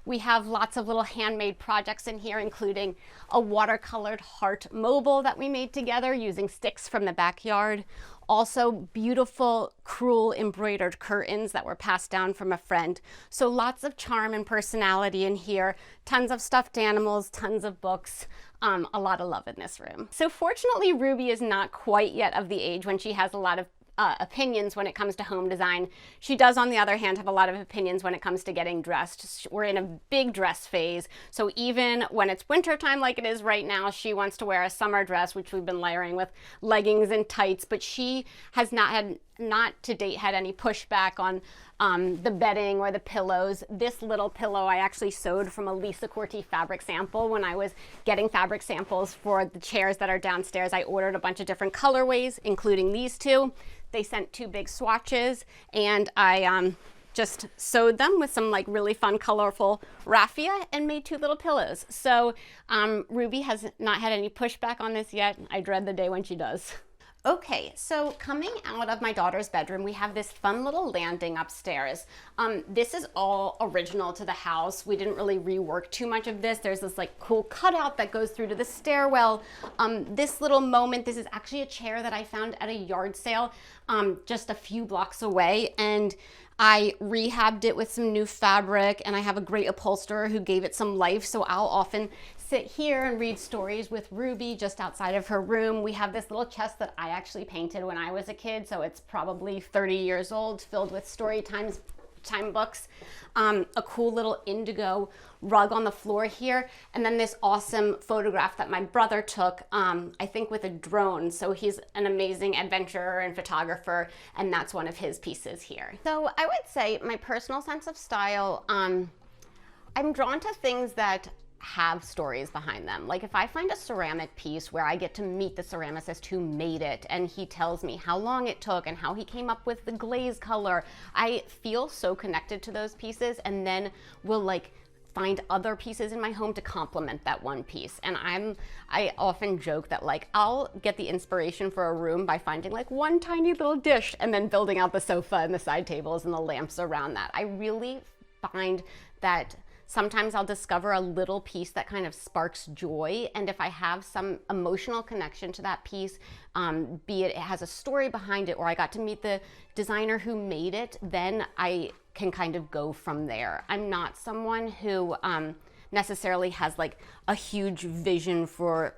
We have lots of little handmade projects in here, including a watercolored heart mobile that we made together using sticks from the backyard. Also beautiful crewel embroidered curtains that were passed down from a friend. So lots of charm and personality in here. Tons of stuffed animals, tons of books. A lot of love in this room. So fortunately, Ruby is not quite yet of the age when she has a lot of opinions when it comes to home design. She does, on the other hand, have a lot of opinions when it comes to getting dressed. We're in a big dress phase, so even when it's winter time like it is right now, she wants to wear a summer dress, which we've been layering with leggings and tights, but she has not to date had any pushback on the bedding or the pillows. This little pillow I actually sewed from a Lisa Corti fabric sample. When I was getting fabric samples for the chairs that are downstairs, I ordered a bunch of different colorways, including these two. They sent 2 big swatches, and I just sewed them with some like really fun colorful raffia and made 2 little pillows. So Ruby has not had any pushback on this yet. I dread the day when she does. Okay, so coming out of my daughter's bedroom, we have this fun little landing upstairs. This is all original to the house. We didn't really rework too much of this. There's this like cool cutout that goes through to the stairwell. This little moment, this is actually a chair that I found at a yard sale just a few blocks away, and I rehabbed it with some new fabric, and I have a great upholsterer who gave it some life, so I'll often sit here and read stories with Ruby just outside of her room. We have this little chest that I actually painted when I was a kid, so it's probably 30 years old, filled with story time books. A cool little indigo rug on the floor here, and then this awesome photograph that my brother took, I think with a drone. So he's an amazing adventurer and photographer, and that's one of his pieces here. So I would say my personal sense of style, I'm drawn to things that have stories behind them. Like if I find a ceramic piece where I get to meet the ceramicist who made it, and he tells me how long it took and how he came up with the glaze color, I feel so connected to those pieces, and then will like find other pieces in my home to complement that one piece. And I often joke that like I'll get the inspiration for a room by finding like one tiny little dish and then building out the sofa and the side tables and the lamps around that. I really find that sometimes I'll discover a little piece that kind of sparks joy, and if I have some emotional connection to that piece, be it has a story behind it or I got to meet the designer who made it, then I can kind of go from there. I'm not someone who necessarily has like a huge vision for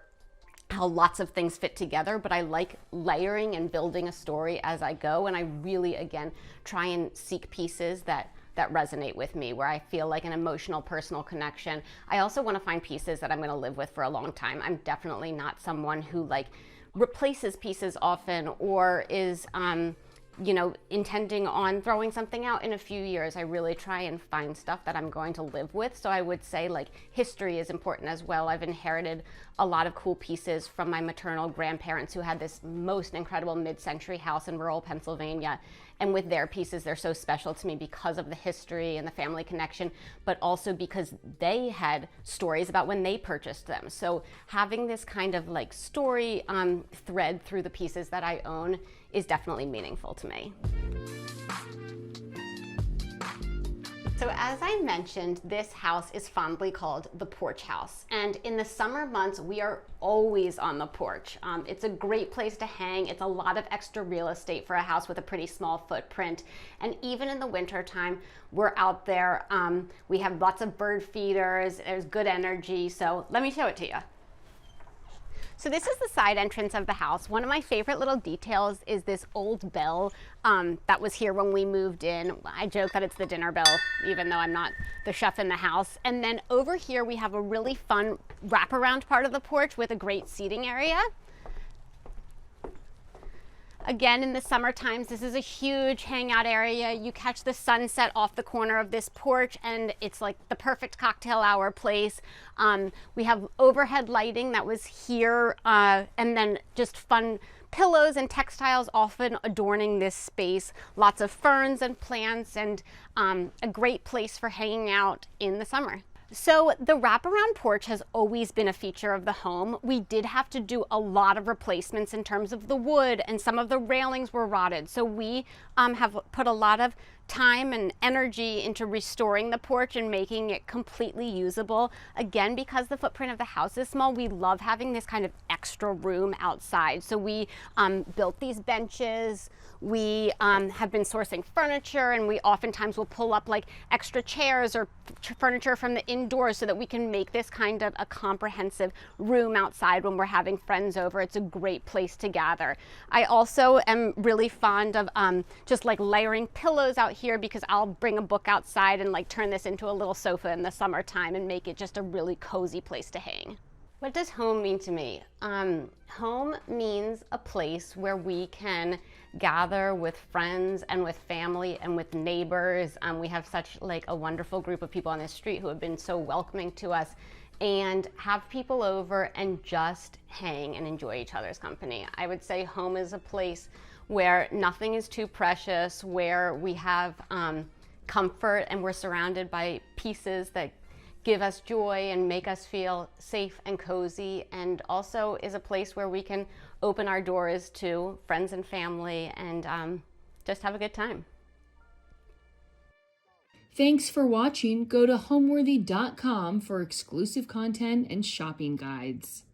how lots of things fit together, but I like layering and building a story as I go, and I really, again, try and seek pieces that resonate with me, where I feel like an emotional, personal connection. I also want to find pieces that I'm going to live with for a long time. I'm definitely not someone who like replaces pieces often or is intending on throwing something out in a few years, I really try and find stuff that I'm going to live with. So I would say like history is important as well. I've inherited a lot of cool pieces from my maternal grandparents who had this most incredible mid-century house in rural Pennsylvania. And with their pieces, they're so special to me because of the history and the family connection, but also because they had stories about when they purchased them. So having this kind of like story thread through the pieces that I own is definitely meaningful to me. So as I mentioned, this house is fondly called the porch house. And in the summer months, we are always on the porch. It's a great place to hang. It's a lot of extra real estate for a house with a pretty small footprint. And even in the winter time, we're out there. We have lots of bird feeders. There's good energy. So let me show it to you. So this is the side entrance of the house. One of my favorite little details is this old bell that was here when we moved in. I joke that it's the dinner bell, even though I'm not the chef in the house. And then over here we have a really fun wraparound part of the porch with a great seating area. Again, in the summer times, this is a huge hangout area. You catch the sunset off the corner of this porch and it's like the perfect cocktail hour place. We have overhead lighting that was here and then just fun pillows and textiles often adorning this space. Lots of ferns and plants and a great place for hanging out in the summer. So the wraparound porch has always been a feature of the home. We did have to do a lot of replacements in terms of the wood, and some of the railings were rotted. So we have put a lot of time and energy into restoring the porch and making it completely usable. Again, because the footprint of the house is small, we love having this kind of extra room outside. So we built these benches. We have been sourcing furniture, and we oftentimes will pull up like extra chairs or furniture from the indoors so that we can make this kind of a comprehensive room outside when we're having friends over. It's a great place to gather. I also am really fond of just like layering pillows out here because I'll bring a book outside and like turn this into a little sofa in the summertime and make it just a really cozy place to hang. What does home mean to me? Home means a place where we can gather with friends and with family and with neighbors. We have such like a wonderful group of people on this street who have been so welcoming to us, and have people over and just hang and enjoy each other's company. I would say home is a place where nothing is too precious, where we have comfort and we're surrounded by pieces that give us joy and make us feel safe and cozy, and also is a place where we can open our doors to friends and family and just have a good time. Thanks for watching. Go to homeworthy.com for exclusive content and shopping guides.